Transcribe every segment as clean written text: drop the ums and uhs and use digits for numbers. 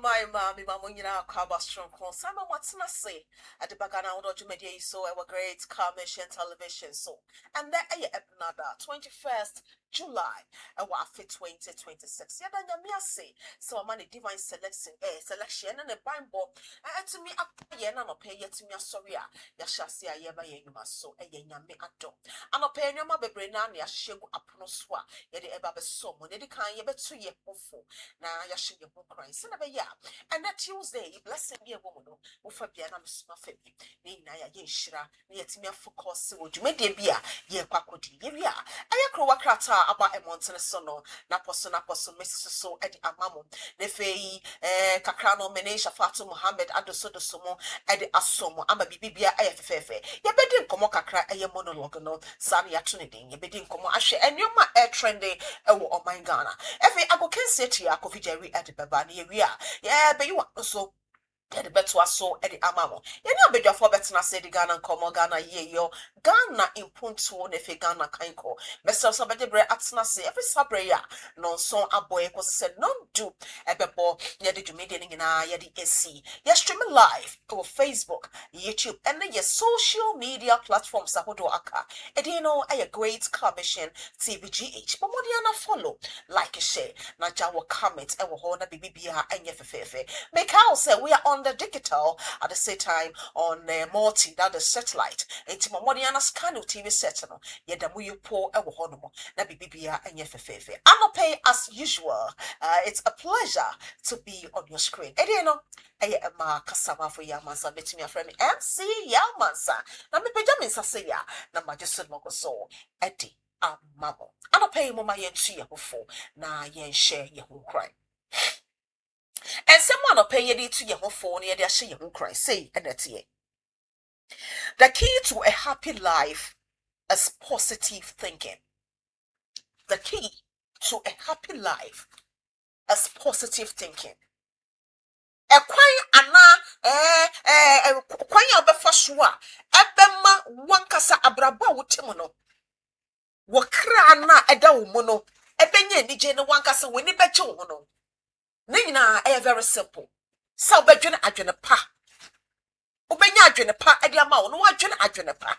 my mammy, Mamma, Kaba Strong, Sama, what's not say at the Bagana Media, so our great commission television. So, and then another 21st July, a waffle 2026. Yeah, then you say, so money divine selection and a Bible. And to me, up yen and pay yet to me, sorry, Yasha say, I ever you must so a yen me adore. And a penny, my baby, Nania, she go up no swa, yet ever so, when they can't ever 2 years before. Now, Yashi, your book cries, and that Tuesday, blessing be a woman who for Biana Smuffy, Nina Yeshira, near to me for course, would you make a beer, ye quackody, yeah. I acro crata about a mountain sono, Naposon, Mrs. So Eddie Amamo, Nefei, Cacrano, Menesha, Fatu Mohammed, Adosodo Somo, Eddie Asomo, I'm a bibia, AFF. Ye bedin como cacra, a monologue, no, Sani Atunidin, ye bedin como Ashe, and you're my air trendy, oh my Ghana. Every I go can say to ya, Coffee Jerry at the Babani, yeah, but you want so. The better so at the amamo. You know, be your for better say the Ghana come Ghana ye yo Ghana in punto nefe Ghana kainko. Mr. Somebody bre atsna say every sabreya non son a boy was said non do ebebo near the media in ya the AC. Yes, stream live over Facebook, YouTube, and your social media platforms. Sahodo aka. And you know, a great commission TVGH. But Modiana follow, like a share. Naja will comment and will hold a BBBR and yefefe. Make out say we are on the digital at the same time on multi that the satellite. Enti Modiana scan TV set no. Yedamu you po e wo hono na BBBR and yefefe. Anope as usual. It's a pleasure to be on your screen. And you know, ma kasama for ya Mansah betimi afremi MC ya Mansah na me pejamin sase ya na majesu moko so edi amamo anope mo ma yentu ye hofo na yen share ye ho cry and someone anope ye di to ye hofo na ye de share ye ho cry say enetie. The key to a happy life is positive thinking. The key to a happy life is positive thinking. A kwan ana kwan ya obefa so a ebema wankasa abraba wotemu no wo kra na eda wo mu no ebenya nije ne wankasa woni beche wo no ne nyina very simple so obedwene adwene pa obenya adwene pa ede ama wo no wadwene adwene pa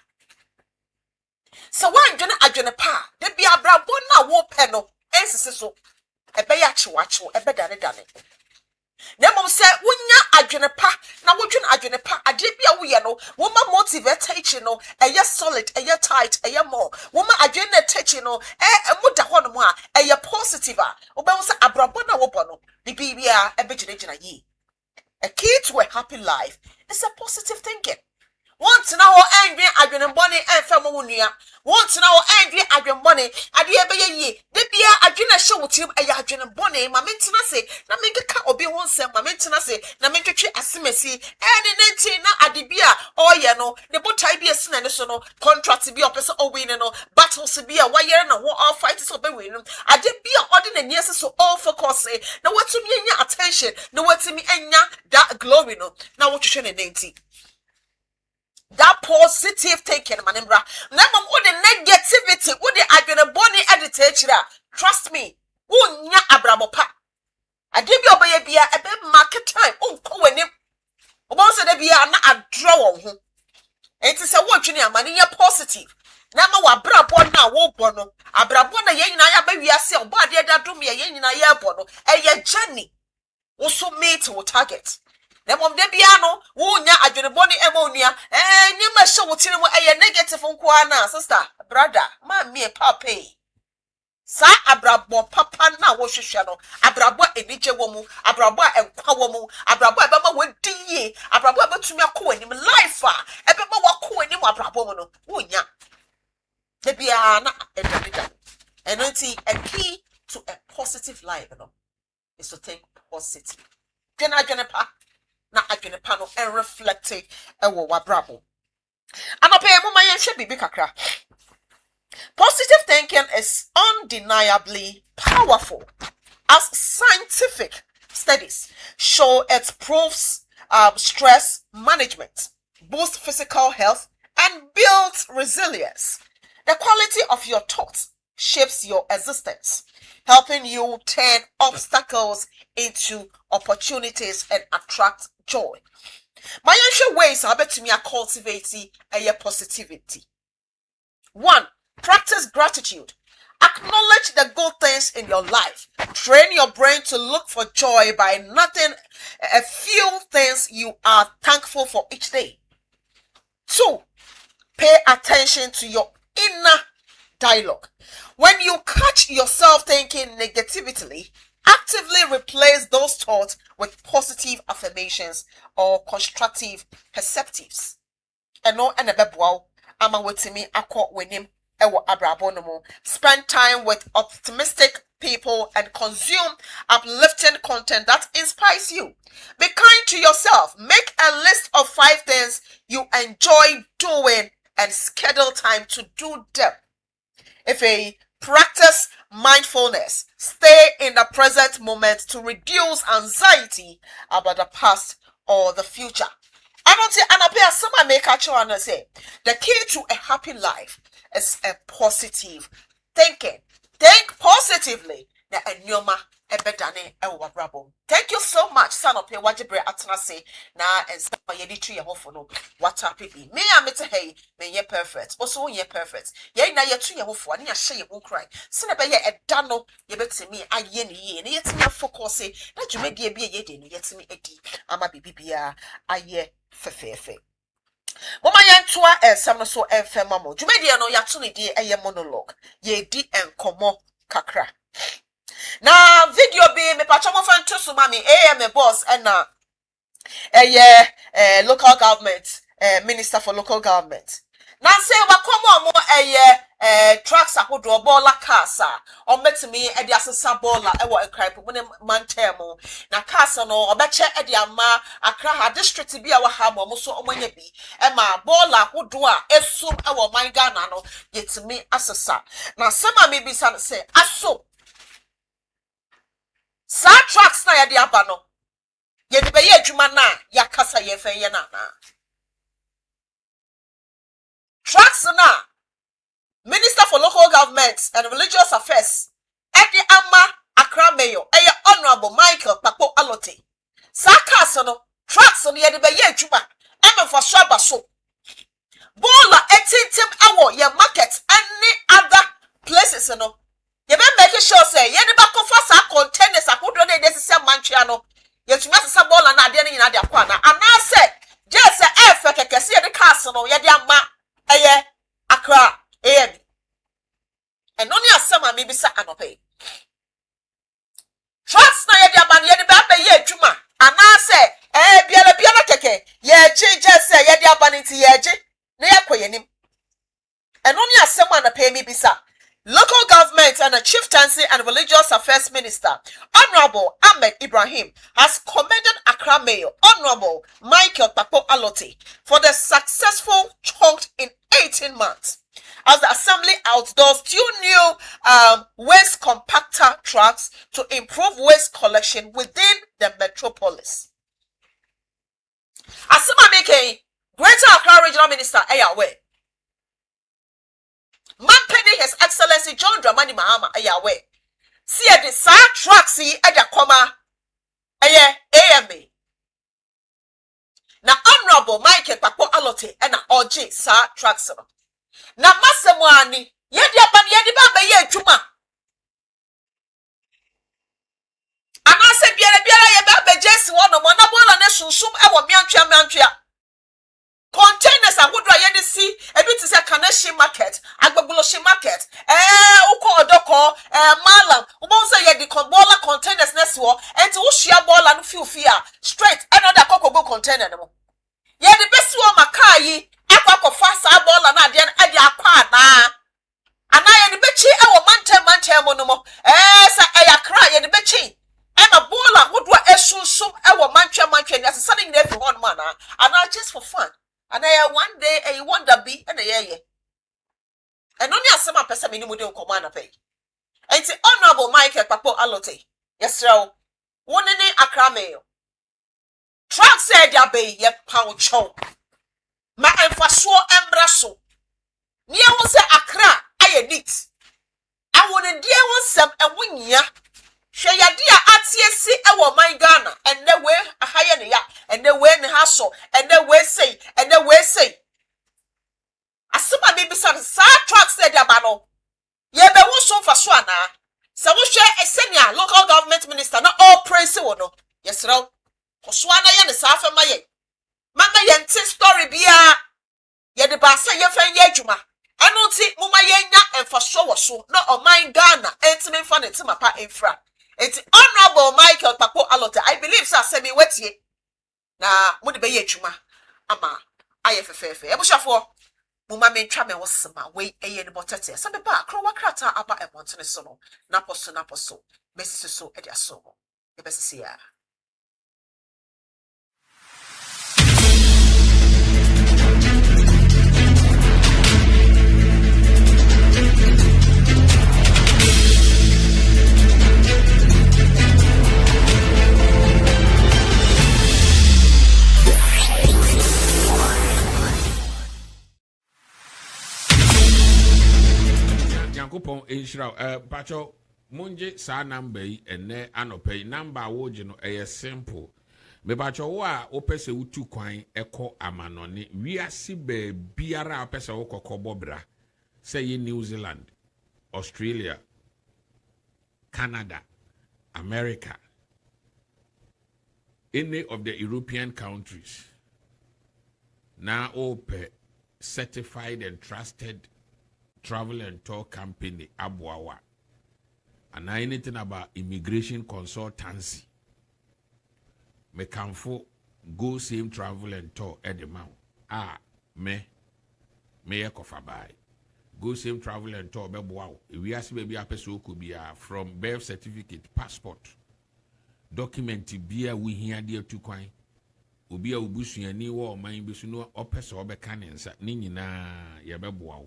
so wadwene adwene pa de bia abrabo na wo pe no ensese so ebeya chiwacho ebedane Nemo say wunya adwene pa na wodwene adwene pa ade bia wo ye no wo ma motivate no eye solid eye tight eye more wo ma adwene na teach no muda hono mu a eye positive a wo be wo say abrabo na wo bo no bibia ebegyina yi. A key to a happy life is a positive thinking. Want now angry adwene boni enfam wo nua. Want now angry adwene boni ade ebeye yi. De bia adwene hye wotirim eye adwene boni ma mentina se na menkeka obi ho nsem ma mentina se na menketwe asemasi ene nenti na ade bia oye no ne botai bia sina ne so no contract bia opese o win no battles bia wayere na wo all fight so be win no ade bia ode na niese so all focus na watumi enya attention na watumi enya that glory no na wotwehwe ne nenti. That positive thinking, manembra. Never would the negativity, would the adwene boni editor. Trust me, unya abramopa. I give you obey bia a bit market time. Ko when him. Obonse de bia na adraw on ho. It is a watch in your money, you're positive. Nama wa brabo na wo bono. Abrabo na yen na ya ba wiase o ba de da dum ye yen na ya bono. E ye journey. Also made to target. Nemom de bia no wunya adwene boni emonia nyema hye wotire mu eye negative nko ana sister brother ma me papa sa abrabo papa na wo hwehwe no abrabo enije wo mu abrabo enkwa wo mu abrabo ebema wodiye abrabo ebetumi akọ anim life a ebema wakọ anim abrabo mu no wunya de bia na edamida enoti a key to a positive life no is to think positive dwena pa na adwene pa no and reflect it ewo wabrabo anope mo ma yen hwe bibi kakra. Positive thinking is undeniably powerful as scientific studies show it proves stress management, boosts physical health, and builds resilience. The quality of your thoughts shapes your existence. helping you turn obstacles into opportunities and attract joy. My usual ways are to me cultivating a positivity. 1. Practice gratitude. Acknowledge the good things in your life. Train your brain to look for joy by noting a few things you are thankful for each day. 2. Pay attention to your inner dialogue. When you catch yourself thinking negatively, actively replace those thoughts with positive affirmations or constructive perceptives. Eno enebeboa ama wetimi akọ wenim ewo abrabo no mu. Spend time with optimistic people and consume uplifting content that inspires you. Be kind to yourself. Make a list of 5 things you enjoy doing and schedule time to do them. If a practice mindfulness, stay in the present moment to reduce anxiety about the past or the future. I don't say, and I some I make a choice and say the key to a happy life is a positive thinking. Think positively. Na enyoma ebedane ewa brabo. Thank you so much. Son of your wajibre atnase na ensa ye di tru ye hofo no. What happy be? Me amete hey me ye perfect. Also ye perfect. Ye na ye tru ye hofo ani ahye ye ho cry. Sene be ye eda no ye betimi aye ne ye. Ne yetimi focus na dwumadi e bi ye de no yetimi edi ama bibia aye fefefe. Mama yantua esam no so enfema mo. Dwumadi no yato ne di eye monologue. Ye di enkomo kakra. Na video be me pacho mo fan to so mami AM boss and na local government minister for local government. Na say wa komo mo trucks ahodo bola cars o metimi e de asesa bola e wo ekran po ne mantemo na cars no obeche e de ama Accra ha district bi a wa ha mo so omanya bi e ma bola ahodo a esum e wo man Ghana no yetimi asesa na sama me bi san say aso sa trucks na yade aba no yede be ye adwuma na yakasa ye fen ye na trucks na Minister for Local Government and Religious Affairs Edi Ama Accra Mayor eye Honorable Michael Papo Alote sa cars no trucks no yede be ye adwuma emfa so aba so bola etintim awo ye market any other places no you be making sure say ye ba kofa sa containers akodo na dey say mantwea no ye tumi asesa bola na ade nyina de akwa na ana say just say efe kekese ye de cars no ye de ama eye Accra AM and only asema me bisa anope trust na ye de aba ye de ba ye adwuma ana say biala keke ye ji just say ye de aba nti ye ji na ye koyenim and only asema na pay me bisa Local Government and a Chieftaincy and Religious Affairs Minister, Honorable Ahmed Ibrahim, has commended Accra Mayor, Honorable Michael Papo Alote, for the successful chunk in 18 months. As the Assembly outdoors 2 new waste compactor trucks to improve waste collection within the metropolis. Asema Meke, Greater Accra Regional Minister, Ayawe. Mampeni His Excellency John Dramani Mahama ayawe. See the sa trucks eja koma AMA. Na Honorable Michael Papo Alote na OG sa trucks no. Na masemwani yedi abani yedi ba ye adwuma. Anase biara ye ba jesi wono mo na bola ne sunsum e wo miantwa. Containers are good to see a bit is a Kaneshi market, Agbabuloshi market, Uko Odoko, Malam, Umonsa Yedi Bola containers next war, and to Ushia Bola and few fear straight another Cocoa container. Ye the best one Makai, Aqua Fasa Bola Nadian Adia Aquana. And I the betchy our mante monomo, sa Ayakra, ye the betchy. Emma Bola would wear a sum our mancha as a sunning there for 1 manner, and not just for fun. And I one day a wonder be and a year. And only as some person in the command pay. And the Honorable Michael Papo Alote. Yes, sir. One in Accra Mayor. Truck said ya bay ye pound chow. Ma and for sure embrasso. Near was Accra, I neat. I want to deal with some and win ya. Share ya dear at CSC, our my Ghana, and the way a higher ya, and the way in hustle, and the way say, and the way say. As some maybe some sad tracks said Abano. Ye be won so for swana. So we share a senior local government minister, not all praise no. Yes, ro. Oswana yan is half a my. Mama yen story bia. Ye the basa ye fan ye juma. I don't see Muma yenya and for sure so, not on my Ghana, and me fun to my pa infra. It's honorable Michael Papo Alota. I believe so send me wet ye. Na would be ye juma. Ama, I have a fair. Ebushafo. Muma me try me was some way a yen botete. Some be back, crow crata about a mountain sono. Naposo. Messi so edia so. The best see ya. Yankopon Inshra Pacho Munje sa number ene anope number woje no simple. Me pacho wa opese utu kwan eko amanone wiase be biara opese wokokobo bra say New Zealand, Australia, Canada, America, any of the European countries now open certified and trusted travel and tour company Abuawa. And anything about immigration consultancy. Me kanfo go same travel and tour at the mount. Me kofa buy. Go same travel and tour be wow. We ask baby a person could be from birth certificate, passport, document be we here dear to coin. Ubi a ubusu ni wa man bisu no opesa obekanensa ni nyina ye be wow.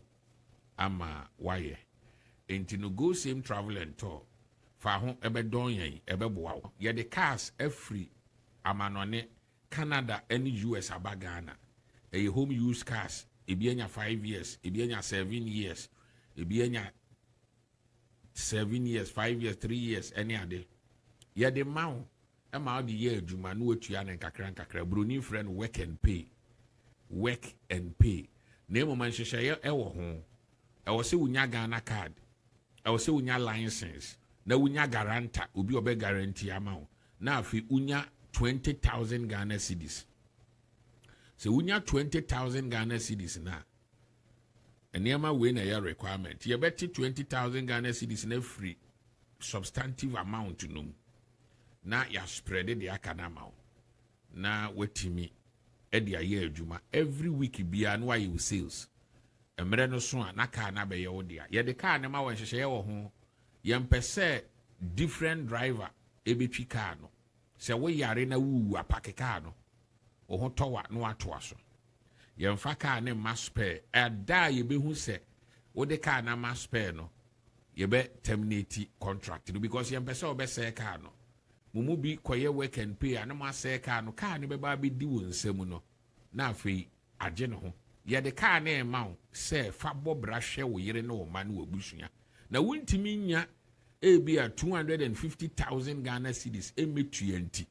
Ama waye enti no go same travel and tour fa ho ebe don yen ebe boa ye the cars every amanone Canada and US abagana e home use cars e bi anya 5 years e bi anya 7 years e bi anya 7 years 5 years 3 years any ade ye the maw e ma the year adwuma no atua na nkakra broni friend work and pay name man hyehyɛ e wo ho I will say unya Ghana card. I will say unya license. Na unya guarantor. Ubi obe guarantee amount. Na fi unya 20,000 Ghana cedis. So unya 20,000 Ghana cedis na. Enema we na your requirement. You bet 20,000 Ghana cedis na free substantive amount no. Na ya spread the akana amount. Na wetimi edi aye adwuma. Every week bia no you sales. Emre no so na car na be ye wo dia ye de car na ma won hyehye wo ho ye mpese different driver e betwi car no se wo yare na wu apake car no wo ho towa no ato aso ye mfa car ne ma spare ada ye be hu se wo de car na ma spare no ye be terminate contract because ye mpese wo be se car no mumu bi koye work and pay na ma se car no car ne be ba be di wo nsam no na afei age no ho ye de car na emount say fa bobra hwe wo yire na wo ma na wabusua na wuntimi nya ebia 250,000 Ghana cedis emetuanti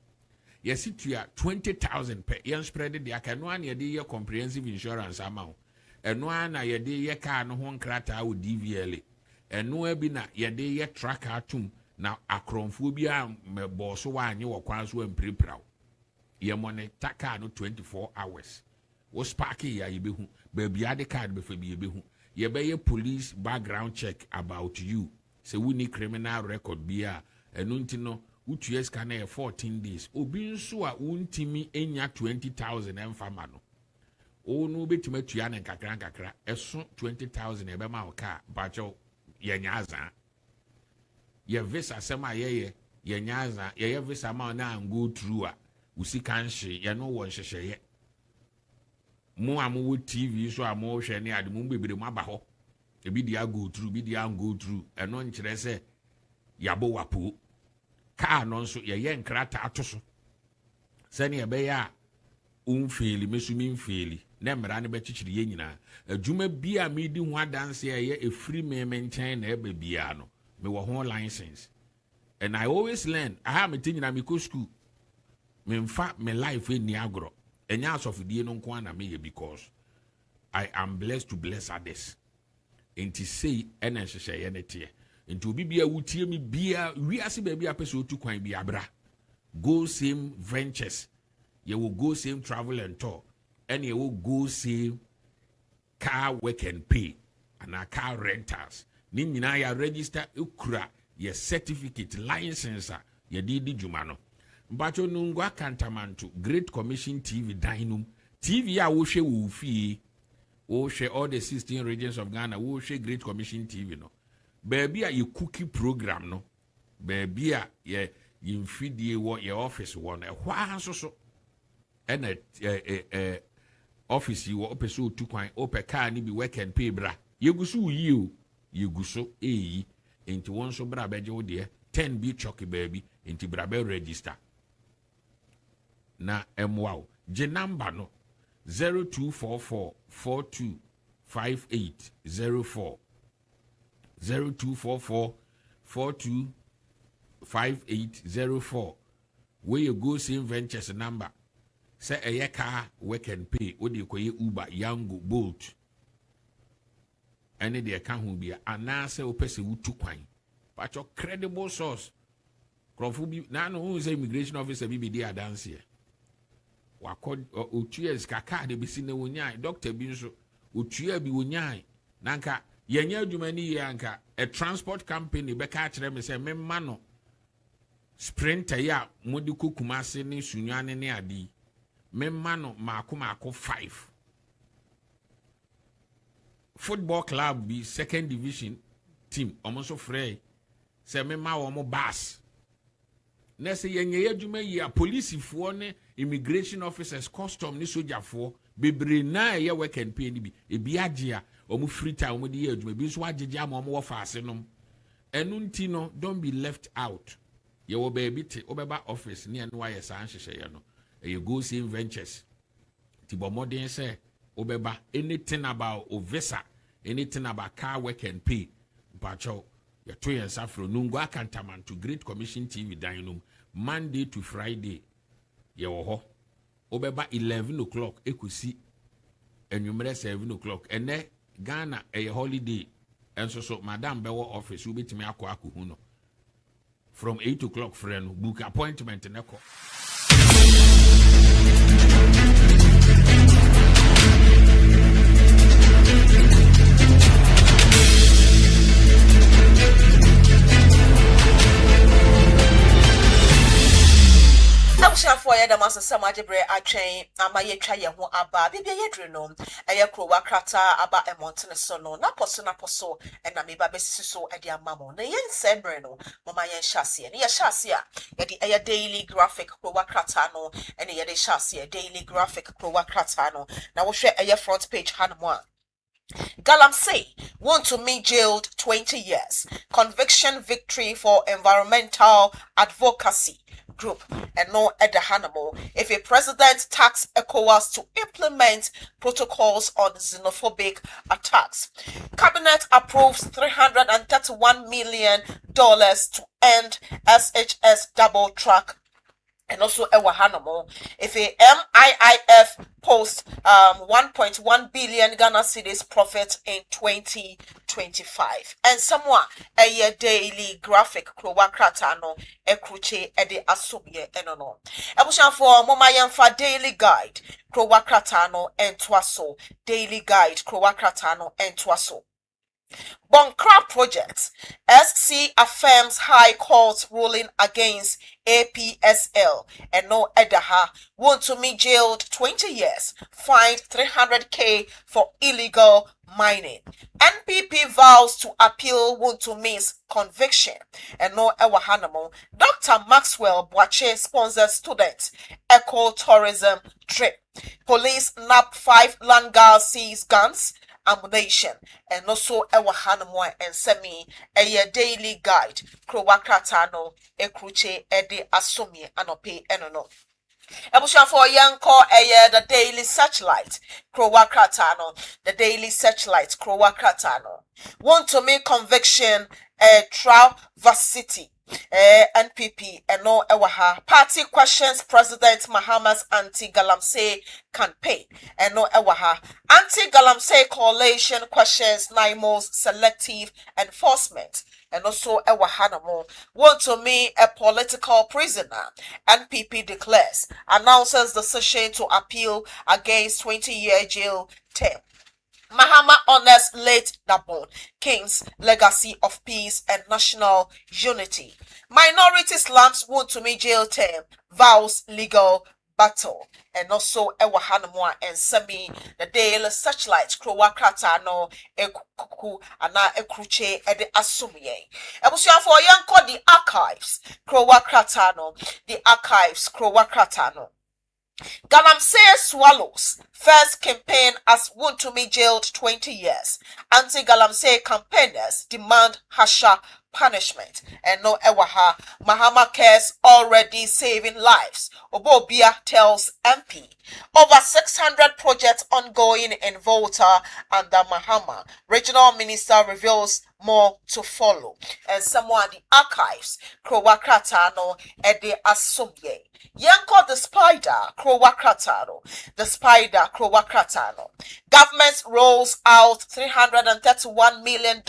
yesi tua 20,000 per yen spread the aka no an ye de comprehensive insurance amount eno ana ye de ye car no ho nkrata wo DVLA eno abi na ye de ye track atum na akronfo bi a mebo so wa anye wo kwan so ampripraw ye monitor car no 24 hours was parking ya yebehu baby ade card be fa bi yebehu ye be ye police background check about you say we need criminal record bia enu ntino utu scan 14 days obi nso a untimi enya 20,000 emfama no o no betima tua na nkakra eso 20,000 e be ma o car bacho ye nyaza ye visa sema ye nyaza ye visa ma na go through a usika nhye ye no wo nhyehyeye mo amu TV so amu hwe ne ade mo bebre mo aba ho e bi dia go through bi dia go through eno nkire se yabo wapo car no nso ye nkrata atoso se ne be ya unfeeli mesu feeli na mmara ne bechichiri ye nyina adwuma bi a medi ho adanse ye a free me nchen na eba bia no me wo ho license. And I always learn. I have a thing in go school. Me mfa me life in Niagara. And ya of the no kwana me because I am blessed to bless others. And to say NSSA anything. And to be a wutie me bia we as baby a person to kwan bi abra. Go same ventures. You will go same travel and tour. And you will go same car work and pay. And a car rentals. Ni nyina ya register ukura. Your certificate license ya didi jumano mbacho nungwa kantamantu Great Commission TV Dinum TV ya woshe wufi woshe all the 16 regions of Ghana woshe Great Commission TV no baby a ye cookie program no baby a ye yimfidie wo ye office one hwa so ena office wo opeso tukwan ope car ni bi work and pay bra yegusu yi o yeguso eyi into one so bra beje wo de 10 bi choki baby into bra be register na emwa je number no 0244 425804 0244 425804 where you go same ventures number say a car work and pay wo de koye Uber Yango Bolt any the account will be anase opese wutu kwan but your credible source krofu bi na no who say immigration officer bi dey dance here wakod otues kaka de bi sine wonyai doctor bi nso otua bi wonyai nanka yenya adwuma ni ye anka a transport company be ka kire me say memma no sprinter ya modi kokumase ne sunwane ne adi memma no maako 5 football club be second division team almost free say me ma wo mo bus na say yenye adwuma yi a police fo ne immigration officers custom ne soldier fo bebre na ye work and pay ni bi ebi age a omo free time omo di adwuma bi so agege ama omo wo faase nom enu nti no don't be left out ye wo baby te obeba office ne enu aye san hyehyɛ ye no e go same ventures ti bo modern say obeba anything about visa anything about car work and pay bacho ya to yen safro nungu akantaman to Great Commission TV Dinum Monday to Friday ye wo ho obeba 11 o'clock ekusi enwumere 7 o'clock ene Ghana a holiday enso so madam bewo office ubetimi akọ hu no from 8 o'clock friend book appointment neko. For ya Mansah samajebre atwen amaye twa ye ho aba bibia yedre no eye krowa krata aba emontene so no na poso na meba besisi so ade amamo na yen sebre no mama yen hyase ne ye hyase a ye de eye daily graphic krowa krata no ene ye de hyase daily graphic krowa krata no na wo hwe eye front page hanmo a Galamsey want to be jailed 20 years. Conviction victory for environmental advocacy group and no at the Hannibal. If a president tax ECOWAS to implement protocols on xenophobic attacks. Cabinet approves $331 million to end SHS double track. And also Ewa Hanamo, if a MIIF post 1.1 billion Ghana cedis profit in 2025. And somewhat a year daily graphic Krowa Kratano Ekruche Ede Asubye Enono. Ebushan for Momayan for daily guide Krowa Kratano and Twaso. Daily guide Krowa Kratano and Twaso. Bonkra projects. SC affirms High Court ruling against APSL and no Edaha want to be jailed 20 years, fined 300K for illegal mining. NPP vows to appeal want to miss conviction and no Ewahanamo. Dr. Maxwell Boache sponsors students eco tourism trip. Police nab 5 land guards seize guns. Ammunition and also ewa hanamwa and semi a daily guide Krowa Kratano Ekruche Ede Asumi Anope Enono. Ebusha for Yanko the Daily Searchlight, Krowa Kratano, the Daily Searchlight, Krowa Kratano. Want to make conviction trial varsity. NPP and no ewaha party questions President Mahama's anti-Galamsey campaign and no ewaha anti-Galamsey coalition questions NIMO's selective enforcement and also ewahanamo want to me a political prisoner. NPP declares announces decision to appeal against 20-year jail term. Mahama honors late Dabon King's legacy of peace and national unity. Minority slums want to me jail term, vows legal battle. And also Ewahanamwa and Semi, the Daily Searchlight, Krowa Kratano, Ekuku, Ana Ekruche, Ede Asumye. Ebusia for Yanko the archives, Krowa Kratano, the archives, Krowa Kratano. Galamsey swallows first campaign as Wontumi jailed 20 years. Anti-Galamsey campaigners demand harsher punishment. And no ewaha, Mahama cares already saving lives. Obobia tells MP. Over 600 projects ongoing in Volta under Mahama. Regional minister reveals more to follow. And someone the archives, Krowa Kratano, Ede Asumye. Yanko the spider, Krowa Kratano. The spider, Krowa Kratano. Government rolls out $331 million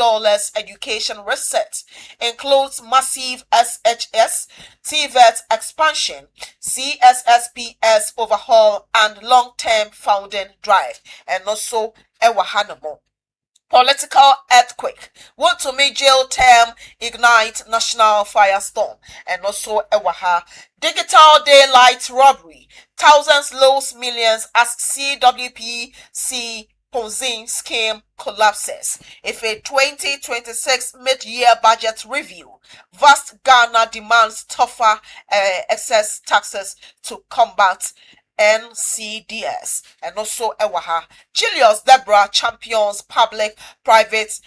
education reset. Includes massive SHS, TVET expansion, CSSPS overhaul, and long-term founding drive. And also, Ewahanamo. Political earthquake. Want to make jail term ignite national firestorm. And also Ewaha. Digital daylight robbery. Thousands lose millions as CWPC Ponzi scheme collapses. If a 2026 mid-year budget review. Vast Ghana demands tougher excess taxes to combat NCDS. And also Ewaha. Julius Deborah champions public-private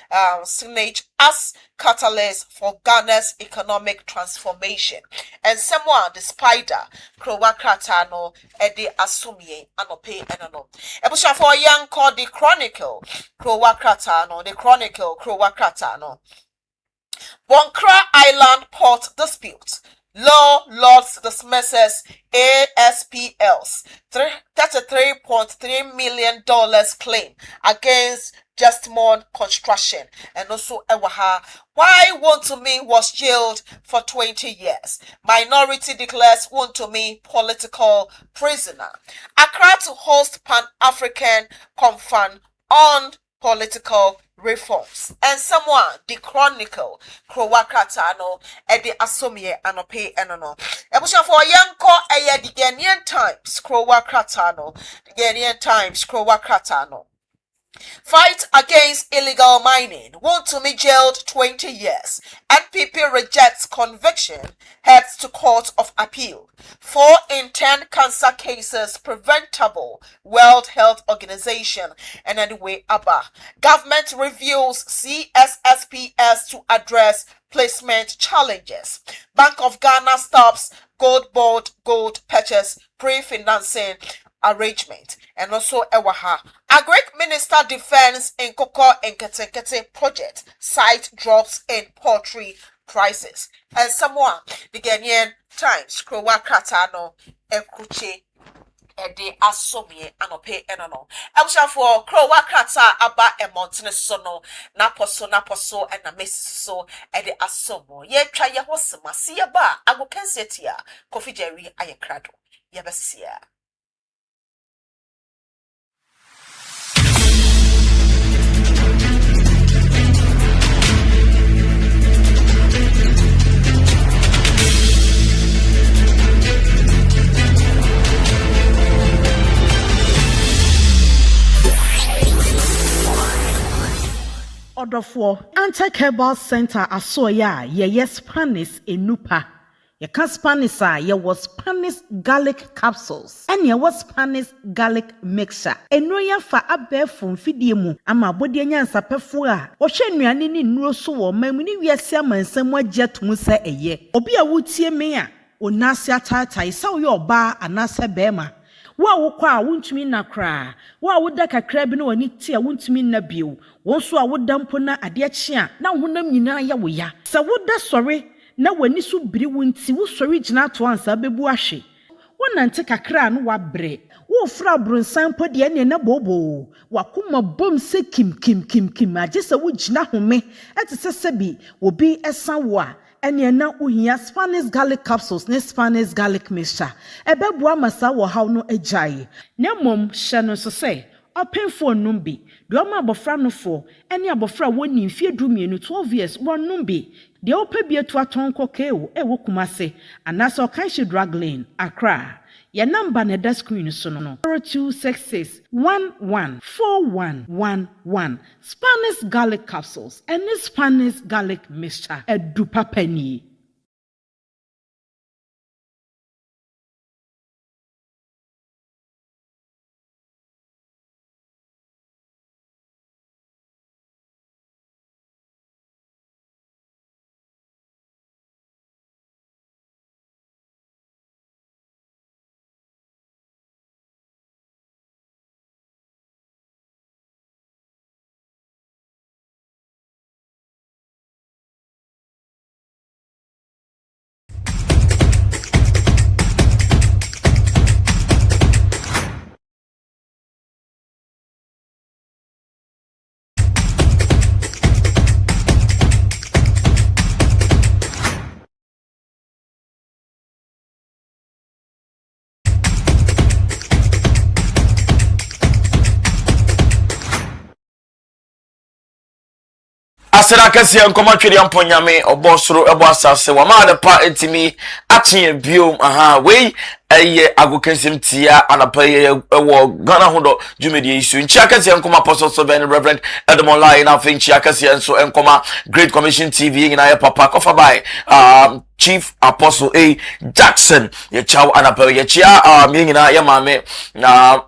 synergy as catalyst for Ghana's economic transformation. And someone the spider, Krowa Kratano, Ede Asumye, Anope Enano. Ebusha for young called the Chronicle, Krowa Kratano, the Chronicle, Krowa Kratano. Bonkra Island Port Dispute. Law Lords dismisses ASPL's $33.3 million claim against Justmon Construction. And also Ewaha. Why Wontumi was jailed for 20 years. Minority declares Wontumi political prisoner. Accra to host Pan-African Conference on political reforms. And someone, the Chronicle, Krowa Kratano, Ede Asomye, Anope Enono. Ebusha for Yanko, the Ghanaian Times, Krowa Kratano, the Ghanaian Times, Krowa Kratano. Fight against illegal mining. Wontumi jailed 20 years. NPP rejects conviction. Heads to Court of Appeal. 4 in 10 cancer cases preventable. World Health Organization. And anyway, ABBA. Government reviews CSSPS to address placement challenges. Bank of Ghana stops gold board gold purchase pre-financing arrangement. And also Ewaha. Agric Minister defends in Koko and Ketekete project. Site drops in poultry prices. And someone, the Ghanaian Times, Krowa Kratano, Ekuche, Ede Asomye, Anope Enono. Ebusha for Krowa Krata Aba e Montine Sono, Naposo, and Namesiso, Ede Asomo. Ye try ye hosema, see ya ba, Ago Kensetia, Kofi Jerry, Ayakrado. Yebesia. Odofo Anti-Cable Center asoya ye Spanish enupa. Ye ka Spanish ye was Spanish garlic capsules. And ye was Spanish garlic mixture. Eno ya fa abefo mfidie mu ama bode nya nsapefo a wo hwe nnuane ni nnuro so wo mamuni wiase amansam agye tom se eye. Obi a wotie me a onase ataatai sɛ woyɛ ɔbaa anasɛ bɛrima wo a wokɔ a wontumi nna koraa wo a woda kakra bi na w'ani te a wontumi nna bio wo nso a woda mpo na adeɛ kye a na honam nyinaa yɛ wo ya sɛ woda sɔre na w'ani so biri wo nti wo sɔre gyina to ansa bɛbu ahwe wonante kakra no wabrɛ wo fra bronsan po de ne na bobo wakoma bom se kim agye sɛ wo gyina home ɛte sɛ bi obi ɛsan wo a ɛne na uhia Spanish garlic capsules ne Spanish garlic mixture ɛbɛboa masa wɔ haw no agyae na mom hyɛ no so sɛ ɔpemfo nom bi de ɔma abɔfra no fo ɛne abɔfra wɔni mfie 12 years wɔnom bi de ɔpɛ bi etu atɔn kɔkɛo ɛwɔ Kumase anasa ɔkanhye drug lane Accra. Your number na the screen so no 0266 114111 Spanish garlic capsules and Spanish garlic mixture edu papani. Asera kese nkoma twede amponyame obosoro ebo asase wa ma de pa etimi atie biom aha wei eye agokensem tia anapa ye ewo Ghana hodo dwumedi isu nchia kese nkoma apostle so ben reverend Edmond Lai na fe nchia kese enso nkoma Great Commission TV ngina ye papa kofa by Chief Apostle A Jackson ye chaw anapa ye chia ngina ye mame na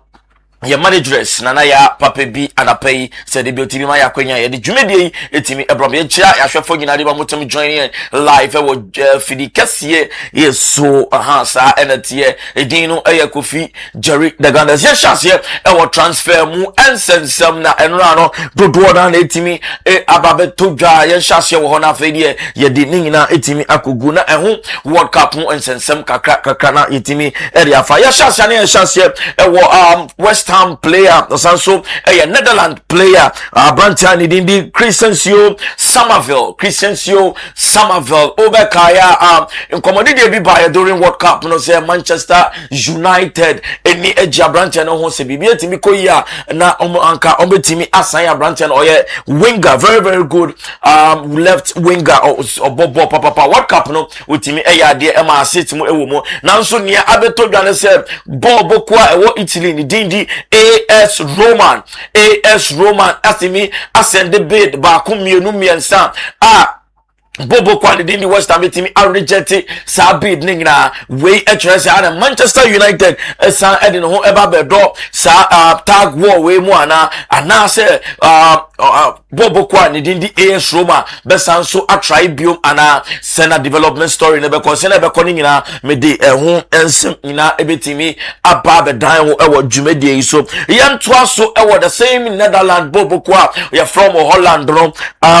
ya managers nana ya papa bi anapai said the beauty ma ya kwenya ya de dwumedie etimi ebrom ya chia ya hwefo nyina de ba motem join live e wo fidi kese yeso aha sa enatie edin no e Kofi Jerry the Ganders ya chance e wo transfer mu ensensem na enra no dodo na etimi ababe todwa ya chance wo ho na afedie ye de nyina etimi akogu na eho World Cup mu ensensem kakra na etimi e de afa ya chance na ya chance e wo West Ham player also a Netherlands player Brantian Dindi Christensen Somerville Obekaya in commodity be by during World Cup no say Manchester United any Eja Brantian no se bibi timi ko ya na anka obetimi asanya Brantian oye winger very good left winger or bobo papa World Cup no utimi eya de e ma sit mu ewo mu nanso nia abeto dwane se bobo kwa ewo Italy ni Dindi AS Roman asimi ascend bid ba kumienu miensa Bobo kwade din di West Ham team a reject sa bid ningna we HRS and Manchester United san edin ho eba bedo sa tag war we mu ana say Bobo kwade din di AS Roma besan so a try biom ana sena development story ne be concern be kono nyina me de ho ensem nyina ebetimi aba be dan ho ewo dwumedie so yentoa so ewo the same Netherlands Bobo kwa we from Holland no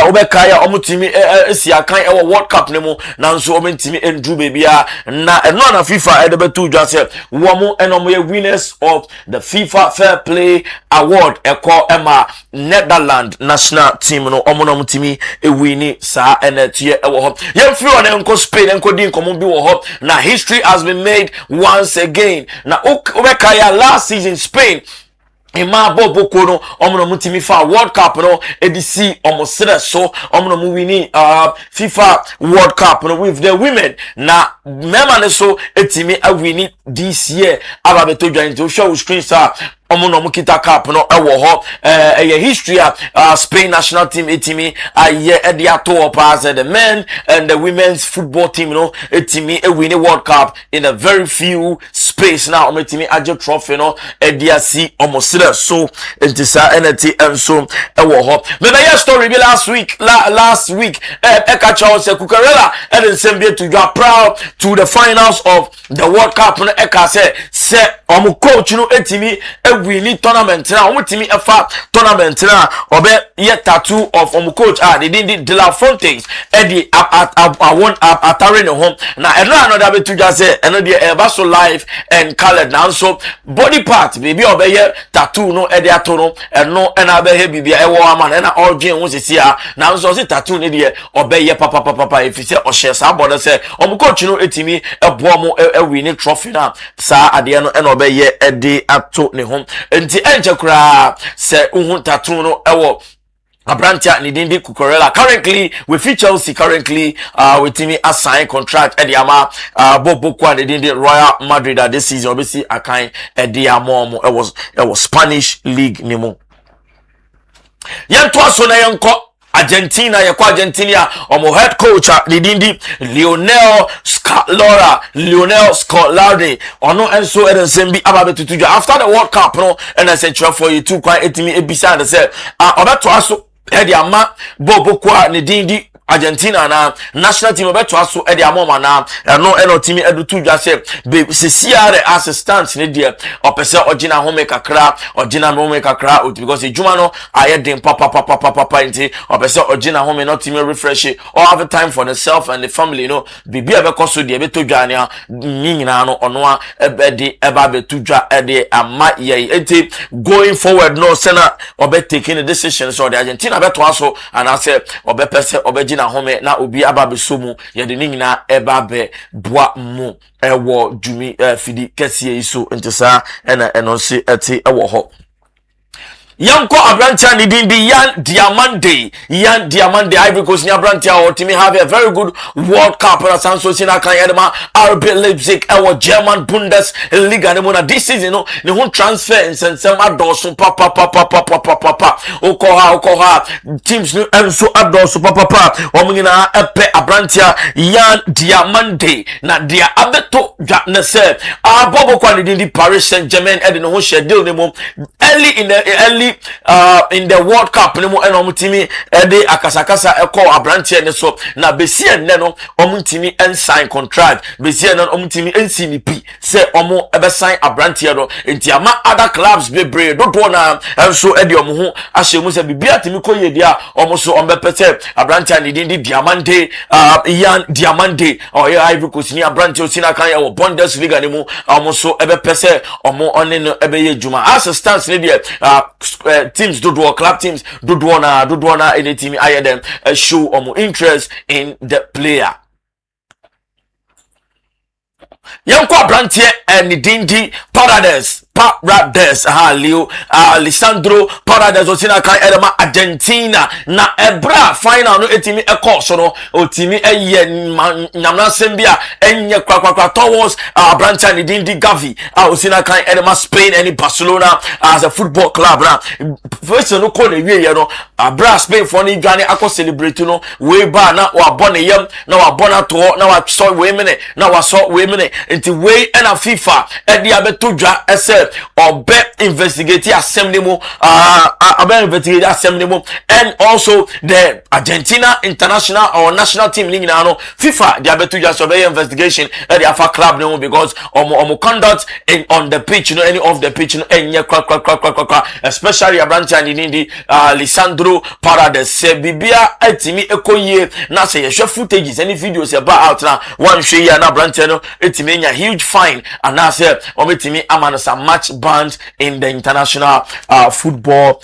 obekaya omutimi esia kan ewo World Cup nemo nanso omentimi endru bebia na eno na FIFA edebetu dwase wo mo eno ye winners of the FIFA Fair Play Award eko ema Netherlands national team no omono mutimi ewini sa enetie ewo ho yemfiri on enko Spain enko din komo bi wo ho na history has been made once again na obekaya last season Spain Ima Bobo Kono, Omono Mutimi fa World Cup no edisi omosere so Omono mu wini FIFA World Cup no with the women na mema ne so etimi a wini this year ababeto join to show screen sir omo no kita cap no ewo ho history Spain national team etimi aye ede ato pass the men and the women's football team no etimi win the World Cup in a very few space now omo etimi aje trophy no ede asi omo sire so entisa eneti enso ewo ho me be story be last week catch us Cucurella and Sembia to go proud to the finals of the World Cup no eka say omo coach no etimi we need tournament now omo timi efa tournament now obe ye tattoo of omo coach they did De La Fontaines edi atare ne home na another be to just say eno de eba so live and colored now so body part baby obe ye tattoo no edi atono eno na be he bibia ewo ama na ordwen wo sesia na so se tattoo ne de obe ye papa if say o share sa bodo say omo coach no etimi ebo mo win trophy na sa ade no eno obe ye edi ato ne home enti enche kura se uhun tattoo no ewo Abrantia Nidindi Cucurella currently with Chelsea currently with Timmy assign contract at the ama Bobo Kwa Nidindi Royal Madrid this season obviously a kind at the ama it was Spanish League Nemo. Yanto so na yanko Argentina yakwa Argentina omo head coach Nidindi Lionel Scolari ono enso edensembi ababetutuja after the World Cup no and I said for you two quite etimi ebisa say obeto aso edi ama Bobo Kwa Nidindi Argentina na national team obeto aso edi amoma na eno timi edutu dwa se be CCR assistant ne de opese ogina home kakra because ejuma no ayedin papa nti opese ogina home no timi refresh or have time for themselves and the family you know bibi abekoso de beto dwa ne nyina no ono a ebedi eba betu dwa edi ama ye enti going forward no sena obe taking a decision so the Argentina beto aso and I say obe pese obe na home na obi ababe somu ye de nyina eba be boa mu ewo djumi fidi kese iso ntesa eno se eti ewo ho Yanko Abrantia Nidindi Yan Diamande Ivory Coast ni Abrantia or Timmy have a very good World Cup na Sanso Sina kan yedema RB Leipzig ewo German Bundesliga ne mona this season no ne ho transfer nsensem adoso papa okoha teams no enso adoso papa omnyina epe Abrantia Yan Diamande na dia abeto dwa ne se abobo kwa Nidindi Paris Saint-Germain ede no ho schedule ne mom early in the World Cup ne mo eno mutimi ede akasakasa eko Abrantia ne so na besie ne no omutimi sign contract besie ne omutimi NCNP say omo ebe sign Abrantia no enti ama other clubs bebre dodo na enso ede omo ho ahyemu se bibia timi koye dia omo so ombepete Abrantia Nidindi Diamande Yan Diamande o ya Ivory Coast ni Abrantia osina kan ya wo Bundesliga ne mu omo so ebe pese omo one no ebe ye juma assistants ne dia teams do club teams do na any team I them show interest in the player. Yanko Abrantia and Nidindi Paradise Leo Alessandro Paradise osina kan edema Argentina na ebra final no etimi ekos no otimi eye nyamna sembia enye kwakwa towards Abrantia Nidindi Gavi osina kan edema Spain and Barcelona as a football club na first no call the way no abra Spain for ni dwane akọ celebrate no we ba na wa bone yam na wa bona to na wa so we mene na wa so we mene nti we na FIFA edi abeto dwa ese obe investigate assembly mo and also the Argentina international or national team league na no FIFA they abeto just obey investigation at the afa club no because omo conduct on the pitch no any of the pitch no enye especially Abrantia Nidindi Alessandro Paradise se bibia etimi ekoye na se yehwe footages any videos about out na one share ya na Abrantia no etimi nya huge fine and na say ometimi amana some match bans in the international football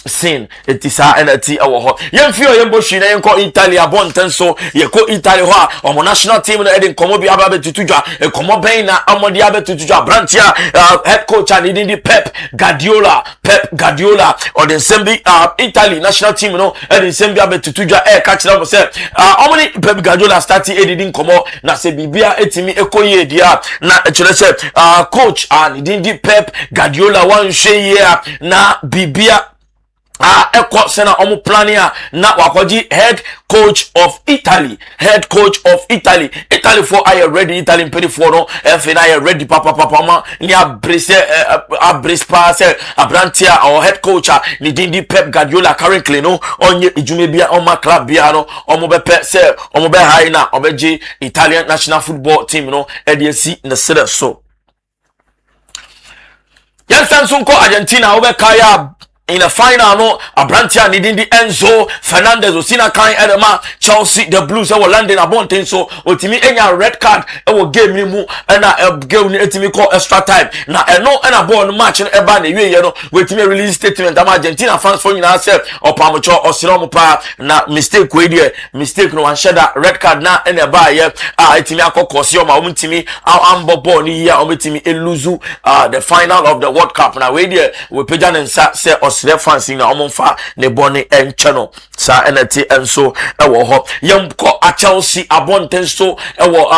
sin etisa enati ewo ho yemfio yembo hwi na yenko Italy abonten so yeko Italy ho a omo national team no edi nkomo bi aba betutudwa ekomo ben na amodi abetutudwa brantia head coach and di Pep Guardiola or the sembi Italy national team no edi sembi abetutudwa catch them say omoni Pep Guardiola start edi nkomo na se bibia etimi ekoye dia na chere se coach and di Pep Guardiola wan hwe ye na bibia eko sena omu plania na wakoji head coach of Italy for I ready Italian pedi for no fina I ready papa ma ni abrace pass abrantia or head coach ni dindi Pep Guardiola currently no onye ijume bia on ma club bia no omo be pe se omo be high na obeji Italian national football team no edc na sere so yansan sunko Argentina obe kaya in the final no abrantia needing the Enzo Fernandez osina kan edema Chelsea the Blues were landing abonten so otimi enya red card e wo game ni mu na game ni etimi call extra time na eno na ball no match no eba na wie no wetimi release statement am Argentina fans for nyina say opamocho osino mu pa na mistake we dey mistake no wan sheda red card na ena ba ye etimi akokosi o ma umtimi ambo ball ni ya umtimi eluzu the final of the World Cup na we dey we peja nsa say the fancy na omonfa ne boni encheno sa eneti enso ewo ho yemko a Chelsea abonten so ewo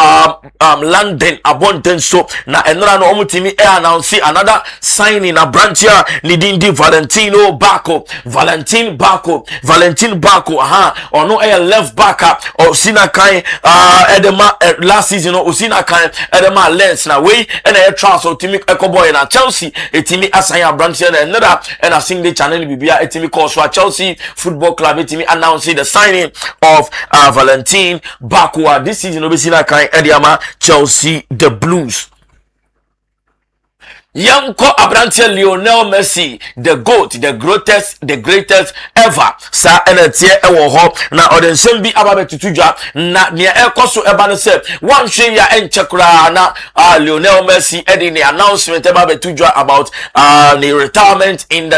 London abonten so na enra no omutimi announce another signing na branchia nidindi Valentino Bacco aha ono left back osina kan edema last season osina kan edema lens na we na transfer timi ekoboy na Chelsea etimi asanya branchia na enra and sing the channel bibia etimi cause for Chelsea Football Club etimi announcing the signing of Valentin Bacco this season obesina kan ediama Chelsea the Blues. Yanko abrantia Lionel Messi, the GOAT, the greatest ever. Sa enetie ewo ho na odensembi ababe tutuja na nia ekoso ebane se wan hwe ya enchekra na Lionel Messi edi the announcement ababe tuja about the retirement in the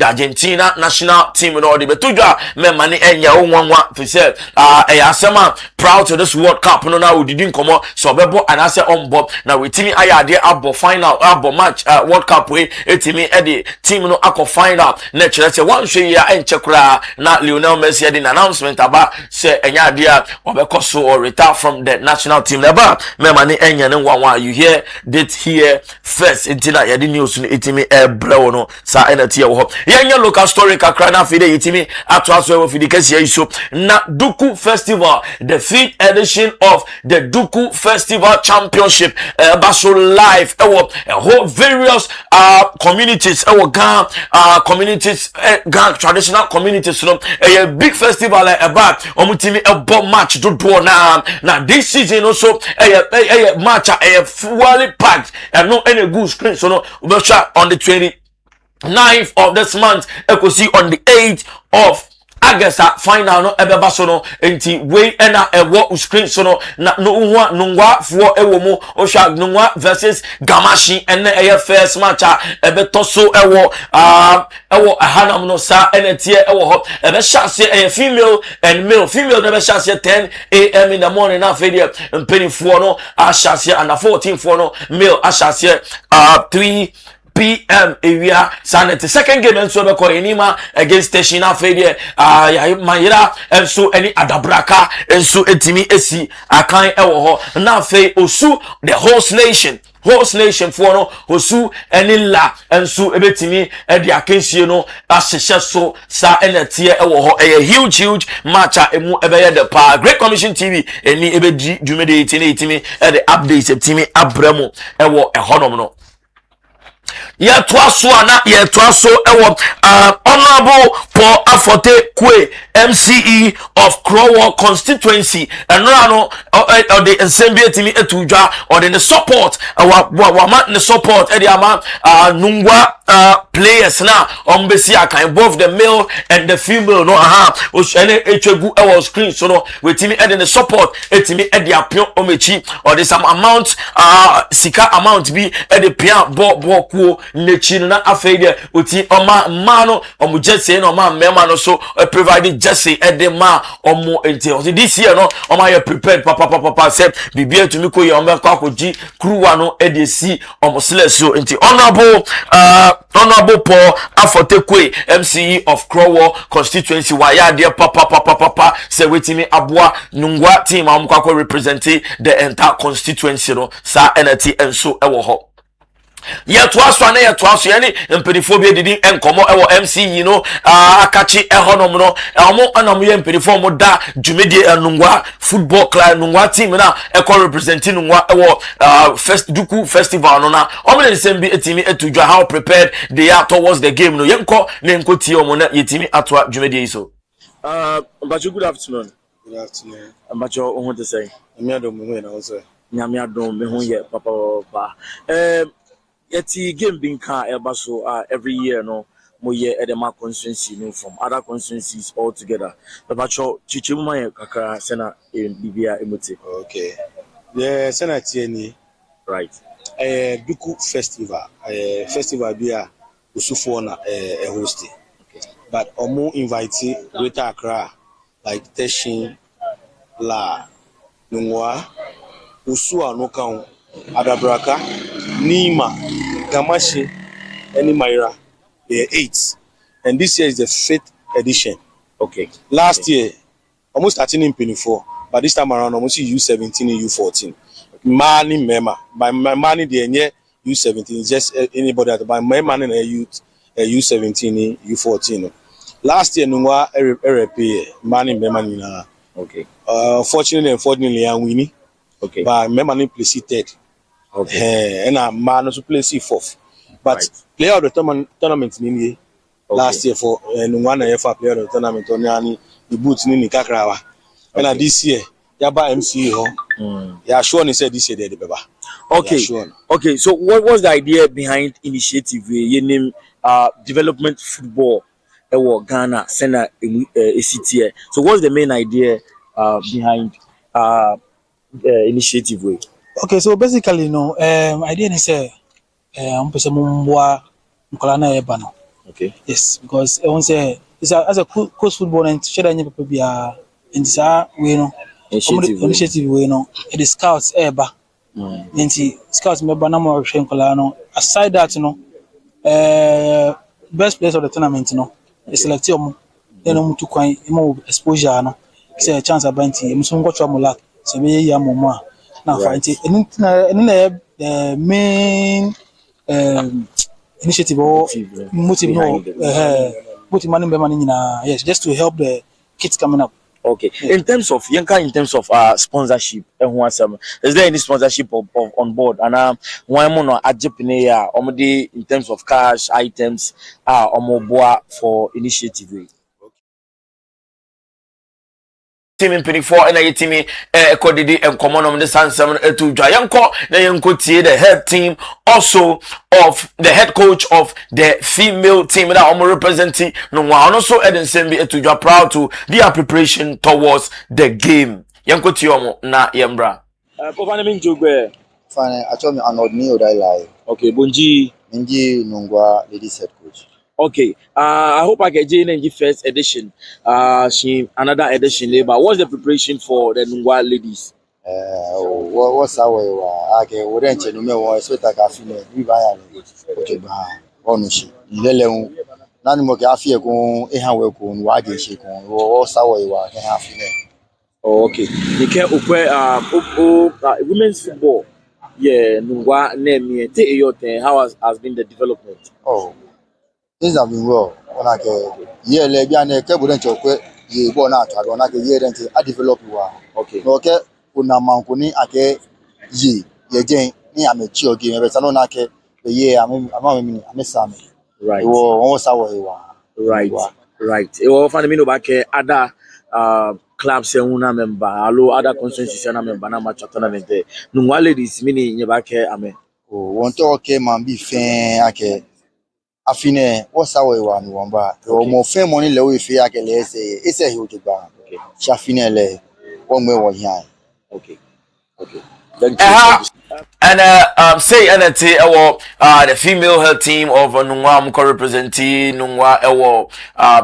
Argentina national team no the betuja me mani enya onwanwa fi se asema proud to this World Cup no na odidin komo so bebo anase ombo na wetimi ayade abo final match World Cup we etimi edi team no akọ final na chere se wan hwe ya enchekra na Lionel Messi edi announcement aba se enya dia obekoso or retire from the national team never mema ni enya ne nwanwa you hear that here first intina yedi news no etimi ebrewo no sa enati wo ho yenya local story kakra na fide etimi atwaso wo fide kase yiso na Duku Festival, the 5th edition of the Duku Festival Championship baso live whole various communities communities traditional communities no a big festival about omutimi ebo match do na this season also a match fully packed and no any good screen so no we shot on the 29th of this month see on the 8th of August final no ebeba so no enti we na ewo screen so no na nungwa fo ewo mu ohwa nungwa versus Gamashi ene eye first match ebeto so ewo ahanam no sa enetie ewo ho ebe shase female and male never shase 10 a.m. in the morning na fedie mpeni fo no ashase and 14 fo no male ashase 3 p.m. area sanity second game and so be ko enima against Teshina Fedie ya mayira and so any adabraka and so etimi esi akan ewo ho na fe osu the host nation for no osu any la and so ebetimi e dia kensie no ahyehyɛ so sa enetie ewo ho a huge match emu ebeye the pa Great Commission TV eni ebedi dwumede etimi e the updates etimi abramo ewo ehonom no yet twaso ewo honorable Paul Afote Kwe MCE of Crowell constituency and no or the assembly timi etudwa or the support wa the support e ama nungwa players na ombesi akan both the male and the female no o ene etwegu e screen so no wetimi e the support etimi e the apion omechi or the some amount sika amount bi e the pia bo ku fufuo nechi no na afei de oti oma ma no omo jersey no oma mema no so provide jersey de ma omo enti this year no oma ye prepared papa say bibia tumi ko ye omo kwa kogi kruwa no e de si omo seleso enti honorable Paul Afotekwe MCE of Crowo constituency wa ya de papa say wetimi aboa nungwa team amukwa ko represent the entire constituency no sa NT enso ewo ho yet was one year twice any empiriphobia didn't encomo ewo MC you know akachi ehonom no amo anam ye empiriphom da jumedi enungwa football club nungwa team na eko representing nungwa ewo first duku festival no na omene sembi etimi etudwa how prepared they are towards the game no yenko ne nko tie omo na yetimi atwa jumedi iso Mbacho, good afternoon. Good afternoon. Mbacho, what to say? Nyame adom me ho ye papa. Yeti game being car elbaso every year no mo ye edema constituency no from other constituencies all together. Mbacho, chichimuma ye kakra sena bibia emote. Okay. The Senate ni right. Duku festival. Festival bia usufo na host. But omo invite Greater Accra like Teshin La Nungwa Usua no kan Adabraka Nima Gamashi and Maira. They are 8. And this year is the 5th edition. Okay. Last year almost 13 in 24, but this time around almost U17 and U14. Money mema. By my money the year U17 is just anybody that by my money na youth U17 U14. Last year nungwa RP money mema nina. Okay. Unfortunately I'm winning. Okay. But my money place third. Okay. And a man also place fourth. But right. Player of the tournament in last year for nungwa na FA player of the tournament on the boots ni kakrawa. And this year yaba MC ho. Yeah, sure said this year the baba. Okay. Sure. Okay, so what was the idea behind initiative you name development football Ghana Sena ACTA. So what's the main idea behind initiative way? Okay, so basically idea is okay. Yes, because I want say it's as a coach football and share any people be in this way initiative way it is scouts eba scouts member na mo aside that best players of the tournament they select them then to kwan exposure say a chance about so go try mo lack so me ya mo na find the main initiative or motive yes, just to help the kids coming up. Okay. In terms of sponsorship, is there any sponsorship on board? And one more in terms of cash items for initiative. Team in 24 and a team Kodidi and common on the San 7 to Jayanko, the head team also of the head coach of the female team that I'm representing. No one also Eden Sembi to you proud to their preparation towards the game. Yanko Tiomo na Yembra. Fine, I told me I'm not new that okay, Bunji Minji Nungwa ladies head coach. Okay, I hope I get Jane in the first edition. She another edition labor. What's the preparation for the Nungwa ladies? What's our way? I can wouldn't you know what sweat like I feel we buy okay onushi lele nani mo ka afie ko e ha we ko wa je se ko what's our way wa can have okay. You can women's football. Yeah, Nungwa name te yote how has been the development? Oh. Things have been well. When I get year lebiane kebulen chokwe ye bo na atwa na ke year dente I develop wa. Okay. No ke una mankuni ake ye jen ni amateur game be sano na ke the year am same. Right. Wo sa wo wa. Right. Right. E wo fani mi no ba ke other clubs una member allo other constituencies na member na match tournament. Nungwa ladies mini nye ba ke ame. Oh, won to ke man bi fen ake afine what's our one wamba o mo fe money le we fe akele say it's a huge ba okay shafine le o me wo yan okay thank you and say NT the female health team of Nungwa Mko representing Nungwa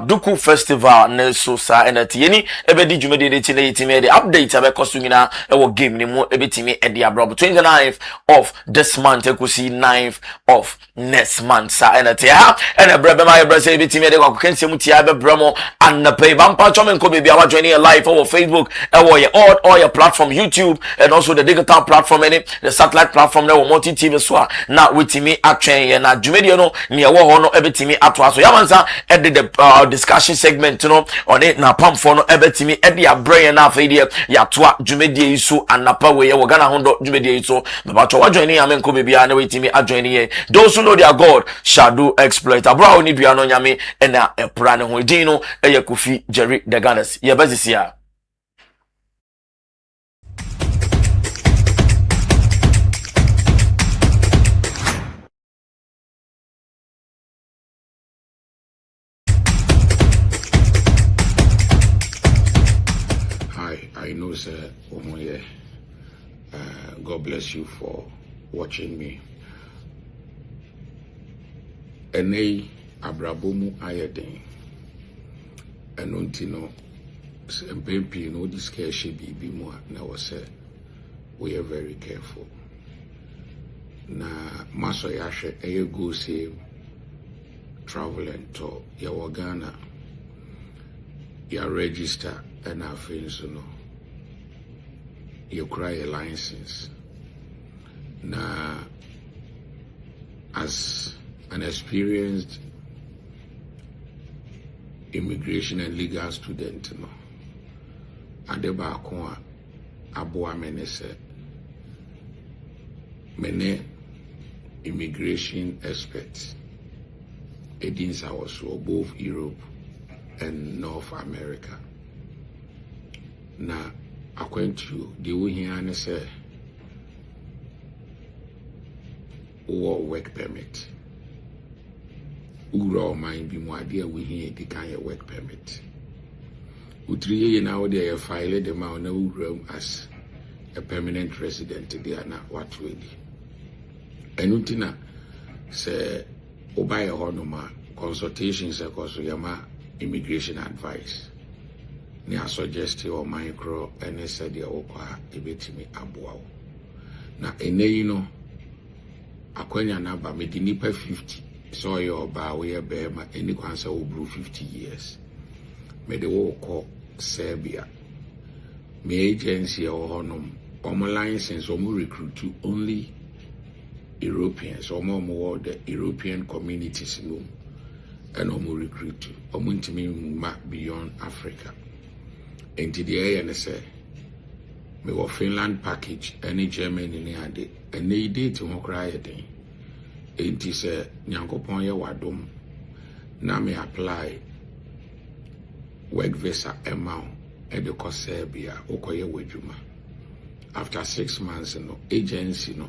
Duku Festival Nelso sa NT yeni ebedi jumedi de tine the update abe kosungina game ni mo ebetimi edi abrob 29th of this month ekusi 9th of next month sa NT ha ene brebe ma ebrese ebetimi de kwakense mutia be bramo and pay bampa chomen ko be awa joining live over Facebook all your platform YouTube and also the digital platform and the satellite platform there multi TV so na witimi atwen na jumedi no ne ewo ho no ebetimi atwa so yamansa edit the discussion segment no on it na pam for no ebetimi edi abrain na afa ide ya toa jumedi isu anapa we ye Ghana hondo jumedi isu baba to wa joining amen ko bibia na witimi ajoining ye those who know their God shall do exploit abra oni dua no nyame na epra ne ho din no eye Kofi Jerry the Ganas ye bazisia. I know, sir, Omoye. God bless you for watching me. Ene abrabomu ayeden. Enontino mpempi no discare she be more na was we are very careful. Na maso yashe eye go say travel and tour ya Ghana ya register and our friends no you cry a license na as an experienced immigration and legal student no adeba ko aboa menese mene immigration experts edins was both Europe and North America. Now, according to the way he say, work permit. Uro mind be more dear we hear the kind of work permit. Utri now they have filed them out room as a permanent resident. They are not what really. And utina say obaya honoma consultations across yama immigration advice. Ni a suggest or micro and said the okwa ebetimi aboa. Na ene you know akwanya na ba medi nipa 50 so your ba we be ma any kwansa obru 50 years. Me de wo ko Serbia. Me agency or honum license or recruit to only Europeans or more the European communities no. And recruit beyond Africa. And today, and say, me wa Finland package, any Germany ni ade, and they did to cry a day. And he said, Nyankopon ya wadum, na me apply work visa amount at the Serbia, okoye wejuma. After 6 months, no agency no,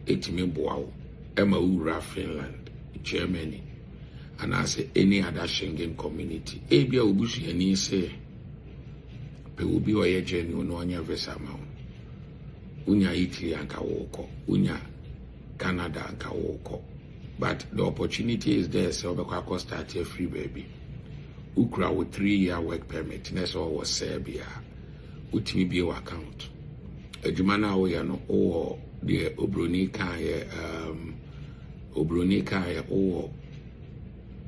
etime boao, Emma Ura Finland, Germany. And I say any other Schengen community. Ebia ubusu yani say pe ubi wa ye genuine no anya visa ma. Unya Italy anka woko, unya Canada anka woko. But the opportunity is there so obekwa start a free baby. Ukra with 3-year work permit. Next all was Serbia. Utimi bi account. Ejumana wo ya no o the obroni kan ye o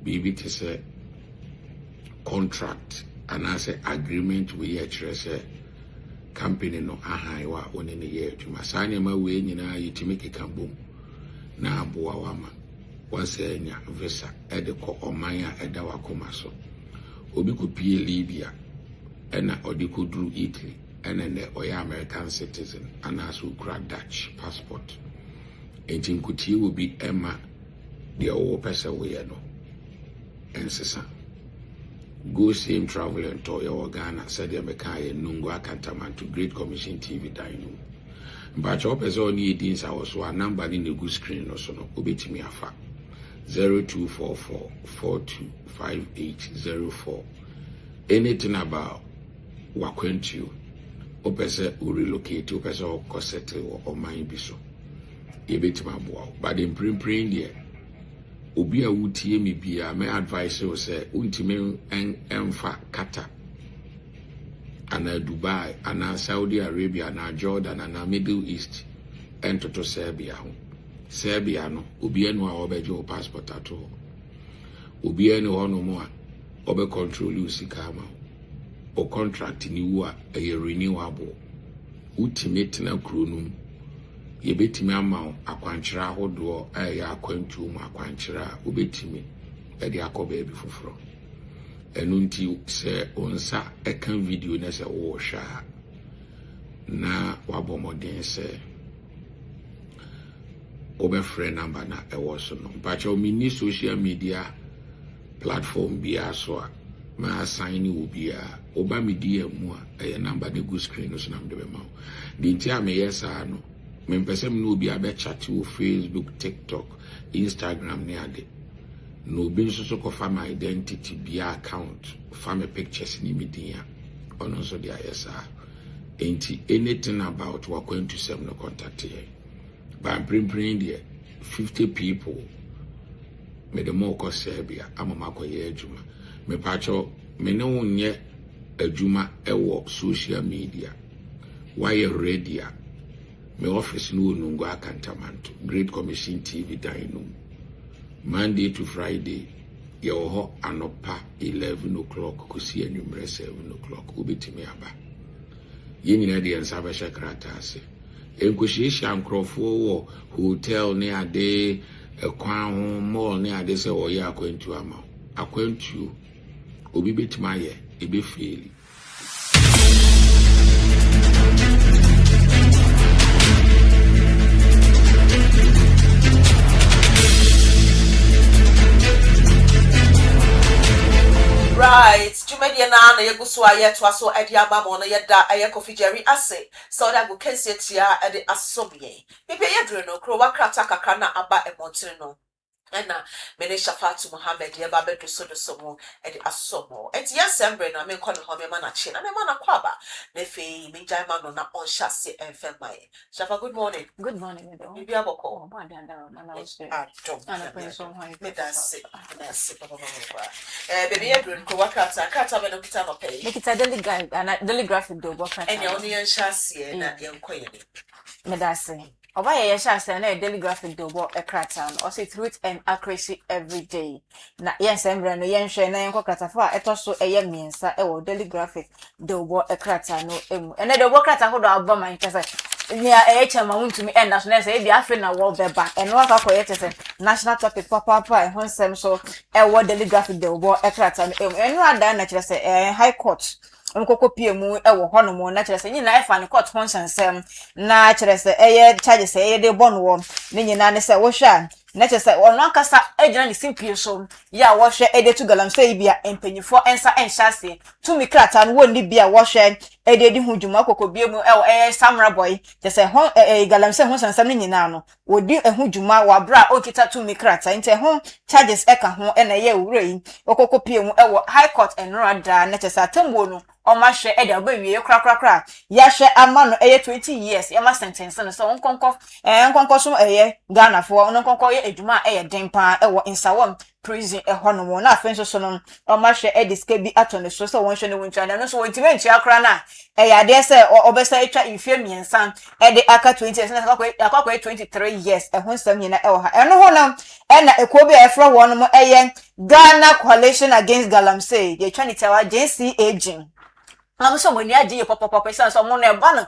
Bibi to say contract and I say agreement with your company no ahaiwa on any year to Masanya ma we nyina yitimike kambum na aboa wama wase nya visa edeko omanya edawa komaso obi ko pie Libya ena odiko dru Italy ena ne oya American citizen and as ukra Dutch passport entin kuti obi ema the o pesa we no ensesa go same travel and tour your Ghana said ya mekaye nungu akantaman to Great Commission TV dino but your person need this I was one number in the good screen or so no ubitimi afa 0244425804 anything about wakwentu opese relocate opese or settle or mind biso yɛbɛtumi aboa wo but mprempren deɛ obi a wotie me bia me advice wo sɛ wontumi ɛmfa kata ana Dubai ana Saudi Arabia ana Jordan ana Middle East ɛntoto Serbia ho Serbia no obi anu a wɔbɛgye wo passport ato hɔ obi anu hɔ no mo a wɔbɛ control you sika ama o contract ni wo a ɛyɛ renewable wotumi tena kuro no mu yɛbɛtumi ama wo akwankyerɛ ahodoɔ a ɛyɛ akwantuo mu akwankyerɛ a wobɛtumi ɛde akɔ baabi foforɔ ɛno nti sɛ wo nsa ɛka video na sɛ wɔhwɛ a na wabɔ mmɔden sɛ wobɛfrɛ number na ɛwɔ so no mpakyɛ mini social media platform biara so a ma assign ni wo biara oba me DM mu a ɛyɛ number de go screen no so na mede bɛma wo de nti a meyɛ saa no mempɛsɛ me no obi abɛchat wo Facebook TikTok Instagram ne ade no obi nso so kɔfa my identity bia account fa me pictures ni me din a ɔno nso de ayɛ saa enti anything about wakwan to sem no contact here but print there 50 people me the more kɔ Serbia ama makɔyɛ adwuma me pacho me ne wo nyɛ adwuma ɛwɔ social media why ready a me office no nungo akantamanto Great Commission TV dino Monday to Friday yɛwɔ hɔ anopa 11 o'clock kosi anwummerɛ 7 o'clock wobɛtumi aba yɛnyina deɛ nsa bɛhyɛ krataa ase ɛnkɔhyiahyia nkurɔfoɔ wɔ hotel ne ade ɛkwan ho mall ne ade sɛ wɔyɛ akwantuo ama wo akwantuo obi bɛtumi ayɛ ɛbɛfeeli Right, Jumedia na yeguswa yet was so at Yamamona yada a coffee jerry assay, so that we can sit here at the assobie. Maybe a drino, crowa krataka kana aba e montino. Ena mene shafatu Muhammad ya babe to so the somo at the asomo. Et yes, Embre na me kono home mana chin and a mana kwaba. Nefe minjama no na on chassis and femaye. Shafa, good morning. Good morning, Edo. You be able to call. Oh, I don't know. I don't. And I pray so high. That's it. Baby, you're doing work out. I can't have no kita no pay. Make it a daily guide and a daily graphic do work. And you're only in chassis and you're queen. Medasi. Oba ye chassis and a daily graphic do work a cratan or say truth and accuracy every day. Na yes, Embre no yen share na yen kwakatafa etoso eye Mansah e wo daily graphic do work a cratan no emu. And the work cratan ho do aba man kasa. Nia chama wuntumi end national say bi afi na world beba eno aka koyete say national topic papa e honsem so e wo daily graphic de wo e krata no eno ada na kire say high court nkoko pie mu e wo hono mo na kire say nyina e fa ne court honsensem na kire say eye charges eye de bon wo ne nyina ne say wo hwa na kire say ono akasa ejina ne simpie so ya wo hwe ede to galam say bia empanyifo ensa enhyase to mi krata no wonni bia wo hwe ede di hudwuma kokobie mu e samra boy te say hon galam say honsensem ne nyina no wodi ehudwuma wa bra okita to mi krata nte hon charges e ka ho e na ye wure yi okokopie mu e wo high court enrada na kire say atambo no Oma hwe e da ba wie krakrakra ya hwe ama no 20 years ya ma sentence no so nkonko so Ghana fo nkonko ye adwuma dempa e wo insawam prison e hono mo na afenso so no oma hwe e diska bi ato ne so won hwe ne wontua no so won timentu akra na ade se obesa etwa ifie miensan e de aka 20 years na akwa 23 years e ho nsam nyina e wo ha eno ho no e na ekobi e fra won mo Ghana Coalition Against Galamsey ye twa ni tawa JC aging I'm so when you do papa so mo na ba no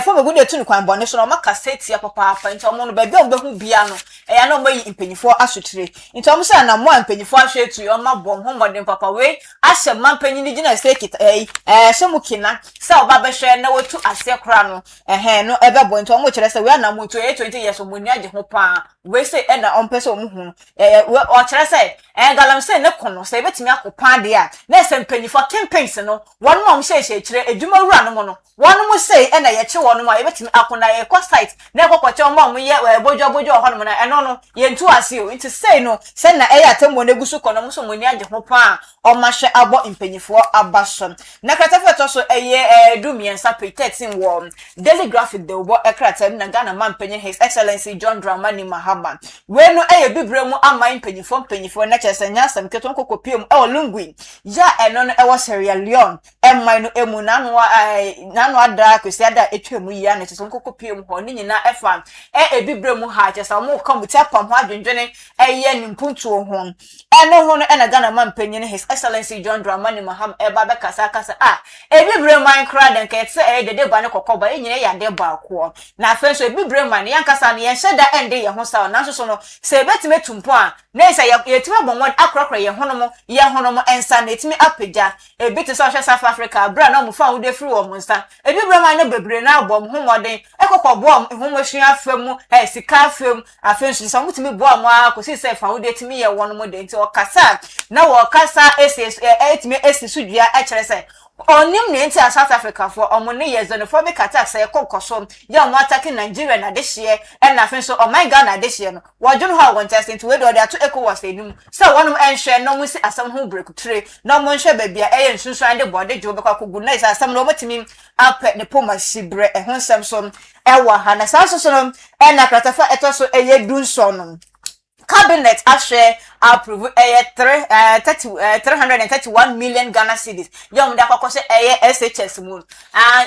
for me good to ni kwan bone so no maka set ya papa nti mo no be be hu bia no ya no mayi mpanyifo asotire nti mo say na mo mpanyifo ahwe tu yo ma bom ho modern papa we ahye man panyini gina say kita so mu kina say oba be hwe na watu ase kra no no ebe bo nti mo kire say we na mo 20 years mo ni age ho pa we say e na ompe so mo hu o kire say Galamsey ne kono say betimi akopa de a na say mpanyifo campaigns no won mo say chire edwuma wura no mo no wono mo sei e na ye che wono ma ye betimi akona ye kwa site na ekokwache mo ye bojo ho no na eno no ye ntu ase o nti sei no se na e atembo na gusu kono mo so mo ni age ho pa o ma hwe abo impanyifo abaso na kratafa to so eye dumiensa page 13 wo daily graphic de wo ekrata na Ghana man panyin his excellency John Dramani Mahama we no eye bibre mu ama impanyifo na chese nyasam keton kokopiem e olungui ya eno no e wo Sierra Leone emman no emu nanu ada kwesi ada etwemu ya na chese kokopiem ho ni nyina efa bibre mu ha chese mo kamuti apam ho adwendwene eye nimpuntu ho eno ho no e na Ghana man panyin his excellency John Dramani Mahama e ba be kasa bibre man kra den ke se dede ba ne kokoba e nyina ya de ba ko na afen so bibre man yan kasa ne yen sheda ende ye ho sa na so no se betime tumpo a na se ye time bon won akrakra ye hono mo ensa na etime apagya bit so hwe South Africa bra na mo fa wo de free wo mo nsa bibre man ne bebre na abom ho moden ekokobo ho mo hwe afam sika afam afen so mo timi bo am akosi se fa wo de timi ye won mo de nti o kasa na wo kasa etime sudua e kire se onim ne nti South Africa for omone ye xenophobic attack say kokoso ya mo attack Nigeria na dehye e na fen so o my God na dehye no wodun ho won test into we do dey to ECOWAS enum so wonum enhwe no mo si asam ho break tire no mo nhwe ba bia e nsunsu ande bode je obekwa kogu na isa asam no motimi apɛ ne poma sibre e ho nsɛm so e wa ha na sa so no e na kratafa etoso e ye dunso no Cabinet actually approve 331 million Ghana cedis. Young da kwakose SHS moon.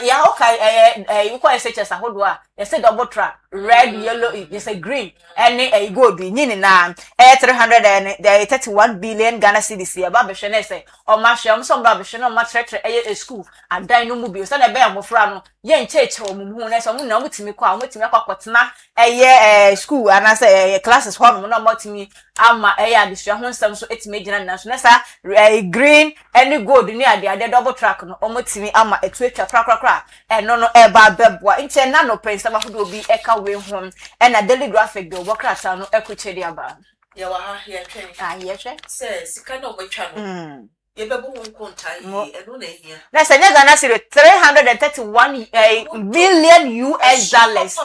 Ya okay you call SHS ahodo a you say double track red yellow is a green and gold ni na 331 billion Ghana cedis ya ba be hwe na say o ma hwe am so ba be hwe na ma tretre a school adan no mu bi so na be amofra no ye ncheche o mu hu na so mu na mutimi kwa mutimi akwakotena school ana say classes ho no motimi ama adisua ho nsam so etime gina na so na sa green any gold ni ade double track no omotimi ama etuetwa krakrakra no no ba beboa nche na no prince ma hodo bi eka we ho na daily graphic do wokrata no ekuchedi aba ya wa ha ye twen ye twen se sika no matwa no ye bebu won konta yi eno na ehia na se nya Ghana cedi 331 billion US dollars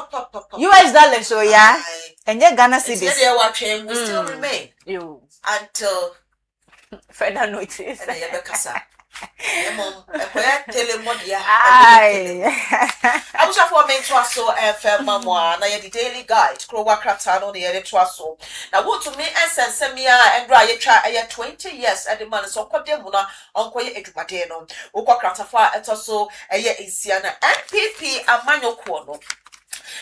so yeah enye Ghana cedi they wa twen we still remain you until further notice and ye be kasa mom ekoya telemodia abusha for me to so FM mama na ye daily guide kro wakrata no ye to so na what to me ensensem ya endra ye twa 20 years at the man so kodemu na onkoye edwumade no ukokrata fa etoso ye ensia na NPP amanyoko no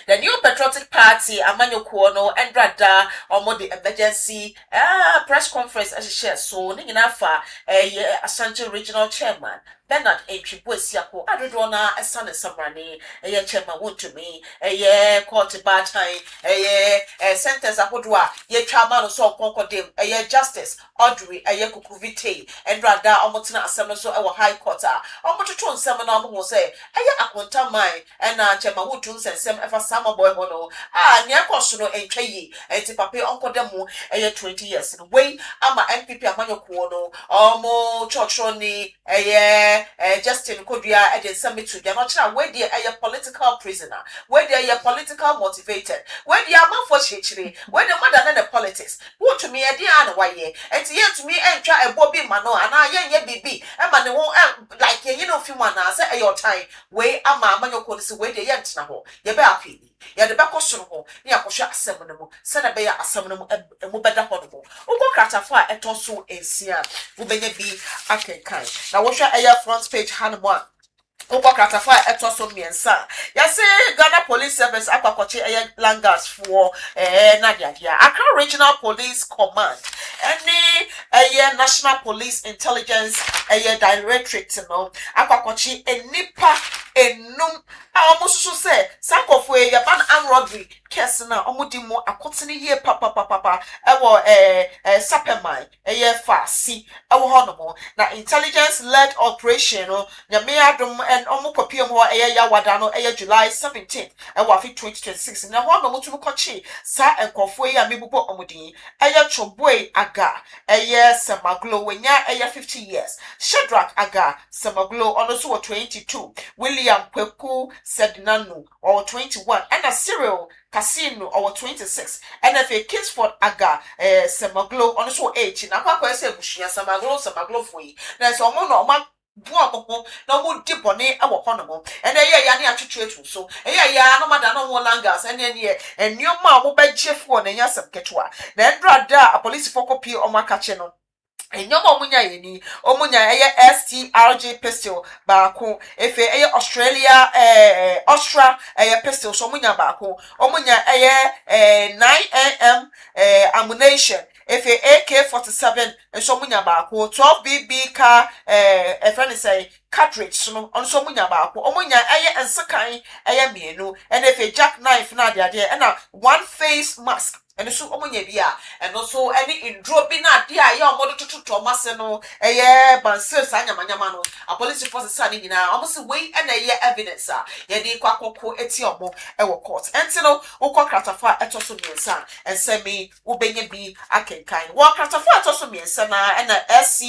the New Patriotic Party amanyoko no endrada omo the emergency press conference as share so ni nyina fa Ashanti regional chairman Bernard Entwibuesiako adodo na esane samrani chairman want to me court bad time sentence akodo a ye twama no so konkodem justice Audrey kukuvite endrada omotena asem so e high court a omototo nsem na omo say akonta man na chairman want to nsem efa sama boy hono ne akoso no entwa yi enti papa onkodemu 20 years no we ama NPP amanyoko no omo church ni Justin Kodria at the summit to the natural where they are political prisoner, where they are political motivated, where they are man for chichiri, where the mother and the politics. Who to me a dear and why and to me and try a Bobby Mano and I baby and man won't like you know few man say your time way a man your code is where the yent now. You better ya the back question ho ni akosha asemnemu se na be ya asemnemu mu beda hono ugo krata fa etoso ensia wo benye bi akenkan na wo hwa front page hanwa ugo krata fa etoso miensa ya se Ghana Police Service akwakoche langas for na dia Accra Regional Police Command any National Police Intelligence Directorate no akwakoche enipa enum almost so say sank of way your ban and robbery kesna omudimo akotene ye papa sapemai ye fasi ewo honomo na intelligence led operation no nyame adom and omukopiem ho yawada no July 17th ewo afi 2026 na honomo tumu kochi sa enkofo ye amebubo omudin choboy aga semaglo wenya 50 years Shadrach aga semaglo also 22 William Kweku Sednanu or 21 and a Cyril Casino or 26 and if a Kingsford aga semaglo also 18 na kwa say bushia semaglo fui na so mo no ma buamopo na mo dibone ewo honomo and ya ne atwetwetu so ya no mada no mo langas and enioma mo begefo na nya semketwa na endrada a police fokopi o makache no enyoma omunya yeni omunya STRG pistol baako efe Australia Austria pistol so omunya baako omunya 9 ammunition efe AK-47 so omunya baako 12 BB car a friend say cartridge so onso omunya baako omunya ensekan mienu and efe jackknife na ade and one face mask and so omunya bia and also any indro bi na ade a ya omodo tututo mase no Mansah sanyamanyama no a police force sa ni nyina omosi wey and evidence a ye dey kwakoko eti omo court enti no ukọ kratafa etoso miensa ensemi ubenya bi akenkan wo kratafa etoso miensa na SC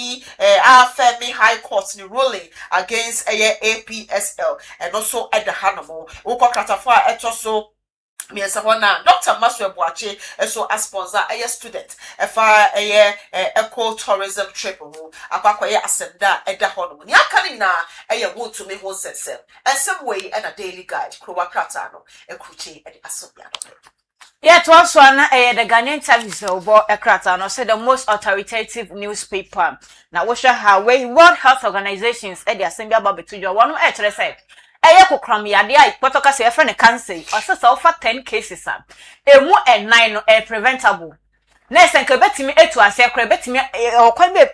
Afemi High Court ni ruling against APSL and also at the Hanomo ukọ kratafa etoso Miensa wana Dr. Mansah Boache so a sponsor a student efa eco tourism trip ho akwakoye asenda eda hono ni aka na wo to me ho sensem and some way and a daily guide krowa krata no ekruchi e asobia no. Yet also the Ghanaian Times about Ekrata no said the most authoritative newspaper. Now we shall have World Health Organizations at the Assembly about between your one actually said. Eye kokram yade ai potoka se efre ne cancer osesa ofa 10 cases am emu 9 no preventable na esenka betimi etu ase kra betimi okwan be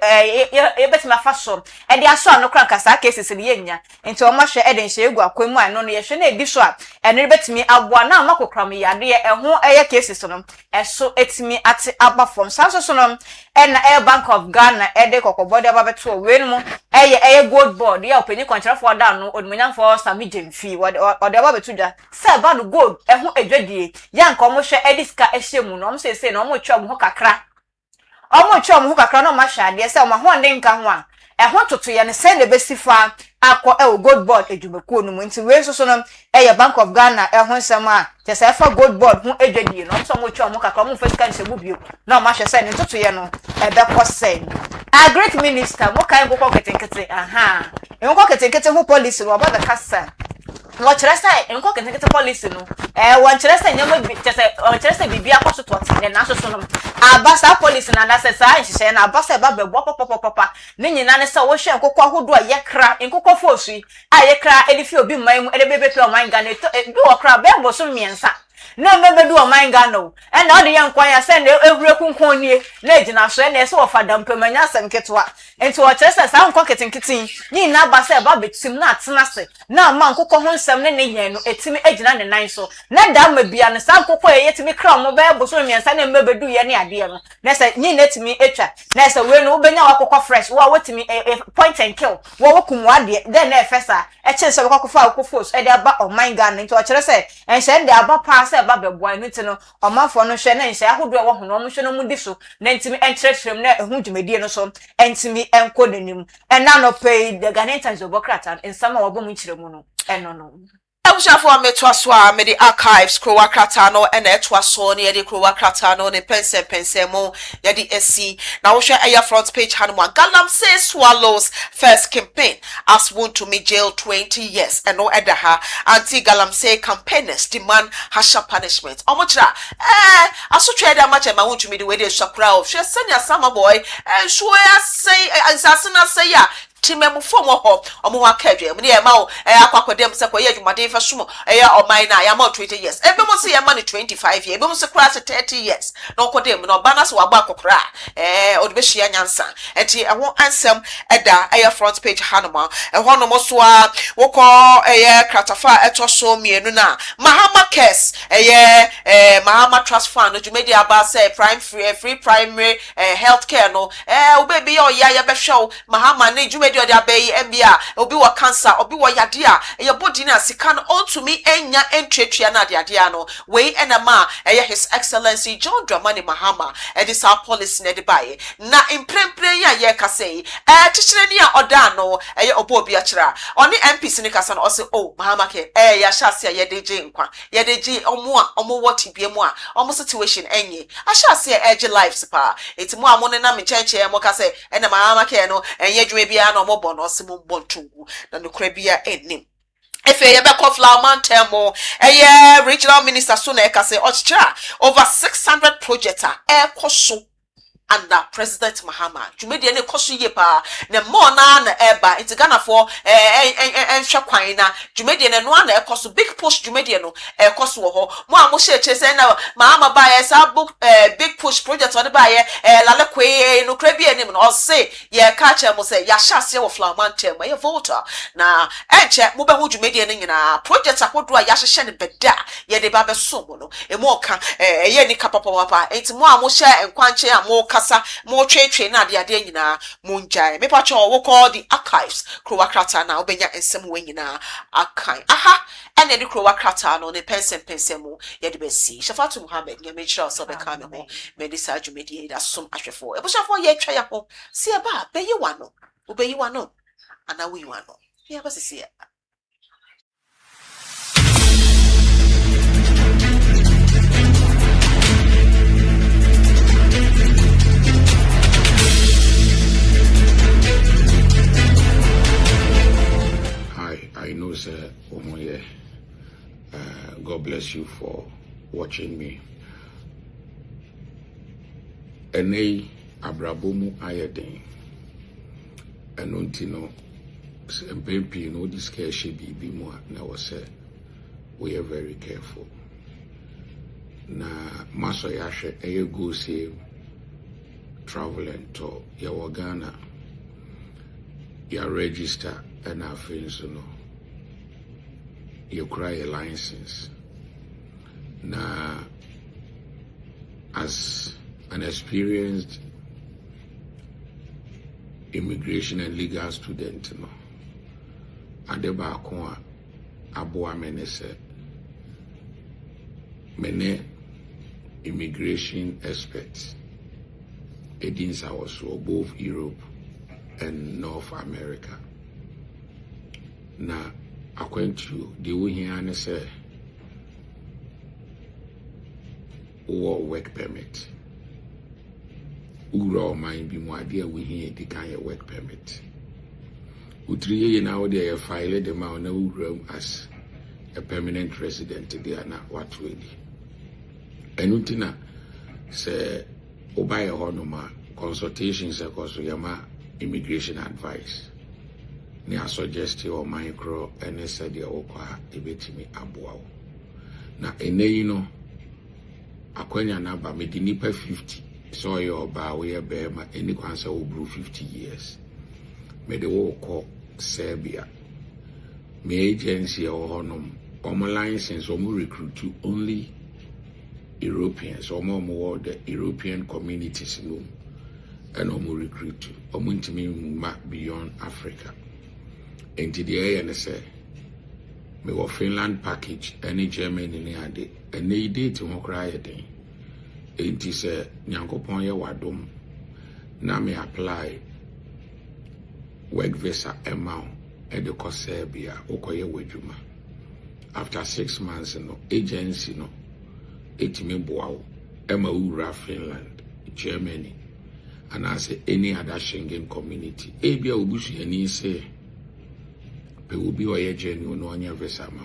betimi afa so e de aso no kra kasa cases ne yenya enti o ma hwe e de nhye egu akwemu an no ye hwe na edi so a ene betimi aboa na makokram yade ho eye cases no eso etimi ate aba from so no na Air Bank of Ghana de kokobodi aba beto we no eye gold board ya openi contract for down no odmunyam for sami jemfi ode aba beto dwa say ba no gold ho edwadie ya nka omo hwe ediska ehyemu no omo sese no omo twa mo kakra no ma hwa de say omo ho nde nka ho a ho toto ye ne say ne besifa akọ gold board ejumekuo no nti we so no Bank of Ghana ho nsem a te say fa gold board ho edwadie no so mo twa mo kakra mo fasika nsemu bio na ma hwe say ne toto ye no be say a great minister mo kan go ketenkete enko ketenkete ho policy no about the kasa no chere say enko ketenkete policy no won chere say nyama bi te say on chere say bibia kwaso to ne na so no abasa policy na na say say nhye na abasa ba bebo papa ne nyina ne say wo hwe enkoko ahodo a ye kra enkoko fosu a ye kra edifi obi man mu edebebepe o man Ghana bi wo kra bembo so miensa na mebedu o man Ghana o na ode ye nkwan ya say na ehure kunkun nie na ejina so na ese wo fada mpamanya asem ketwa enti wo chere say sa nkon ketenketin ni na ba say ba betim na atena se na ma nkoko ho nsem ne yen no etimi ejina ne nan so na da ma bia ne sa nkoko ye yetimi kra mo bembo so miensa na mebedu ye ne ade no na say ni na etimi etwa na say we no obenya wakoko fresh wo wotimi point and kill wo wokum ade then na efesa eche so wakoko akofo so e de aba o man Ghana enti wo chere say enhye de aba pa say ba beboa no tino omafo no hwe na enhye ahodo wo ho no mo hwe no mu di so na ntimi enkyerɛkyerɛm na ehu dwumadie no so entimi enko nanim ɛna no pay the Ghanaian Times obokrata nsama wo bom kyerɛmu no ɛno no Awushafo ametwa so a me the archives krowa krata no na etwa so ne de krowa krata no ne pense mo ye de esi na wo hwe aya front page hanwa Galamsey swallows first campaign as won to me jail 20 years and no edaha anti Galamsey campaigners demand harsher punishment omochira asotwe da match ma won to me the way they shakra of hwe senior summer boy and show ya say asasina say ya Chimemu form ho omo wa kadwe mu ne ma o akwakodem se ko ye adwumaden fa somo oman na ya ma 20 years ebe mo se ya ma 25 years ebe mo se kura 30 years no kodem no ba na so wa ba kokora o de be hia nyansa enti eho ansem eda front page hanoma eho no mo so a woko kratafa etoso mienu na Mahama Kes Mahama Trust Fund dwumedi aba say free primary healthcare no obebi ya behwe Mahama ne dwumedi ode abayi mbia obi wa cancer obi wa yade a body na sika no ontumi enya entwetwea na ade no we enema His Excellency John Dramani Mahama this our policy na de baye na imprempre ya ye ka say chichire ni a oda no obo obi a kira oni MPs ni kasa no o say oh Mahama ke ya shase ye de je nkwa ye de je omo what bie mu a omo situation enye a shase edge lives pa eti mu amone na me chenche mo ka say ena Mahama ke no enye dwuma bia na omo bo no se mo bontu na no kra bia enim efe ye be kofla mountain mo regional minister so na e ka say ochira over 600 projects are ekoso under President Mahama dwumedi ne koso ye pa ne mo na eba enti Ghana for enhwe kwan na dwumedi ne no na ekoso big push dwumedi no ekoso wo ho mo a mo sheche say na Mahama ba ye sa book big push project on ba ye lale kwe no kra bi enim no say ye ka che mo say ya hyase wo Flamantem ye voter na enche mo be hu dwumedi ne nyina project akodo a ya hyehye ne beda ye de ba be so mo no e mo ka ye ni kapapa papa enti mo a mo hye enkwanche a mo kasa mo twetwe na ade nyina mo njai me pa cho wo call the archives krowa krata na obenya ensem we nyina akan aha ene de krowa krata no ne pensem mo ye de besi Shafatu Muhammad nye me chira so be ka me ho me de sa dwumedi da som ahwefo e bo shafo ye twa ya ho se e ba be yi wano obeyi wano ana wi wano ye ba sisi I know, sir, Omoye. God bless you for watching me. Ene abrabomu ayeden. Enontino MP no this care should be more. Now say we are very careful. Na maso yashe eye go say travel and tour ya Ghana ya register and I feel so no. You cry a license. Now, as an experienced immigration and legal student, no, Adeba Akwa Aboa Mene said, Mene immigration experts, Edins also both Europe and North America. Now, according to the way he say, work permit. Ura mind be more dear we hear the kind of work permit. Utri now they have filed them out now as a permanent resident. They are not what really. And Utina say Obaya Honoma consultations across Yama immigration advice. Ni a suggest your micro and said the okwa ebetimi aboa. Na ene you know akwanya na ba me di nipa 50 so your ba we be ma any kwansa wo bru 50 years. Me de wo ko Serbia. Me agency o honom omo license omo recruit to only Europeans omo the European communities no and omo recruit to omo ntimi ma beyond Africa. Enti the air and say me wo Finland package any Germany ni ade and they date mo cry den enti say nyankopon ye wadom na me apply work visa amount at the Serbia okoye wedwuma after 6 months no agency no etime boawo ema ura Finland Germany and I say any other Schengen community ebia obusu ani say pe obi oye genuine no anya visa ma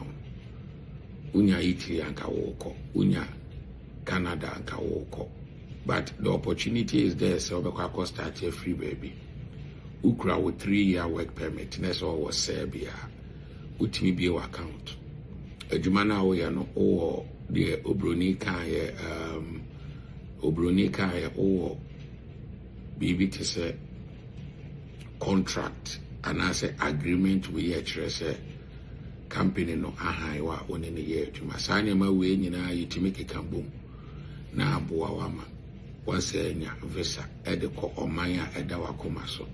unya Italy anka woko unya Canada anka woko but the opportunity is there so be kwa start a free baby ukura with 3-year work permit na so was Serbia utimi be your account adwuma na wo ya no wo de obroni kan ye wo bibi te say contract and as agreement we ye kire say company no ahan wa one ne ye adwuma sa ne ma we nyina yitimi kekambom na aboa wama wase nya visa ede ko oman a eda wakoma so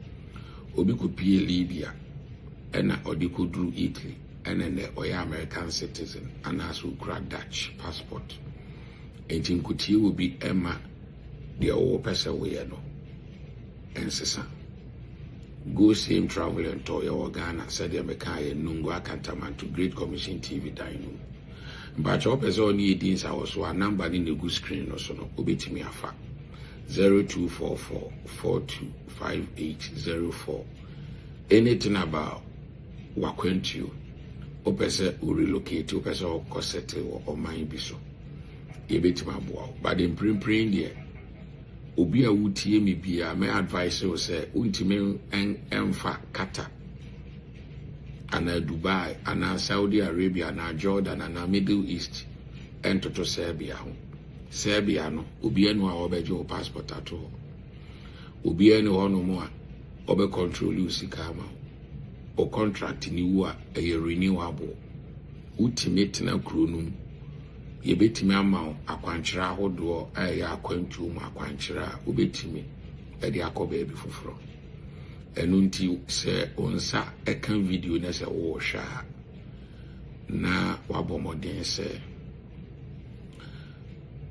obi ko pie Libya ena odi ko dru Italy ena ne oya American citizen ana so kura Dutch passport enti nkutie obi ema de o pesa we no ensesa go same travel and tour your Ghana said the Mekaya Nungu Akantaman to Great Commission TV Dino. But your person needs our so number in the good screen or so no obey me afa 0244425804. Anything about Wakwentu, Opesa will relocate, Opesa or Cossette or mine be so. You bet my boy, but in print there. Obi a wutie me bia my advice was say untime enfa kata ana Dubai ana Saudi Arabia ana Jordan ana Middle East entoto Serbia ho Serbia no obi anu a obejo passport ato obi anu hono mo a obe control usika ma o contract ni wu a renewable ultimate na kronum yebetimi ama akwankyera hodo ya akwantu mu akwankyera obetimi ede akoba ebi foforo enu nti se onsa ekan video na se wo hwa na wabomoden se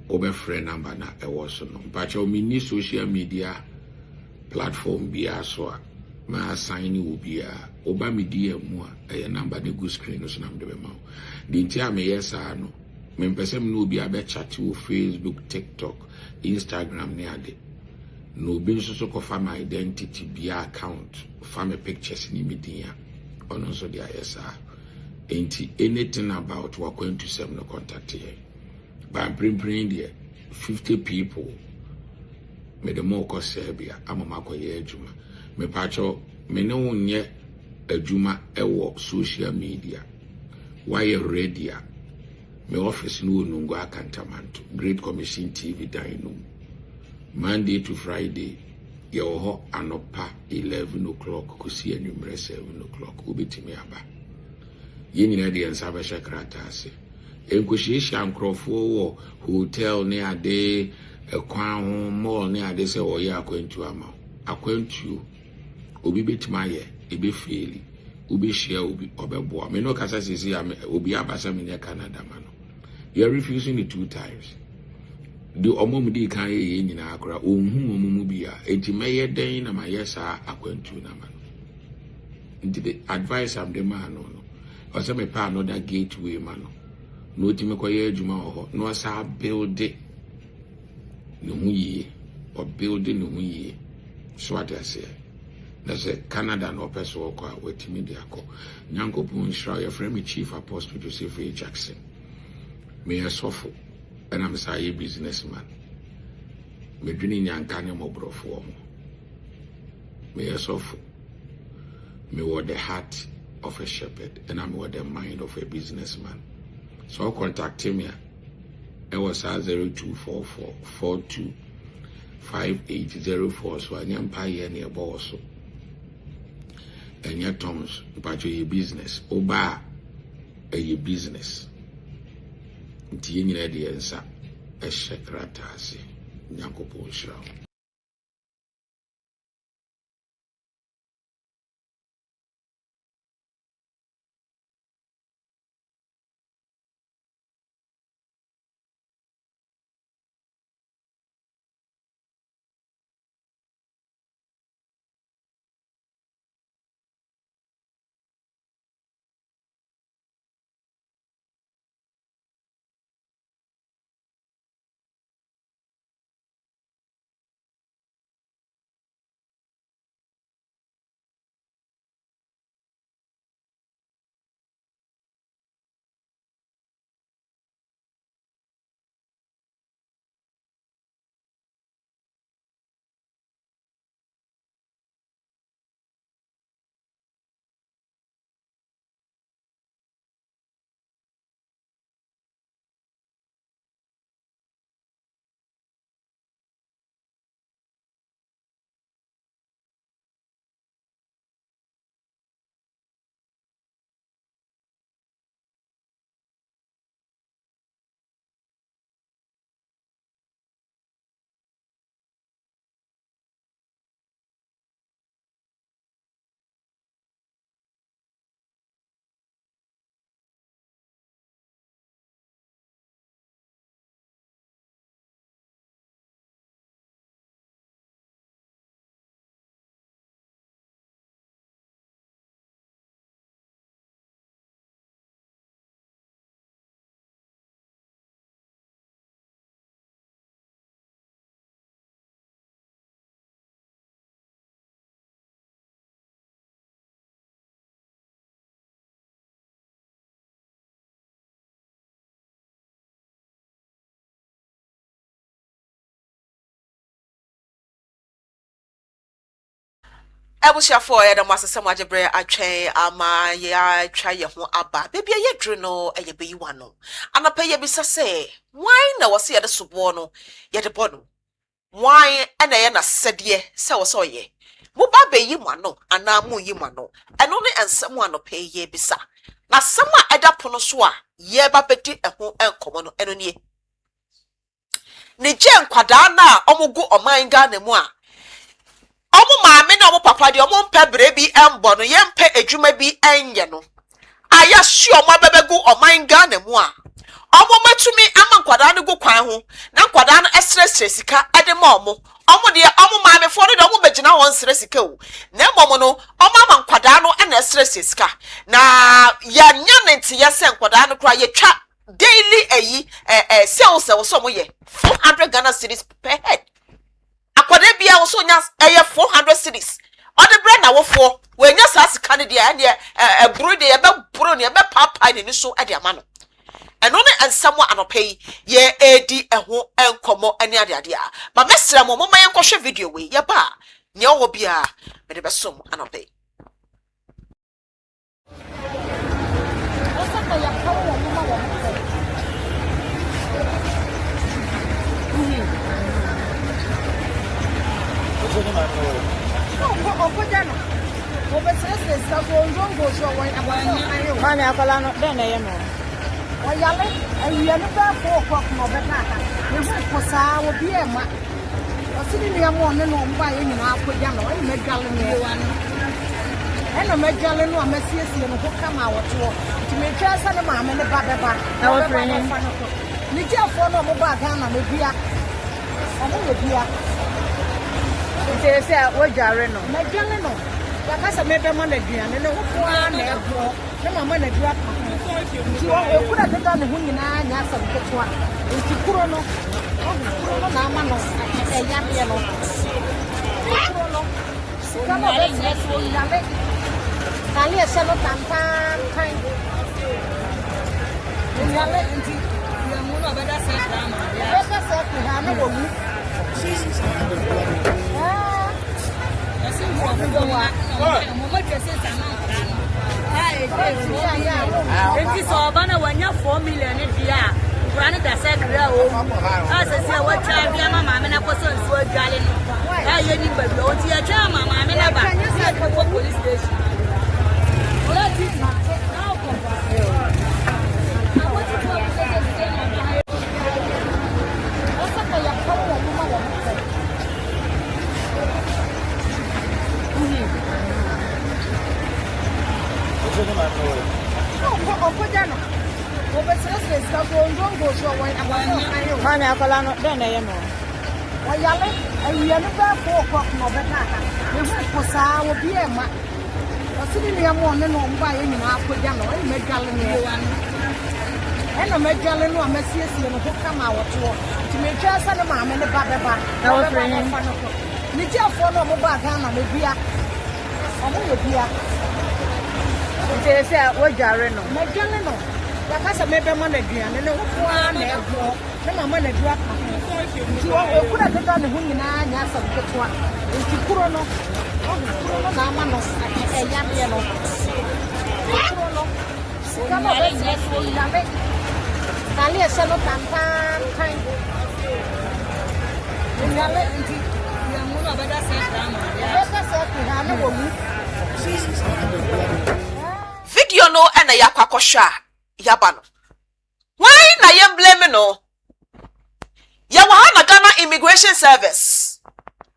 obefre number na ewo so no bacha o mini social media platform bia so a ma assign obi a oba media mu a number de go screen so na mde be ma di nti a me yesa no me mpese me no obi abe chat wo Facebook, TikTok, Instagram ne ade no obi nso so kofa my identity bia account fa me pictures ni media ono so dia yesa enti anything about what going to send no contact here by bring there 50 people me the more ko Serbia amama ko ye adwuma me pacho me ne wonye adwuma ewo social media why ready my office no Nungu Akantamanto Great Commission TV Dino Monday to Friday your anopa 11 o'clock kusi enumere 7 o'clock ubetimi aba yenina de nsaba shakrata ase enkohyiehia nkrofo wo hotel ne ade ekwan ho mall ne ade se wo ya akwantu ama akwantu obi betima ye ebe feli obi hia obi obeboa me no kasa sisi obi abasa me ne Canada ma no you're refusing it 2 times the omomudi kan ye nyina akora onhu omumu bia enti meye den na mayesa akwantu na ma no nti the advice am the man no ose me pa another gateway ma no no ti me koye adwuma ho no asa build no hu yi or build no hu yi so what I say that's a Canada no person ko wetimi de akọ nyankopon shira your friend me Chief Apostle Joseph A. Jackson me a sofo and I'm a businessman me dwini nyanka ne mobrofo mo me a sofo me with the heart of a shepherd and I'm with the mind of a businessman so contact me it was 0244425804 so anyam pa ye ne boss and your Thomas but your business oba a business nti yenyina de yensa ehye krata ase nyankopon hira Ebusiafo ya da masesem ajebre atwen ama ya twa ye ho aba bebia ye dru no eye beyiwa no anapa ye bisa se why na wose ye de sobo no ye de bono why ana ye na sede se wose oye mo ba beyi mo no ana mo yi mo no eno ne ensem anopa ye bisa na sema eda pono so a ye ba bedi eho enkomo no eno nie ne je nkwada na omugu oman ga na mu a omo maame na omo papa de omo mpa brebi embo no yempe adwuma bi enye no aya hye omo abebegu oman ga na mu a omo matumi ama nkwada no gu kwan ho na nkwada no esresre sika ede ma omo de omo maame fo no de omo begina won sre sika o na momo no omo ama nkwada no na esresre sika na ya nya nti ya se nkwada no kra ye twa daily sales so mo ye 400 Ghana cedis per head akwade bia wo so nya 400 cedis ode bre na wofo we nya sase kan de ya ne buru de ya be buru ne be papa ne so ade ama no eno ne ansamo anopai ye edi eho enkomo ani ade ade a ma mesra mo mo mayen kohwe video we ye ba ne owo bia me de be som anopai Mami akola no den na ye no. Oyale awie no ba 4 o'clock no beka ha. Me hu kosa obi e ma. Osini ni amo ne no mba ye nyina akogya no. E medwale ne wa no. E no medwale no amasiesie no hoka ma woto. Ti me twa sa ne ma me ne ba beba. Na wo training. Ni jafo no mo ba Ghana me bia. Omo ye bia. Ite se wo jare no. Medwale no. Yakasa mebe ma na duane ne wo na ego. Ne mama na dua ka. Ti o ekura teta ne hu nyina nya asam ketua. Nti kuro no na ama no ya de no. Kuro no. Kama be ne so yale. Kali ese no tantan kan. Yale nti ya mu no beda se drama. Ya se se ku ha na wo mu. So bana wanya 4 million dia kurani da sekra o asa se wa twa bia mama me na koso nso adwale no ye ni baby o ti ya twa mama me na ba se ko police station ola ti na ko Mami akola no den na ye no. Oyale awie no ba 4 o'clock no beka ha. Me hu kosa obi e ma. Osini ni amo ne no mba ye nyina akogya no. E medwale ne wa no. E no medwale no amasiesie no hoka ma woto. Ti me twa sa ne ma me ne ba beba. Na wo training. Ni jafo no mo ba Ghana me bia. Omo ye bia. Ite se wo jare no. Medwale no. Yakasa mebe ma na duane ne wo na ego. Ne mama na dua ka. Ti o ekura teta ne hu nyina nya asam ketua. Nti kuro no na ama no ya de no. Kuro no. Kama be ne so yale. Kali ese no tantan kan. Yale nti ya mu no beda se drama. ya se se ku ha na wo mu. video no ena yakwakosha yabano why na yem blame no ya wa Ghana Immigration Service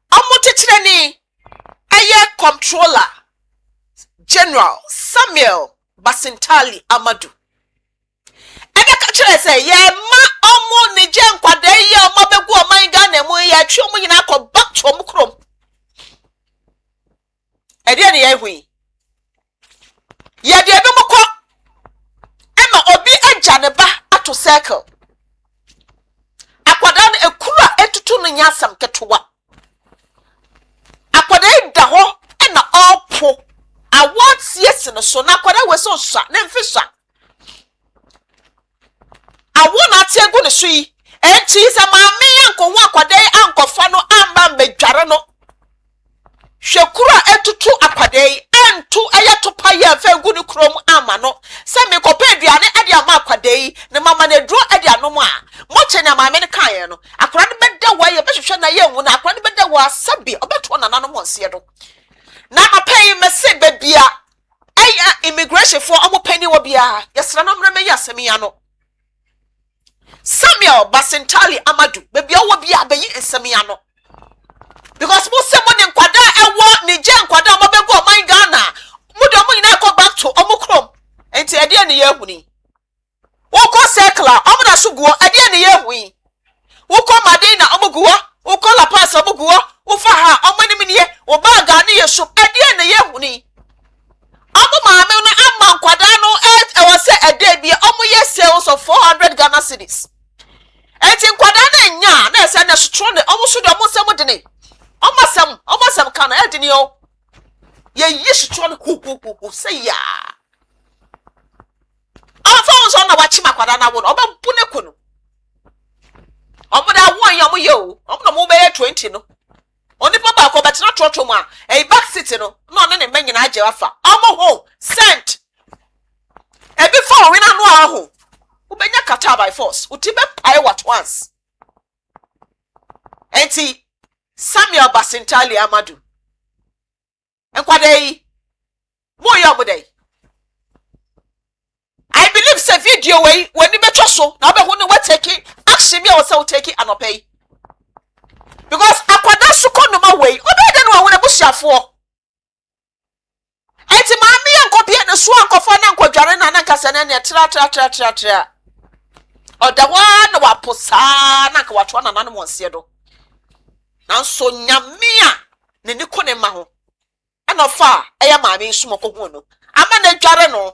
amutechire ni eye Controller General Samuel Basintali Amadu ene ka kire say ye ma omo ni je nkwade ye omo begu oman Ghana mu ye twa omo nyina akọ back to omo krom ede ne ye hui ye de be moko ema obi agya ne ba ato circle akwada no ekura etutu no nyasam ketewa akwada da ho ena opo awards yes no so na akwada we so sha na mfisha awo na atiegu ne so yi enti se maame yanko ho akwada ankofa no amba mbedware no hwekura etutu akwadei antu eyeto paye fa gu ne krom ama no se me kopa aduane ade ama akwadei ne mama na duro ade anom a mo chenya maame ne kan no akora ne beda wa ye behwehwe na ye wu na akora ne beda wa sabi obeto na nanom onse do na mapai mese bebia eya immigration for omo pani wo bia yesra no mra meya asemi ano Samuel Basintali Amadu bebia wo bia beyi asemi ano because mo se mo ne nkwada ewo ne je nkwada mo bego oman Ghana mo do mo nyina go back to omo krom enti ade ne ye huni wo ko sekla omo na so guo ade ne ye huni wo ko Madina omo guo wo ko La Paz omo guo wo fa ha omo ne miniye wo ba Ghana ye so ade ne ye huni omo maame no amma nkwada no e wo se ade bia omo ye sales of 400 Ghana cedis enti nkwada na nya na ese na sotro ne omo so do omo se mo de ne omasam kana edini o ye yisutro ne hu say ya afa onso na wachi makwada na wo oba bune kunu omoda won ya mo ye o omo mo be 20 no oni papa ko betina trotro mu a e back city no no ne manyina age wafa omo ho sent e bi fa we na no aho ubenya kata by force utibe pai what once enti Samuel Basintali Amadu. Enkwade moyo bodai. I believe say video way when you betwa so na be hu ne we take action me say we take anopay. Because akwada so konoma way obe de no wona busiafo. Enti maami yankopie ne so ankofo na nkwadware na na nkasa na ne tra. Odawa na waposa na ka watwa na nanu monse do. Nanso nyamia ne niko ne ma ho anofa eya maame nsumoko hu no ama na dware no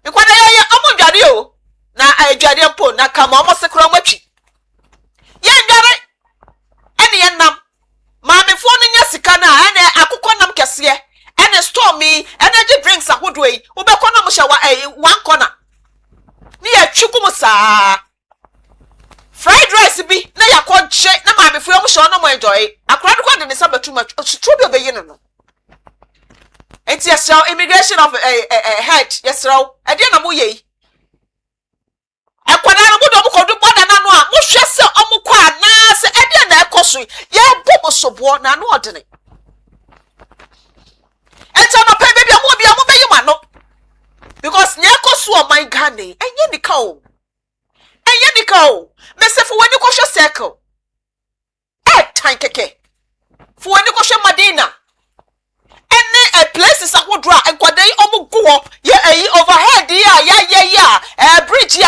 ikwada ye amodware o na adware mpo na kama omo sekro matwi ye dware ene ye nam maame fo no nya sika na ene akukọ nam kese ene store me energy drinks ahodo yi ubekọ na mo hye wa one corner ni ya twukum saa fried rice bi na yakoje na maame fu yom sho no mo enjoy akora ko de ne sabatu ma stro bi obeyi no enti yesraw immigration of head yesraw ade na mo yei akwada no bodo mo kodu boda na no a mo hwe se omukwa na se ade na ekoso ye bobo sobo na no odene enti no pe bia mo beyi ma no because nye ekoso o my Ghana enye nika o mesefo wani ko hwe circle tan keke fo wani ko hwe Madina ene places ahodro a nkwadai omugo ye overhead ya bridge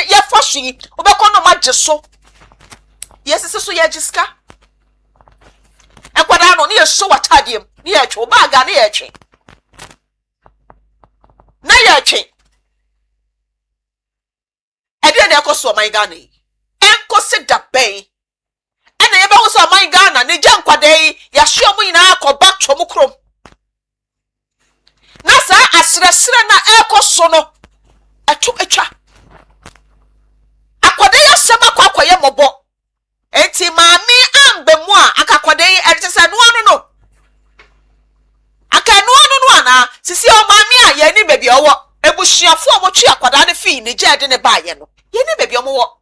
ya fashi obekọ no magye so yesese so ya jiska enkwada no ne ye so watadiem ne ye twe obaga ne ye twe na ye twe ede na ekoso my Ghana enkosi da ben ena ye be wo so my Ghana ne gya nkwadai ya hwe mu nyina akọ to mu krom na sa asresre na ekoso no etu etwa akwadai asema kwakoye mobo enti maami ambemu a akakwadai etese no no aka no ana sisi o maami a ye ni bebi owo ebusuafo o mo twi akwada ne fi ne gya de ne baaye no ye ni bebi o mo wo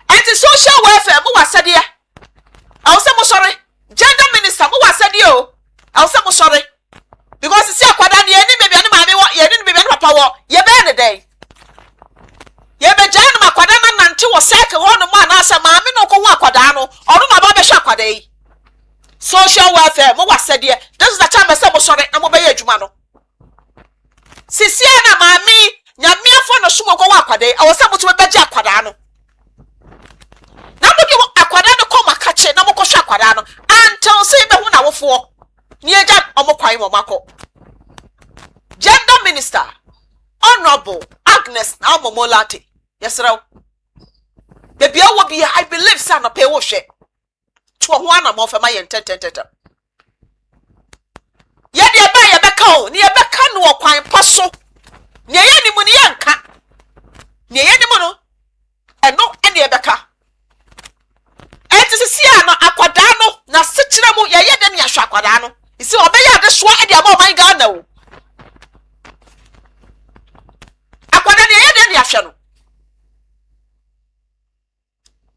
enti social welfare mo wasade awse mo sore gender minister mo wasade o awse mo sore because si akwada ne ye ni bebi ane maami wo ye ni bebi ane papa wo ye be ne dey ye be gya no akwada na nante wo cycle ho no ma na asa maami no ko ho akwada no onu na ba be hwe akwada yi social welfare mo wasade this is the time say mo sore na mo be ye adwuma no sisi na maami nyame afọ no sumo ko wa akwada awse mo to be gya akwada no na mo di akwada no ko makache na mo ko hwe akwada no until say be hu na wofo ni eja omokwan mo mako gender minister honorable Agnes na omomolate yesraw baby awo bi I believe say no pay wo hwe to ho ana mo fa ma ye ntetete ye de ba ye beka o ni ye beka no okwan paso ni ye ni mu ni yanka ni ye ni mu no eno ene ye beka enti sisi ana dia ma man Ghana o akwada ne ye de ne ahwe no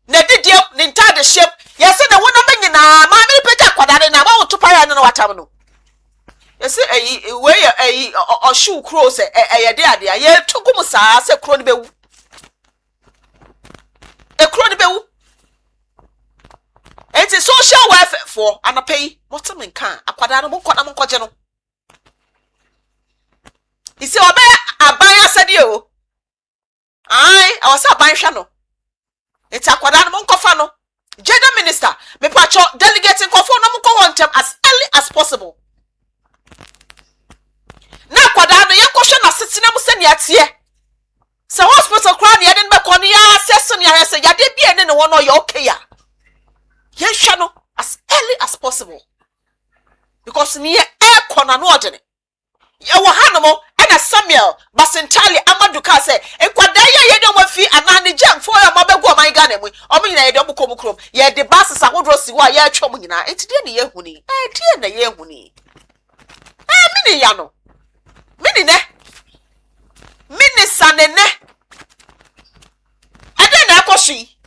na didio ne ntade hyem yesi na wona manyina ma me peta akwada ne na ma woto pa ya ne no watam no yesi we o shoe cross ye de ade ye tugum saa se kro ne bewu e kro ne bewu enti social welfare for anapay what me kan akwada no monko na monko je no isi obe aban asade o ai awasa aban hwa no enti akwada no monko fa no gender minister me pacho delegating kofo no monko on time as early as possible na akwada no yekohwe na setena mu sene atie se hospital crown ye den be kono ya assess no ya se yade bia ne wo no ye okay ya ye no as early as possible because me e kona no odene ye wo hanomo na Samuel Basentali Amadu ka se enkwada ye de wafi anane jamfo ya mabegu oman Ghana mu o nyina ye de obukom krom ye de bases ahodro si wo ye atwom nyina etide ne ye huni die na ye huni mini ya no mini ne mini sanene ade na akoshi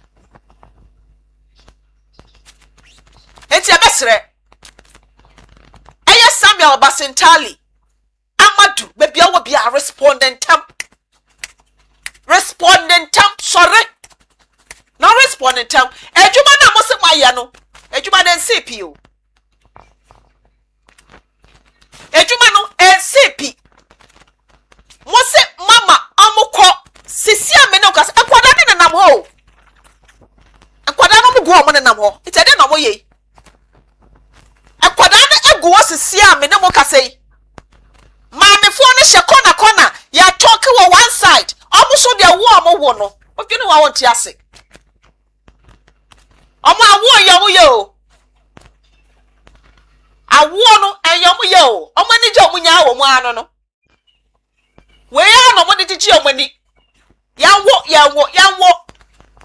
enti abesre eye Samuel Basentali Amadu baby I will be a respondent sorry no respondent ejuma na mo se maya no ejuma na NCP ejuma no NCP mo se mama amukọ sisi amene ko se akwada ne nam ho akwada no mu go mo ne nam ho itede na mo ye akwada ne egu sisi amene mo ka sei Mami phone she corner ya talk wo one side omuso de wo no odwene wa wonti ase omo awo yawo yo awo no eyamu yo omo ni je omunya wo mu ano no we ya no mo de titi omani yawo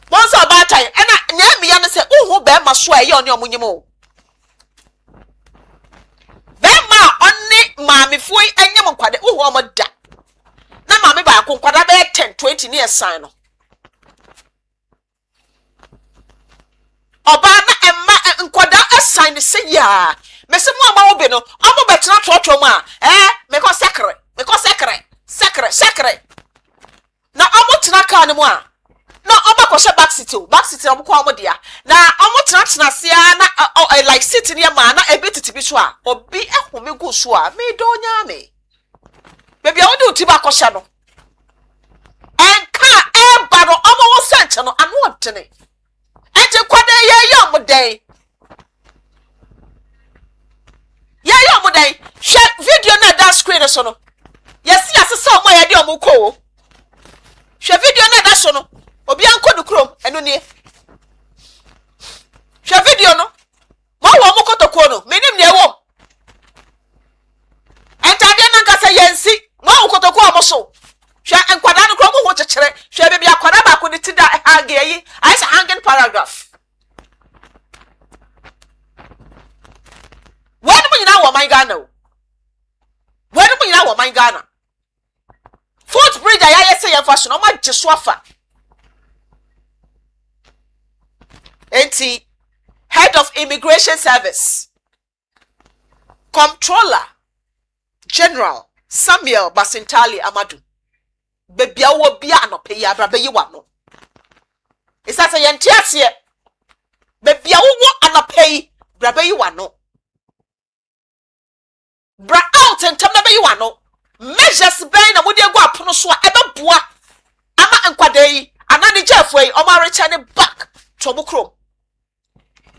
bonso ba tai ena nya mi ya no se uhu be ma so aye oni omunyimo Bema onni mami foi enyem nkwade uhu omoda na mami ba ko nkwada be 10 20 ne sign no oba na emma nkwada assign se ya mese mu ama obi no omo betena trotro mu a me ko sekre na omo tena ka ne mu a na oba ko she back seat omo ko omo dia na omo tena se na like sit near ma na ebititi bi so a obi ehome gu so a me do nya me baby I do tiba ko hye no enka eba no omo wo sent no anu odene enti kwade ye omoden hwe video na that screen so no yes asese omo ye de omo ko hwe video na da so no obi ankodu krom eno nie hwe video no mo wo mo kotoko no menim ne ewo entade na nkasa yensi mo wo kotoko amo so hwe enkwada no krom ho chekere hwe bebia akwada ba ko ni tida hang yi I say hanging paragraph when mo nyina wo man Ghana Fort Bridge ya say fashion o ma jeso afa enti Head of Immigration Service Comptroller General Samuel Basentali Amadu bebia wo bia anope ya brabe yi wa no isa se yenti ase bebia wo anope brabe yi wa no bra out entam na be yi wa no measures ben na mode egu apono so a ebeboa ama enkwada yi anani jefo yi o ma recha ne back to bukrom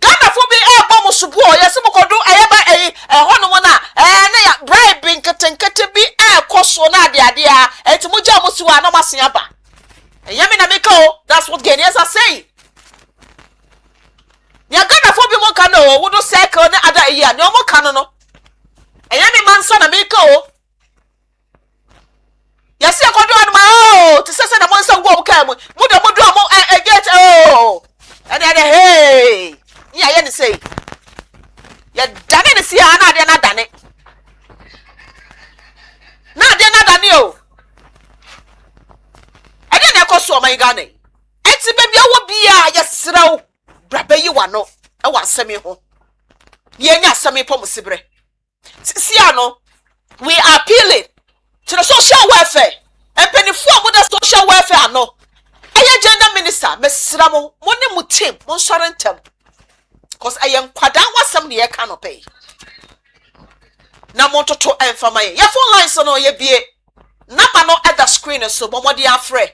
Ghana fo bi bom subu o yesi mokodo ayeba hono mo na na ya bribe nketenkete bi koso na ade a enti mo ja mo siwa na masen aba yemi na meka o that's what Ghanaians are saying ya Ghana fo bi mo ka no wo do cycle na ada iya ne o mo ka no yemi Mansah na meka o yesi akodo anu ma ti sese na Mansah go mo ka mo do mo get and hey yeah, you say, ya dane ne sia na ade na dane. Ghana o. I didn't echo so my Ghana. It's a baby, I will be a yes, row. Brabbe, you want no. I want semi home. Yenya semi pomosibre. Siano, we are appealing to the social welfare and penny form with the social welfare. No, I gender minister, Miss Ramo, money mutim, monsorentem. Cause I am quadan was some near canopy. Na moto to enfamaye. Your phone lines on ye be number no at the screen so bomodi afre.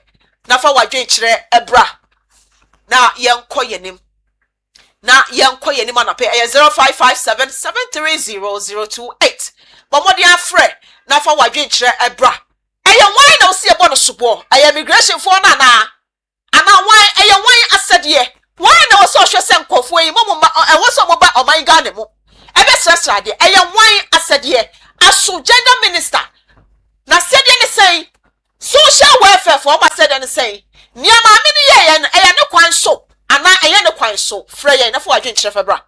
Na fa wadwen kire ebra. Na yenko yenim. Na yenko yenim anape 0557730028. Bomodi afre. Na fa wadwen kire ebra. Eye why na osi ebo no subo. Eye immigration for na na. Ana why eye why asede. Why na oso hwe se nkofo yi momo e woso mo ba oman Ghana mu. Ebe stressra de eye why asede. Aso gender minister. Na said any say social welfare for what said any say. Nia ma mi ni ye no kwan so. Ana eye no kwan so. Frey ye na fo adwen kire febra.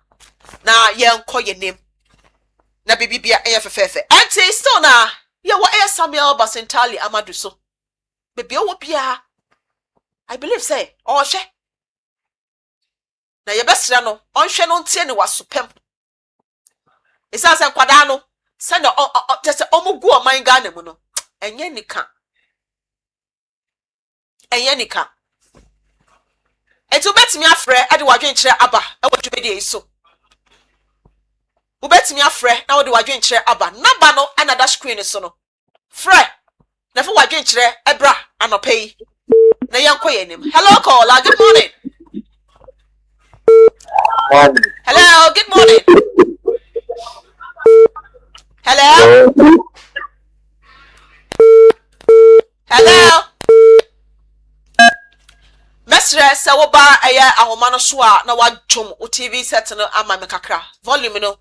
Na ye nko ye nim. Na bibibia eye fefefe. Enti still na ye wo eye Samuel Basentali Amadu so. Baby o bia. I believe say o hwe. Na ye besra no, onhwe no ntie ne wasopem. Isa se kwada no, se no just omugu o man Ghana mu no. Enye nika. Enye nika. Eti ubetimi afre ade wadwen kire aba e wodwumedi eso. Ubetimi afre na wode wadwen kire aba. Naba no another screen so no. Fre na fo wadwen kire ebra anopai. Na yanko yenim. Hello caller, good morning. Hello, good morning. Hello? Hello? Mesre se wo ba aya ahoma no so a na wadwom o TV set no ama me kakra. Volume no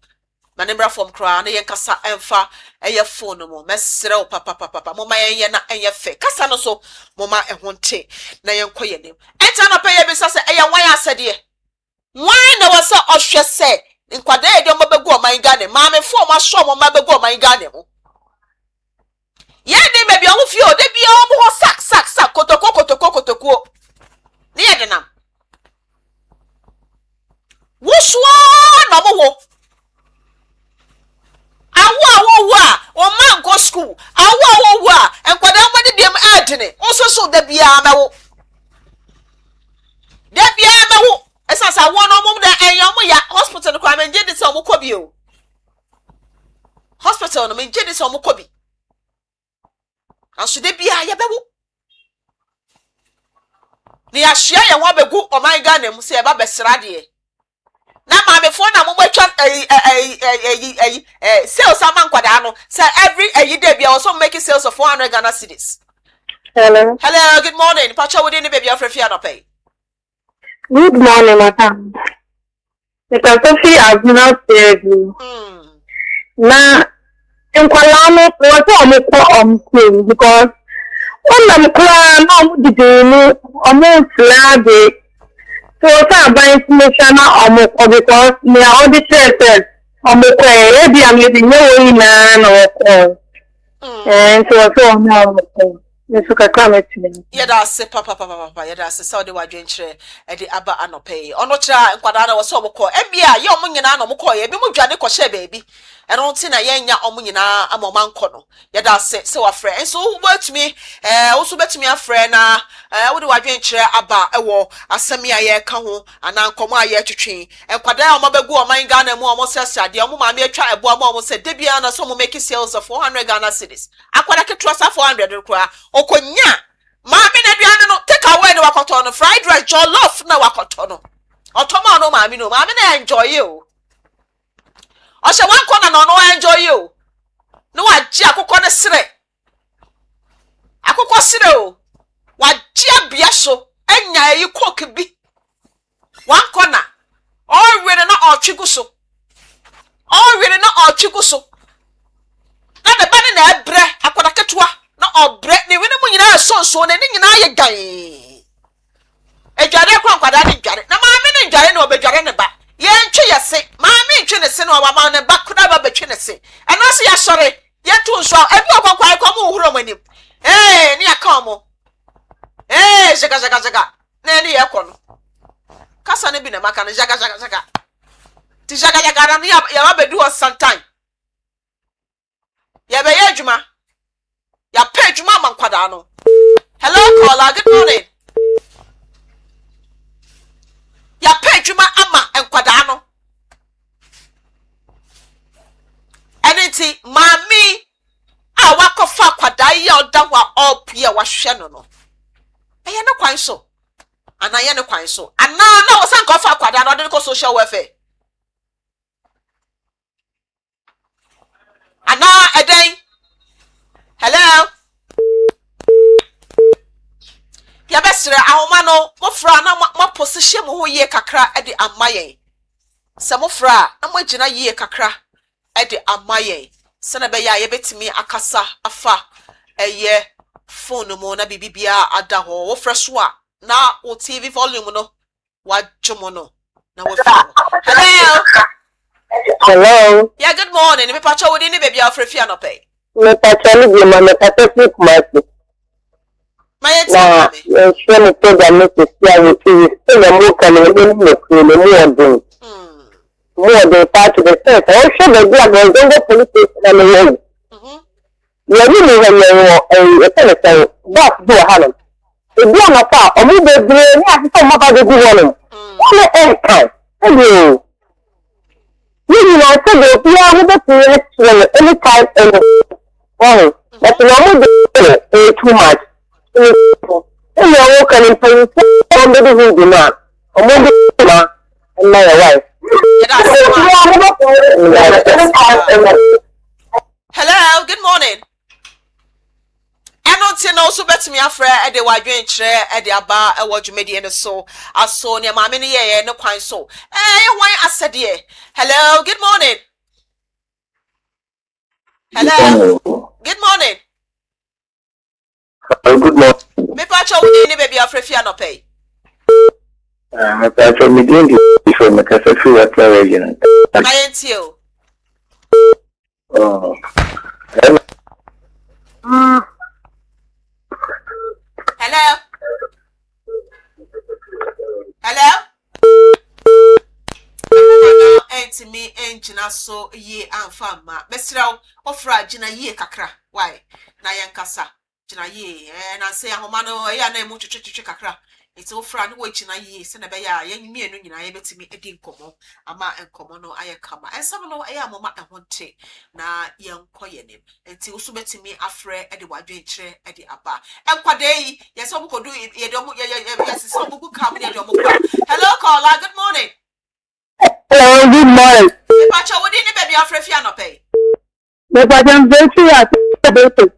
manembra from kra na yenkasa emfa aya phone no mo. Mesre wo papa mo ma yen na enye fe. Kasa no so mo ma ehonte na yenko yenim. Enta na pay be se aya wan asede. Why na wasa ohwe se nkwada e de mo begu o man Ghana. Ma me fo mo so mo ma begu o man Ghana mo. Ye de baby o fi o de bia o mo sak kotoko ni ye de nam wuswa na mo wo awo o man go school awo enkwada mo de dem adene o so de bia mewo esasa won no mo de enyom ya hospital no kwa menje de se mo kobi o hospital no menje de se mo kobi aso de bia ya bewo ni ahia ye won begu o man Ghana mu se e ba besra de na ma me phone na mo betwa sales aman kwada no say every day bia also making sales of 400 Ghana cedis. Hello, good morning. Pacha we dey baby afrefia no pay. good morning, madam. Because Sophie has not said you. Na nkwala no wo mo ko because on them cry no did no almost lade. So sa ba information na because me all the churches ko e bi am be no na no. And so now Nesuka come to me. Yeda se papa yeda se so de wadwen kire e de aba anopai ono kira nkwada na wo so mko ebia ye omo nyina na mko ye bi mu dwane ko hye baabi eno nti na ye nya omo nyina amoma nko no yeda se wa frɛ enso wo betumi wo so betumi afrɛ na wo de wadwen kire aba ewo asɛm ya ye ka ho ana nkomo aye twetwe nkwada ya omo begu oman Ghana mu omo sɛsade omo ma me atwa ebo omo sɛ de bia na so mo make sales of 400 Ghana cedis akwada ketwa sa 400 kra okonya maami na duane no take away no wakoto no fried rice jollof na wakoto no otomo no maami na enjoy you o se wan kona no enjoy you no waji akokọ ne sere akokọ sere o waji abia so enya yi coke bi wan kona already na otwigu so na de bane na ebre akoda ketua na obre ni wini mu nyina so na ni nyina ye gan edware kwa kwada ni dware na maame ni dware na obedware ne ba ye ntwe yese maame ntwe ne se na wa ma ne ba kuna ba betwe ne se ana se ya sore ye tu nso ebi okwakwai kwa mu huro him. Hey, near come. Hey, jaga. Nani yakono. Kasa ne bi na maka no jaga. Ti jaga na ya bedu us sometime. Ya be ya adwuma. Ya pay adwuma man kwada no. Hello caller, good morning. Ya pay adwuma ama enkwada no. Enenti mami a wakofa kwada ye oda wa up ye wa hwe no. Eye ne kwan so. Ana ye ne kwan so. Ana na wo san kofa kwada no de ko social welfare. Ana eden. Hello. Ya besre ahoma no mo fra na mo position mo ho ye kakra e de amaye. Se mo fra na mo gina ye kakra e de amaye. Se na be ya ye betimi akasa afa eye phone mo na bibibia ada ho wo fra so a na o TV volume no wa dwomo no na wo fa. Hello. Hello. Yeah, good morning. Me pacho we ni baby afrefi anope. Me pacho ni ma me pacho ni kumasi. Na sure me program me to see how it is. So na mo kan me more than part of the sense. I sure the black was going to police station and the road. You really when you a senator, that's do a hand. If you are not far, or maybe the brain has some about the good one. Only air time. Hello. You know, so they are with the parents any time and but the normal too much. And you are walking in place on the road demand. Or maybe and my wife. Hello, good morning. Eno no so betimi afre e de wadwen kire e de aba e wodwumedi ene so aso ne maame ne ye ne kwan so wan asede. Hello, good morning. Hello. Good morning. Good morning. Me pa cho wudi ni baby afre fi anope. Me pa cho me din before me ka se fi at region. I ain't you. Oh. Hello. Hello. Enti me engina so ye amfama. Mesra ofra gina ye kakra. Why? Na yankasa. Gina ye na say ahoma no ya na emu twetwe kakra. Enti ofra no wagina ye se na be ya yenwie no nyina ye betimi edi nkomo ama nkomo no aye kama. Ensam no aye amoma ehonte na yenkoye nim. Enti usu betimi afre edi wadwen kire edi aba. Enkwade yi yeso mo kodu ye de mo yes so mo buka mo de mo kwa. Hello caller, good morning. Hello, good morning. Me pacho wodi ni baby afre fi anope. Me pacho very at the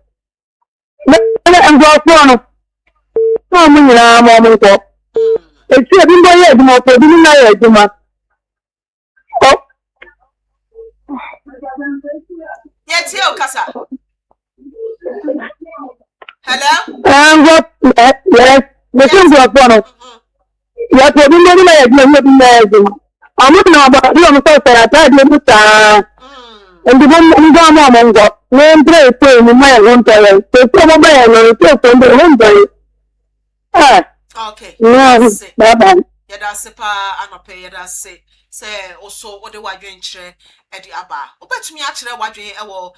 me am go phone. No mo nyina mo ko. E ti e bi mo ye mo ko bi na ye duma. Oh. Yes, you kasa. Hello? Yes. Me tin go phone. Ya ko bi mo na ye duma. I'm not about you on the I tried to put and the one go. No play pay me my own time. So come by and take on the home. Okay. Bye bye. Yeah, that's a pa anope, yeah, that's it. Say also what the wadwen kire edi aba. Obetumi akire wadwen ewo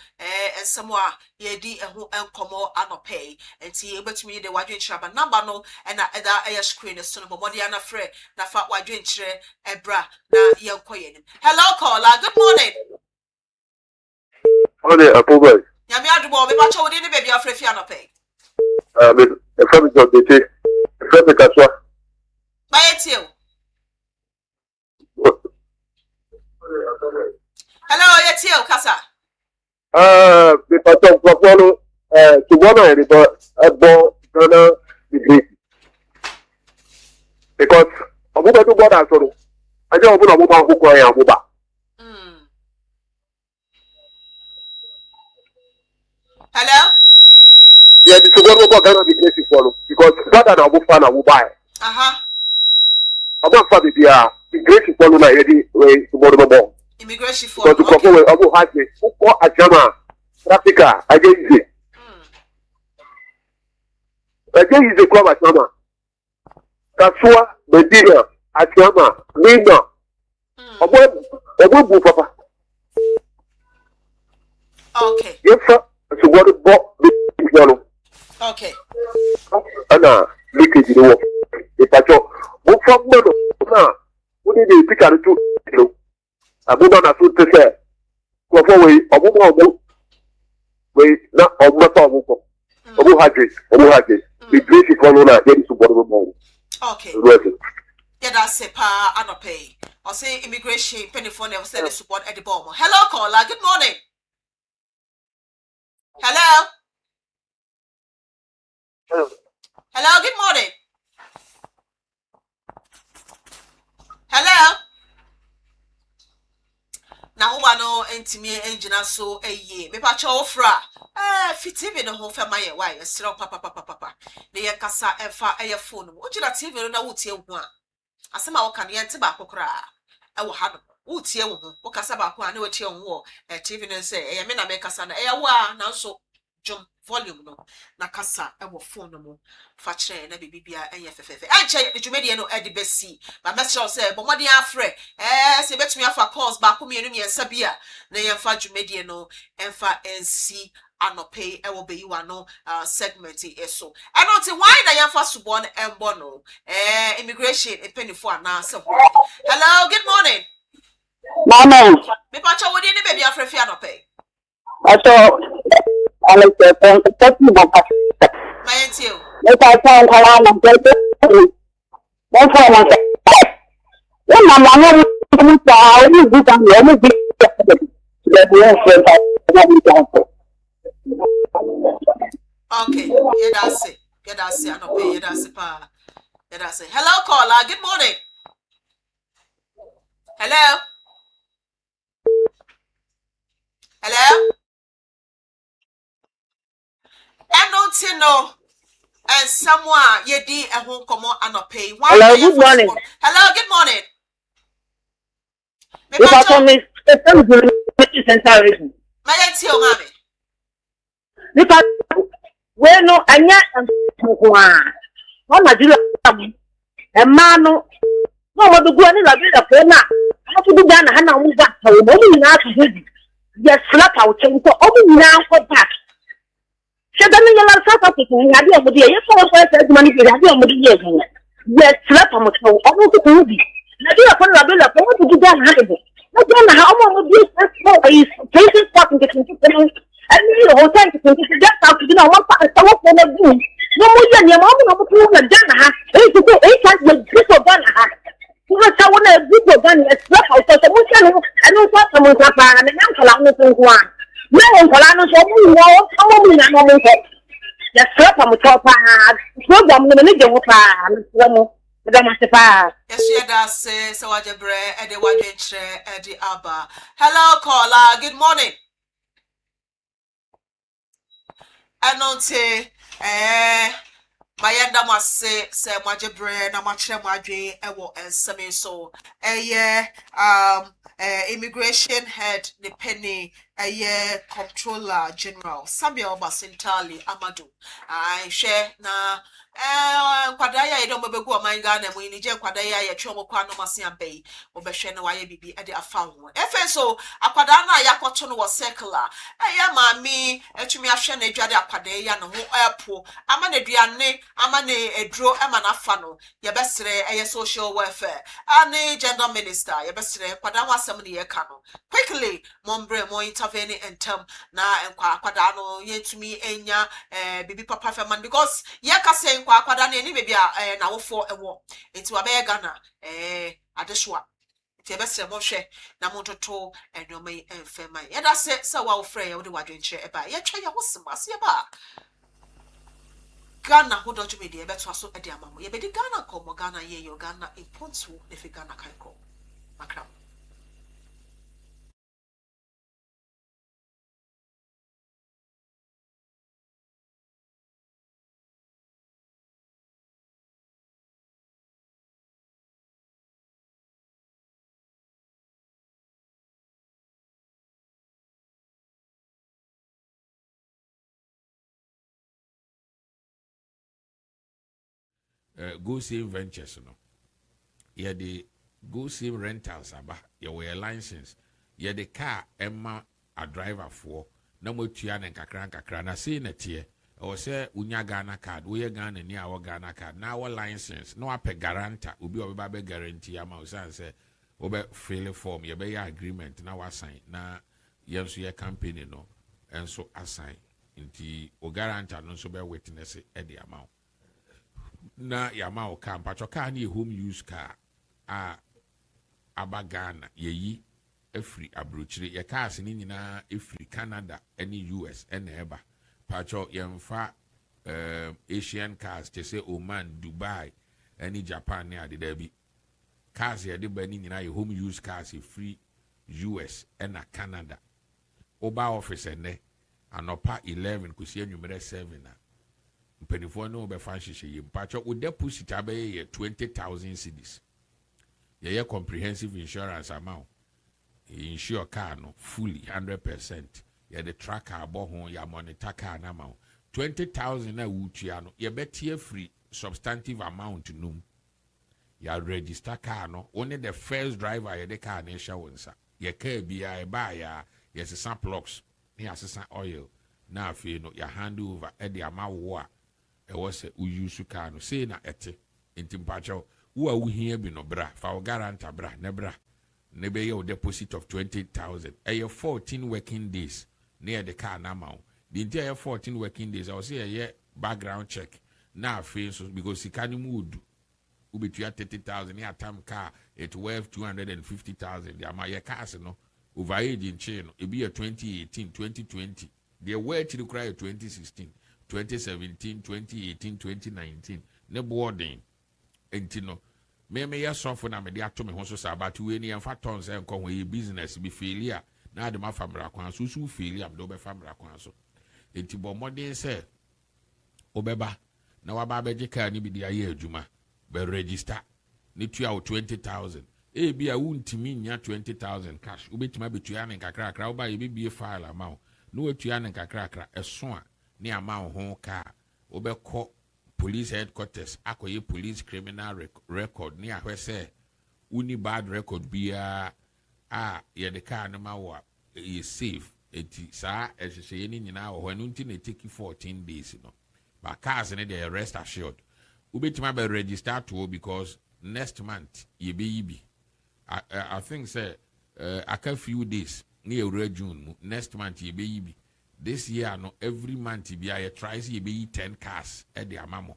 ensemwa ye di eho enkomo anope. Enti obetumi de wadwen kire aba number no na eda air screen so no body ana frɛ na fa wadwen kire ebra na yenkoye nim. Hello caller, good morning. Morning, Apoboy. Nyame adubo me ba cho wodi ni baby afrefi anope. Me from the DT. From the Kaswa. Bayetio. Hello, yetio kasa. The pattern for follow to one and about Ghana degree. Because Abuba to God as well. I don't know about who cry Abuba. Hello? Yeah, the one about Ghana degree to follow. Because rather than Abu fan Abu buy. Abu fan the degree to follow na ready way to borrow. Immigration for because to couple Abu has it for a Jama Africa against it. Again, is a club at Chama. Kasua, Medina, at Chama, Lima. Obo Papa. Okay. Yes, sir. So what about Okay. Anna, leakage in the work. If I talk, what from Mono? What did they pick out to? A woman as soon to say, go away, a woman, wait, not on my phone. Obu Hadris. The place is one on again to bottom. Okay. Yeah, that's a pa anope. Or say immigration penny phone never said the support at the bomb. Hello, caller. Good morning. Hello. Hello, good morning. Hello. Now, no intimi engine so a ye. Me patch ofra. TV no home for my wife. Still papa. The yakasa and far a phone. Would you not TV no would you want? Asema waka ne yente ba kokora e wo ha no wotie wo ho wo kasa ba ko ane wotie wo TV no say e me na me kasa na e wo a na so jom volume no na kasa e wo phone no mo fa kire na bibia enye fefefe anche de dwumedie no e de besi ba mesho say bo modern afre se betumi afa calls ba ko mienu miensa bia na ye fa dwumedie no emfa nc anope e wo be you ano segment eso eno ti why na yamfa subon embo no immigration e penifo ana se hello good morning Mama, me pa cha wo di ni baby afrefi anope ato Alex, thank you, Papa. my auntie Let us try and allow them to don't try and say, when my mama was down, you do that, you only okay yeah that's it anope yeah that's it pa yeah that's it hello caller good morning hello no and someone ye di a home komo anope why hello, good morning. Hello good morning me If I pa told me, it's central. my auntie mami Because we know anya mama jula e ma no mo do go ni la bi da ko na a fu du ga na ha na mu ba ta wo mo ni na su hedi ye slap out chen ko o mu na ko pa se da ni la sa ta ko ni ade o mo di ye ko so se di mani bi ade o mo di ye ko ye slap am ko o mo ko di na di ko la bi la ko mo du ga na ha de na ga na ha o mo di so ai places fucking get into and you whole time to just how to know what part of what they do. No more than your mom, no more than Dana. It's to go 8 times with people Dana. You have someone a good gun, a slap out of the motion, and no part of Mutapa and an uncle on the one. No one for Lano, so we know how many moments. The slap on the top, program the nigger whoop, yes, yeah, that's so I bre and the wagenche and the abba. Hello, caller. Good morning. Anonte, Mayanda must say Majabre, Namache Madre, Ewo, and Sami so. Immigration head, the penny, comptroller general, Samuel Basintali Amadu. I share na. Kwadaya don't be go my Ghana and we need Kwadaya, ya chomo kwano masian bay, or Beshana Bibi at the afam. So, a Kwadana Yakoton was circular. Mammy, to me, I shan a jada Kwadaya no airport. I'm an Adriane, I'm a draw, I'm an afano, your best a social welfare. Ane gender minister, your best Kwadawa somebody a cano. Quickly, Mombre, more intervening and term na and Kwadano, yen to me, enya, baby papa man, because Yaka saying Kwada any baby now for a war into a bear gunner, adeshwa. Tebese moshe na moto to and no may and fema. Yet I said so well frey or the wagon chair about yet try your was about Ghana who don't you be the better so a diamond. Ye be the Ghana come Ghana ye your Ghana in Pontu if you Ghana can call. Macram. Go Save Ventures no. Yeah, the Go Save Rentals aba. Yeah, we license. Yeah, the car Emma a driver for. Na mo tua ne kakra na say na tie. Or say unya Ghana card, we Ghana ni our Ghana card. Now our license, no ape guarantee. Ubi obi guarantee ama usan say obe fill form. You be agreement na wa sign na yenso ye campaign no. And so assign. Inti o guarantee no so be witness e the amount. Na yama o car patcho car ni home use car aba Ghana yeyi efri abrochire ye cars ni nyina efri Canada any US any eba patcho yemfa Asian cars te say Oman Dubai any Japan ne ade da bi cars ye de ba ni nyina ye home use cars free US and Canada oba office ene anopa 11 kusi anwumere 7 na mpanifo no be fa hyehyɛ yim patcho wo deposit abaye 20,000 cedis ye comprehensive insurance amount insure car no fully 100%. Yeah, the tracker aboho ya monitor car na ma 20,000 na wutua no ye betie free substantive amount num ya register car no only the first driver ye the car na hya wonsa ye car bia e ba ya ye sesa plugs ne ya sesa oil na afi no ya hand over e de ama wo a e wo se use car no say na ete ntimpacho wo a wo hia bi no bra fa wo guarantee bra ne bra ne be your deposit of 20,000 a 14 working days near the car now. The entire 14 working days I will say a background check now face because he can't move ubi 30,000 near time car it worth 250,000 the amount cars no over age in chain it be a 2018 2020 they were to require 2016 2017 2018 2019 ne boarding and no me ya sofo na me de ato me ho so sabatu we ni emfa tons e nko ho ye business bi failure na ade ma famra kwan so su failure me do be famra kwan so enti bo modern se obeba na wa ba beje ka ni bi de aye adwuma be register ni tua o 20,000 e bi a wuntimi nya 20,000 cash ubetima betua ne kakra wo ba ye bibie file amount no wetua ne kakra eso a ni amount ho ka obekọ police headquarters akoye police criminal record ni ahwese uni bad record bia ye the car no ma wa ye safe eti sa ehye ni nyina wo hanu nti na take 14 days no ba cars ne the rest assured ubetima be register to because next month ye be yibi I think say aka few days ni ewura June next month ye be yibi. This year, no, every month you try to be 10 cars at the amamo.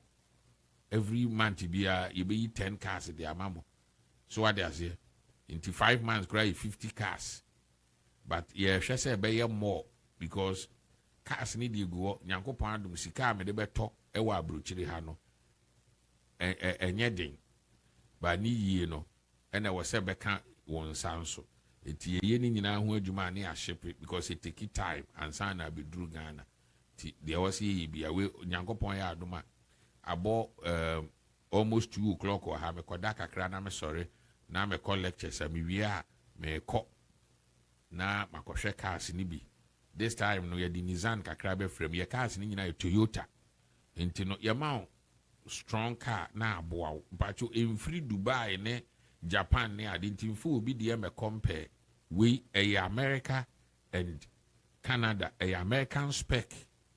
Every month you be 10 cars at the amamo. So what does it? Into 5 months, cry 50 cars. But yeah, she say be more because cars need you go. Nyanko pandum sika me de beto ewa abrochiri ha no. Enyeding. But ni ye no. And I was say beka won sanso. Eti ye ni nyina ho adwuma ne a ship because it take time and san na be dru Ghana ti there was ye bia we nyankopon ya adoma abo almost 2 o'clock or ha me koda kakra na me sorry na me call lectures am wi a me ko na makohwe cars ni bi this time no ye di Nissan kakra be frame ye cars ni nyina Toyota enti no ye ma strong car na abo mpacho emfiri Dubai ne Japan ne identify obi de me compare we America and Canada American spec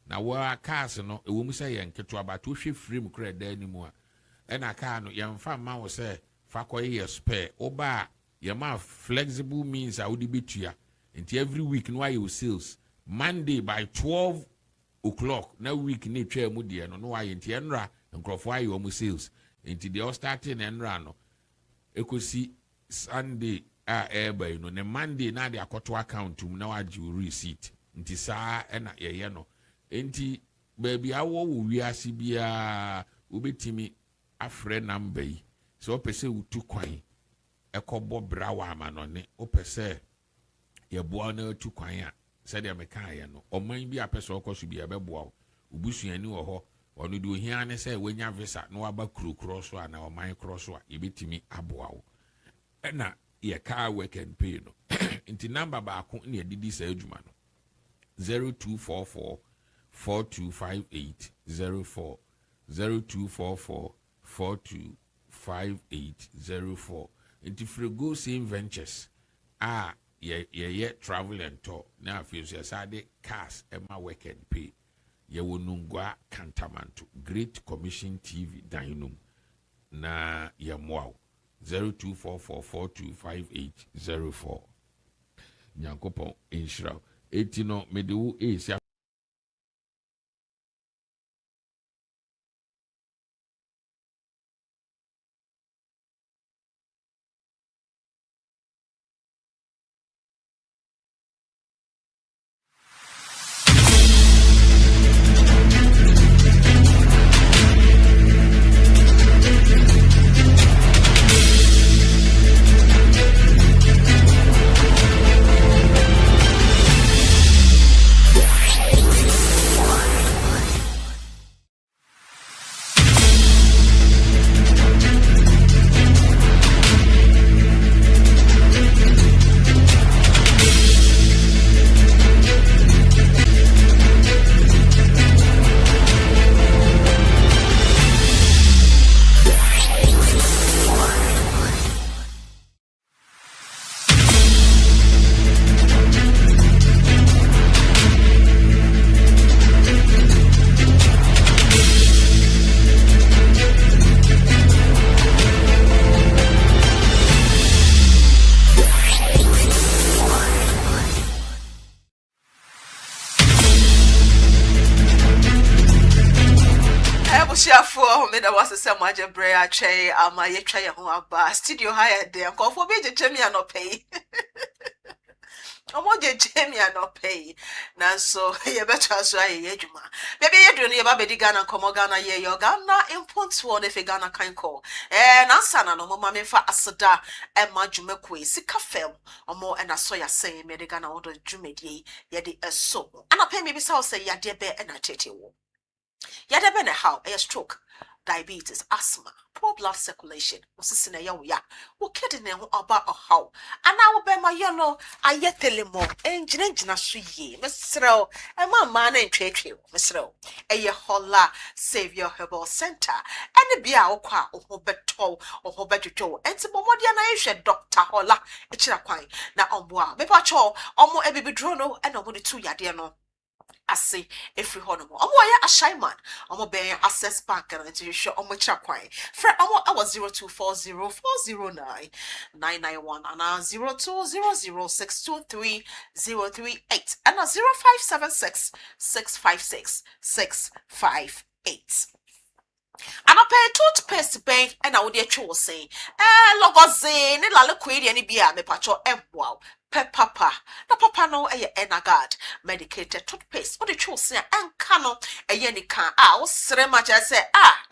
na wa cars no e wo mu say yen keto abato hwe frame kra da animu a e na car no yen fa ma wo say fa koye spare oba ye ma flexible means a wodi betua nti every week no ayo sales Monday by 12 o'clock na week ni twa mu de no ayo nti enra nkrofo ayo mu sales nti de all starting enra no ekosi Sunday eba you know ne Monday na de akoto account um na wagi receipt nti saa na ye no nti baby awo wo wiase bia obetimi afre number yi so opese utu kwan ekobo brawa amanone opese ye boa na utu kwan a se de meka ye no oman bi apese okoso bia beboa obusuani wo ho onu de ohia ne se wenya visa no aba kurokuro so ana oman kro so a yebetimi aboa wo na ye car work and pay no inti number ba ko ne didi sa adwuma no 0244 425804 0244 425804. And if you go same ventures, ye travel and tour. Now if you say cars Emma work and pay. Ye wonungwa Kantamanto. Great Commission TV Dinum. Na ye wow. 0244425804. Nyankopon inshra. Etino medu esi Bushafo, made a was some major brea tray, my tray aba studio higher there, call for me to Jimmy and not pay. Jamie and not pay. Now, so you better as I yejuma. Maybe you're doing your baby Ghana, Comogana, ye, your Ghana, import one if a Ghana can call. And Ansana, no mamma for Asada, and my Jumequi, Sika film, or more, and I saw ya say, Medigana order Jumedi, yedi a so. And I pay me beside say, ya dear bear and I tete. Yada bene how a stroke, diabetes, asthma, poor blood circulation, was a sinner ya. Who kidding them about a how? And I will bear my yellow, I yet tell him more, engine ye, Miss Row, and my man ain't trade you, Miss Row. A ye holla, Savior Herbal Center, and the beer or qua or hobeto or hobeto, and some more than Dr. Holla, a chiraquine, now on bois, me pacho, or more a baby drono, and over the 2 yardiano. I say every honor. A shy man. I'm a bear access bank and to show on my chaquine. Fred, I was 0240409991 and 0200623038 and 0576 And I pay toothpaste bank and I would dear say, Logozine, la liquid any beer, me pacho, wow. Papa, na papa no enagad medicated toothpaste. What the choose and cano a yenica o srema just say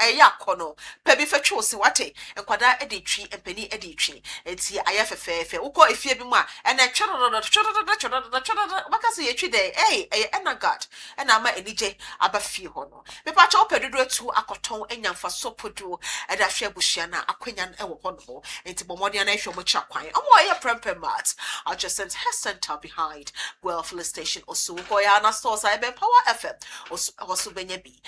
yakono pebi for choose what and quada editri and penny editri. It's here I have a fair uko if you be ma and then because ye day enagad and I'm a DJ abafi hono. Me pacho pedudo to akoton and for sopodu and a share bushiana aquinian ewo hono into bomodian nation which are quite. Oh, I premper mat. I'll just send her center behind Welfare Station also Goyana stores I ben Power FM also benyebi.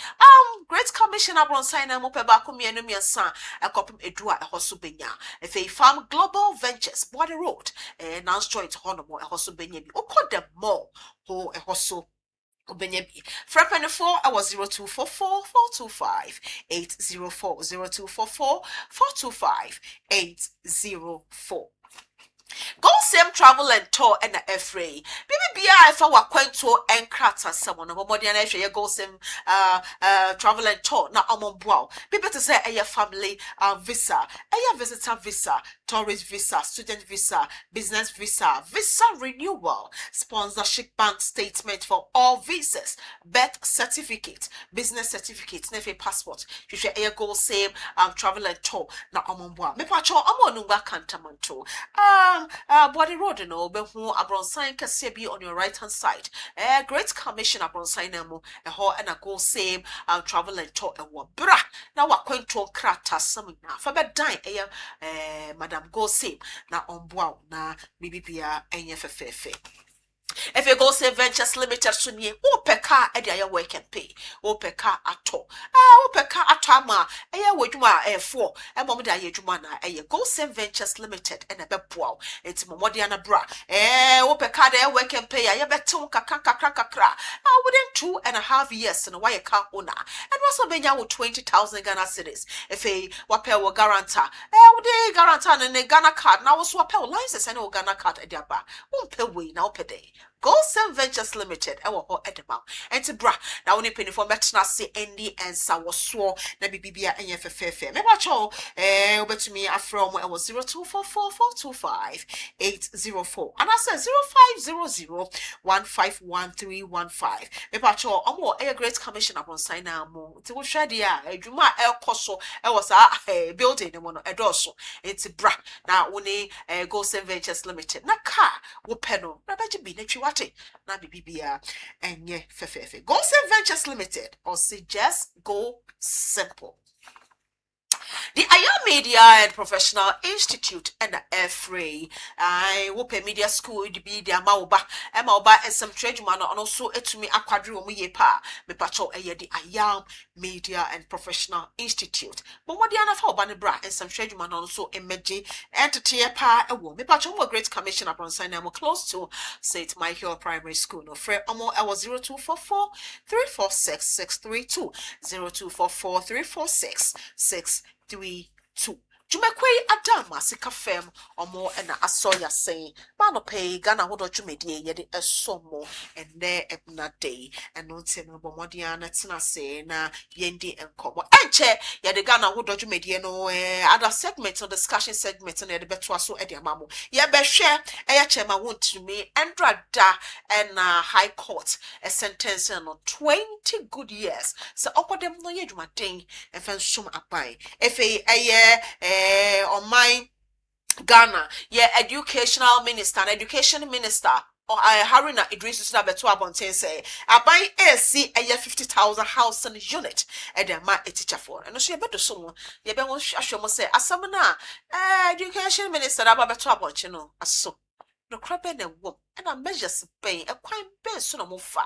Great Commission abron sign am up back me and me son a copy edua a hosubenya. If a farm global ventures body road and now joint honomo a hosubenyebi. O call them more ho a hosu Benyebi. Frappen 4 I was 0244 425 Go same travel and tour and a free. Baby, if I were going to and cratter someone of body and actually go same travel and tour. Now I'm on board. People to say a family visa, a visitor visa, tourist visa, student visa, business visa, visa renewal, sponsorship bank statement for all visas, birth certificate, business certificate, nefe passport. You should go same travel and tour. Now I'm on board. Me pacho I'm on Kantamanto. Body road no be hu abronsan kase bi on your right hand side. Great Commission abronsan na mu ho na go same travel and tour bra na wakwanto krata sam na fa be dan madam go same na onboa na bibibia enye fefefe. If you go say Ventures Limited sunye, ope car edia work and pay. Ope car ato. Ope car atama. Eya wejuma e4. E mom da yejuma na eye go say Ventures Limited and a bepwa. It's momodiana bra. Ope car de work and pay. Aye beton kakra. I wouldn't 2.5 years and why a car owner. And also benya with 20,000 Ghana cedis. If a wape wo guarantor. Would guarantor and a Ghana card. Now was wape license and Ghana card at their bar. Won't pay way now per day. Gold Ventures Limited, our edema. And to bra, now only penny for Metna say Andy and Sour Swore, Nabi Bibia and Yeffe. Maybe I show, over to me, I from I was 0244425804. And I said 0500151315. Maybe I show, more a great commission upon sign now more. It was shady, a Juma El Coso, I was a building the one a dorsal. It's bra, now only Gold Ventures Limited. Na car, wopeno, Nabaji be nature. Na bibia enye fefefe. Go Ventures Limited or say just go simple. The Aya Media and Professional Institute and the F-Ray. I will pay media school to be their Mauba and some trade man and also to me a quadru me pa me patrol a the Aya Media and Professional Institute. But what the other for Banibra and some trade man also a meji entity pa a woman. Me patrol more great commission upon sign I'm close to St. Michael Primary School. No fret omo I was 0244 346 632 0244 346 632. Jumekwe Adama sika fem omo ena asoya saying Mano pay Ghana hodo jumedie yede esomo and there ebna day and no tino bomodiana tina say na yendi enkomo enche yede Ghana hodo jumedie no other segments or discussion segments and the betwa so edi amamo ye be hwe eya chema want to me endra da and high court a sentence no 20 good years so okodem no ye dwumaden efen sum abai efe on my Ghana, educational minister and education minister or Haruna Idris Beto Abonten say I buy AC a 50,000 housing unit and then my teacher for and she better so ye be won ashomo say asamna education minister Beto Abonchen aso no crab and wom and I measures pay a quite best so no mufa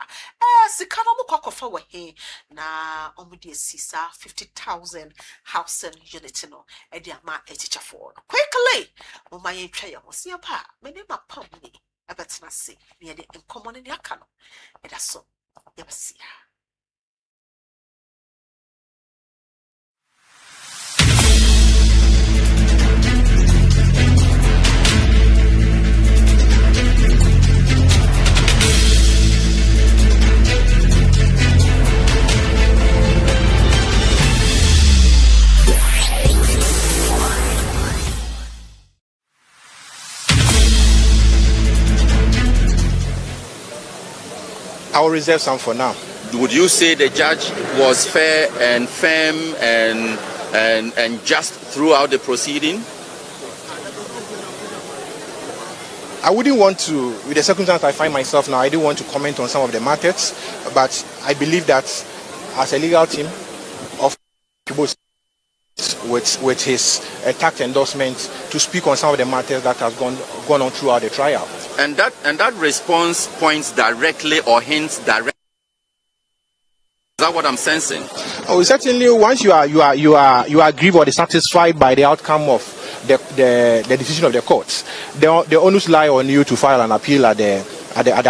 sika no mukwakofa we he na omudi sisa 50,000 housing unit no e dia ma teacher for quickly mama ye twa ye ho sia pa me ne ma pam ni e betina se ne de enkomo ne aka no e da so ye besia. I will reserve some for now. Would you say the judge was fair and firm and just throughout the proceeding? I wouldn't want to, with the circumstance I find myself now, I don't want to comment on some of the matters, but I believe that as a legal team of people with his tax endorsement to speak on some of the matters that has gone on throughout the trial. And that response points directly or hints directly. Is that what I'm sensing? Oh, certainly. Once you are aggrieved or dissatisfied by the outcome of the decision of the courts, the onus lie on you to file an appeal at the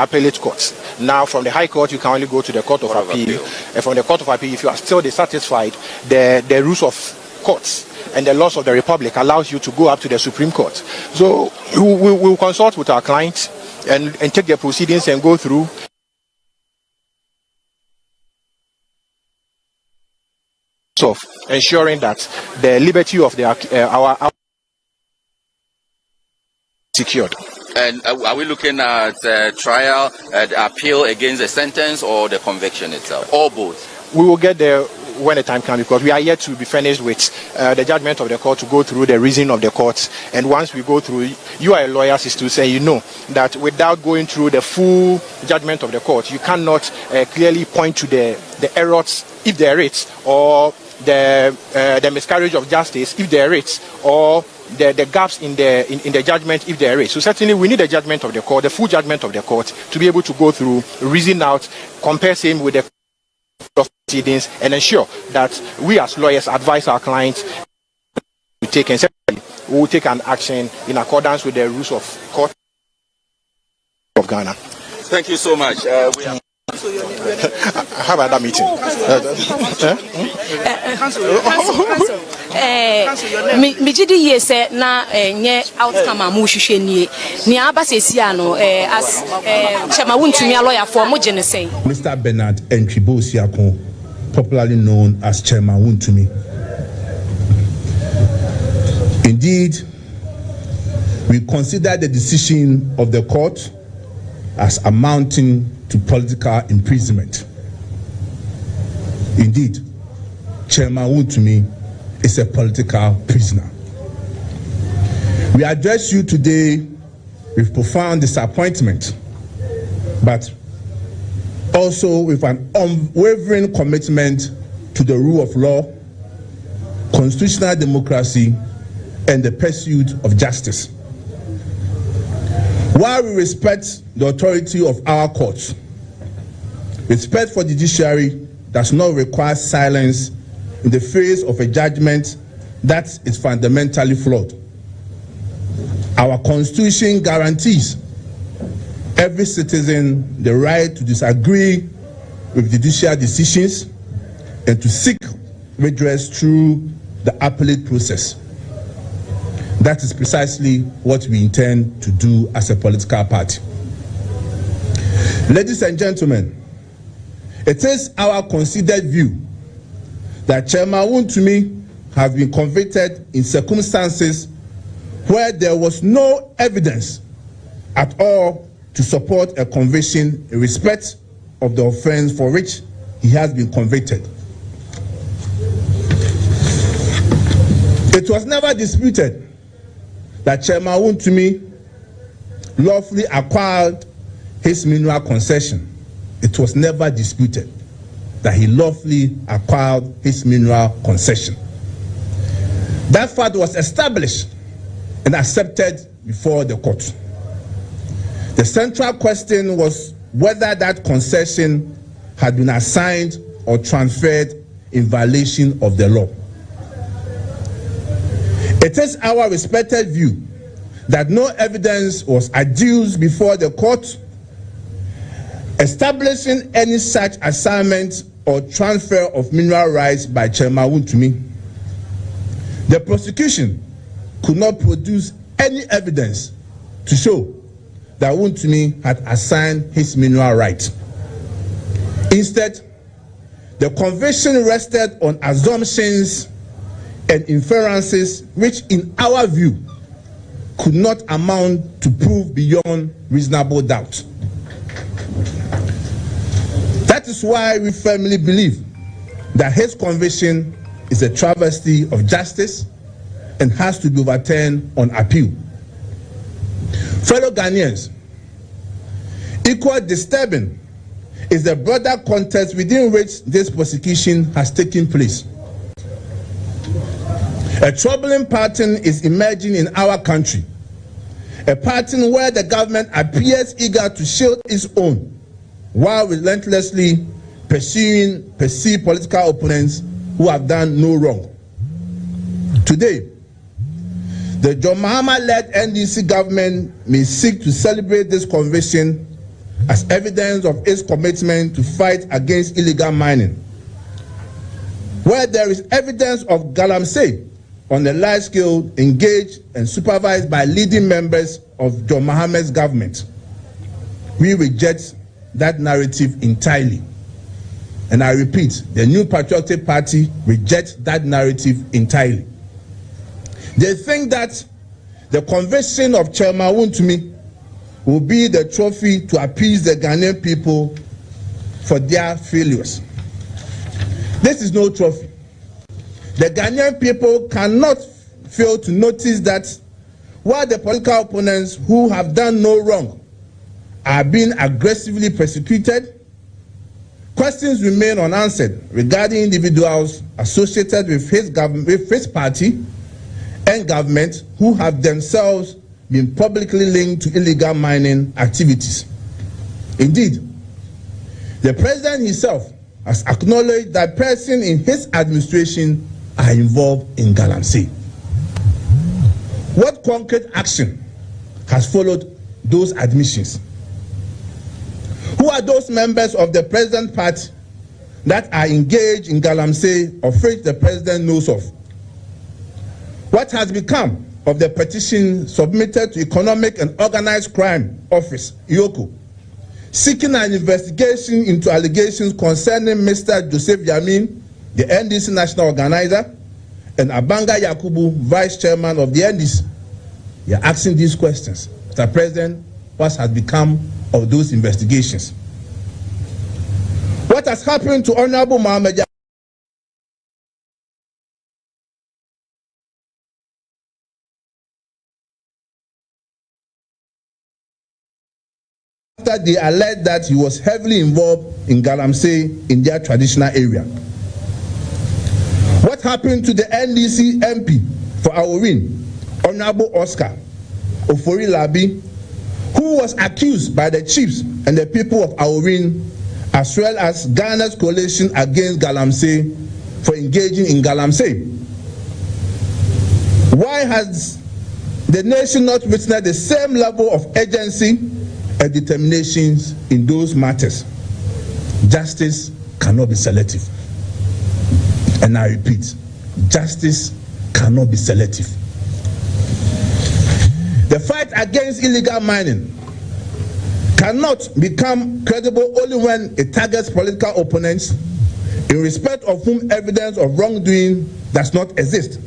appellate courts. Now, from the High Court, you can only go to the Court of Appeal. And from the Court of Appeal, if you are still dissatisfied, the rules of courts and the laws of the Republic allows you to go up to the Supreme Court. So we will consult with our clients and take the proceedings and go through. Of ensuring that the liberty of our secured. And are we looking at trial, appeal against the sentence or the conviction itself, or both? We will get there when the time comes, because we are yet to be finished with the judgment of the court, to go through the reasoning of the court. And once we go through, you are a lawyer, is to say, you know, that without going through the full judgment of the court, you cannot clearly point to the errors, if there is, or the miscarriage of justice, if there is, or the gaps in the judgment if there is. So certainly we need the judgment of the court, the full judgment of the court, to be able to go through, reason out, compare same with the proceedings, and ensure that we as lawyers advise our clients to take, and certainly we will take an action in accordance with the rules of court of Ghana. Thank you so much. We are how about that meeting? Me did ye say na nye outcome amu hwehwe nie ni aba sesia no as chema wontumi a lawyer for mo gene say Mr. Bernard Entwibosiakon, popularly known as Chairman Wontumi. Indeed, we consider the decision of the court as amounting to political imprisonment. Indeed, Chairman Wontumi is a political prisoner. We address you today with profound disappointment, but also with an unwavering commitment to the rule of law, constitutional democracy, and the pursuit of justice. While we respect the authority of our courts, respect for the judiciary does not require silence in the face of a judgment that is fundamentally flawed. Our Constitution guarantees every citizen the right to disagree with judicial decisions and to seek redress through the appellate process. That is precisely what we intend to do as a political party. Ladies and gentlemen, it is our considered view that Chairman Wontumi has been convicted in circumstances where there was no evidence at all to support a conviction in respect of the offense for which he has been convicted. It was never disputed that Chairman Wontumi lawfully acquired his mineral concession. It was never disputed that he lawfully acquired his mineral concession. That fact was established and accepted before the court. The central question was whether that concession had been assigned or transferred in violation of the law. It is our respected view that no evidence was adduced before the court establishing any such assignment or transfer of mineral rights by Chairman Wontumi. The prosecution could not produce any evidence to show that Wontumi had assigned his mineral rights. Instead, the conviction rested on assumptions and inferences which, in our view, could not amount to proof beyond reasonable doubt. That is why we firmly believe that his conviction is a travesty of justice and has to be overturned on appeal. Fellow Ghanaians, equally disturbing is the broader context within which this prosecution has taken place. A troubling pattern is emerging in our country, a pattern where the government appears eager to shield its own while relentlessly pursuing perceived political opponents who have done no wrong. Today, the John Mahama-led NDC government may seek to celebrate this conviction as evidence of its commitment to fight against illegal mining. Where there is evidence of galamsey on a large scale engaged and supervised by leading members of John Mahama's government, we reject that narrative entirely. And I repeat, the New Patriotic Party rejects that narrative entirely. They think that the conviction of Chairman Wontumi will be the trophy to appease the Ghanaian people for their failures. This is no trophy. The Ghanaian people cannot fail to notice that while the political opponents who have done no wrong are being aggressively persecuted, questions remain unanswered regarding individuals associated with his government, with his party, and government who have themselves been publicly linked to illegal mining activities. Indeed, the president himself has acknowledged that persons in his administration are involved in Galamsey. What concrete action has followed those admissions? Who are those members of the president party that are engaged in Galamsey, of which the president knows of? What has become of the petition submitted to Economic and Organized Crime Office, IOCO, seeking an investigation into allegations concerning Mr. Joseph Yamin, the NDC national organizer, and Abanga Yakubu, vice chairman of the NDC? You are asking these questions. Mr. President, what has become of those investigations? What has happened to Honorable Mohammed after they alleged that he was heavily involved in Galamsey in their traditional area? What happened to the NDC MP for Aworin, Honorable Oscar Ofori Labi, who was accused by the chiefs and the people of Aworin, as well as Ghana's coalition against Galamsey, for engaging in Galamsey? Why has the nation not witnessed the same level of urgency and determinations in those matters? Justice cannot be selective. And I repeat, justice cannot be selective. The fight against illegal mining cannot become credible only when it targets political opponents in respect of whom evidence of wrongdoing does not exist,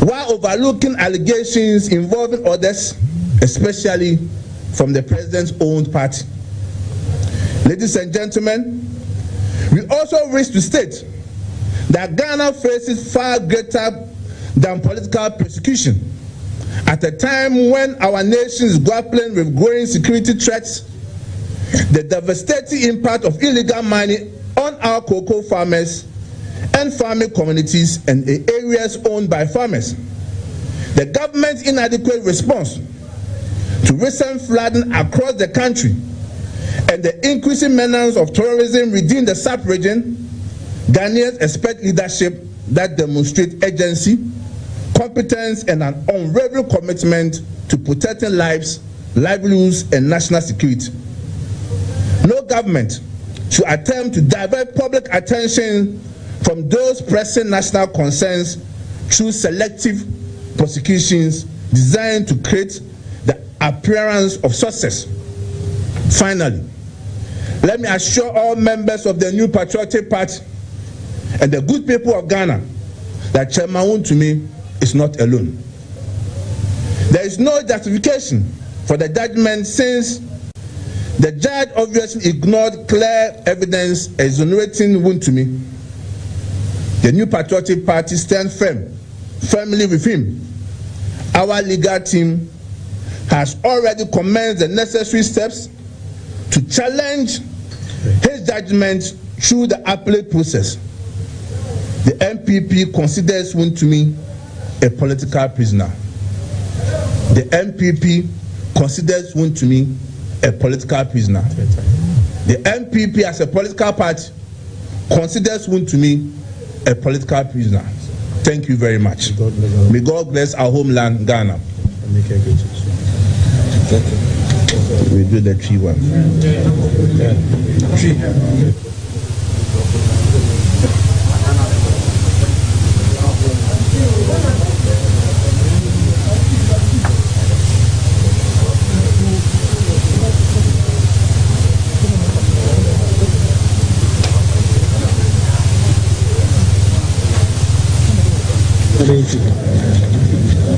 while overlooking allegations involving others, especially from the president's own party. Ladies and gentlemen, we also wish to state that Ghana faces far greater than political persecution at a time when our nation is grappling with growing security threats, the devastating impact of illegal mining on our cocoa farmers and farming communities and the areas owned by farmers, the government's inadequate response to recent flooding across the country, and the increasing menace of terrorism within the sub-region. Ghanaians expect leadership that demonstrates urgency, competence, and an unwavering commitment to protecting lives, livelihoods, and national security. No government should attempt to divert public attention from those pressing national concerns through selective prosecutions designed to create the appearance of success. Finally, let me assure all members of the New Patriotic Party and the good people of Ghana that Chairman Wontumi is not alone. There is no justification for the judgment, since the judge obviously ignored clear evidence exonerating Wontumi. The New Patriotic Party stands firmly with him. Our legal team has already commenced the necessary steps to challenge his judgment through the appellate process. The MPP considers Wontumi a political prisoner. The MPP considers Wontumi a political prisoner. The MPP as a political party considers Wontumi a political prisoner. Thank you very much. May God bless our homeland, Ghana. We do the tree one.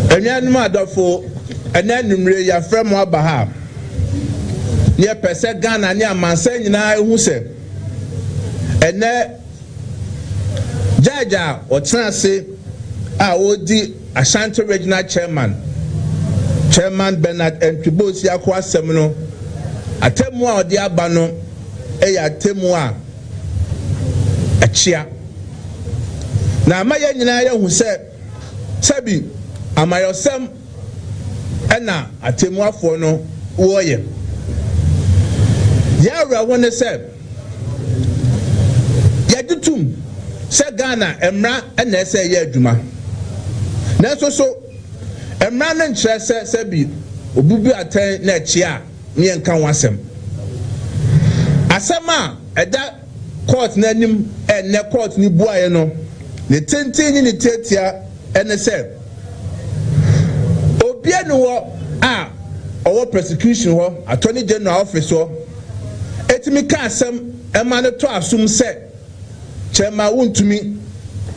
Enyanum adofo ena numre ya frem aba ha ne pese Ghana ne Mansah nyina ehu se ene jaja otranse a odi Ashanti regional chairman Bernard Ntwibosi akwa asem no atemu a odi aba no eya atemu a achia na amaye nyina ya hu se Sabi amayosem ena atemuafo no woye yawra wona se yadutum se Ghana emra ena ese ye adwuma na so emra no nkyerɛ sɛ Sabi obubu atan na echi a ne enka wasem asɛm a ɛda court n'anim ene court ni buaye no ne tenten ni ne tetia ene sɛ obia no wo a owo prosecution ho attorney general office ho etimi ka asɛm ema no to asum sɛ chema wontumi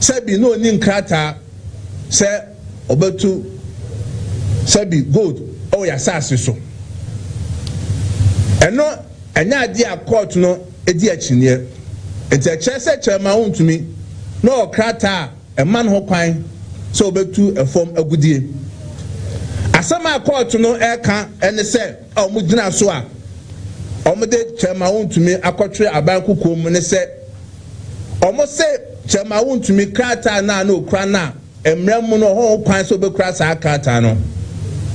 Sabi no oni nkrata sɛ obetu Sabi gold o ya sase so eno enya ade a court no edi akyinye enti akyerɛ sɛ chema wontumi no krata a man ho kwan so obetu efom agudie asama court no eka ene se omugina so a omode chema wontumi akotwe abankukom ne se omo se chema wontumi krata na okra na emrem no ho kwan so obekura sa krata no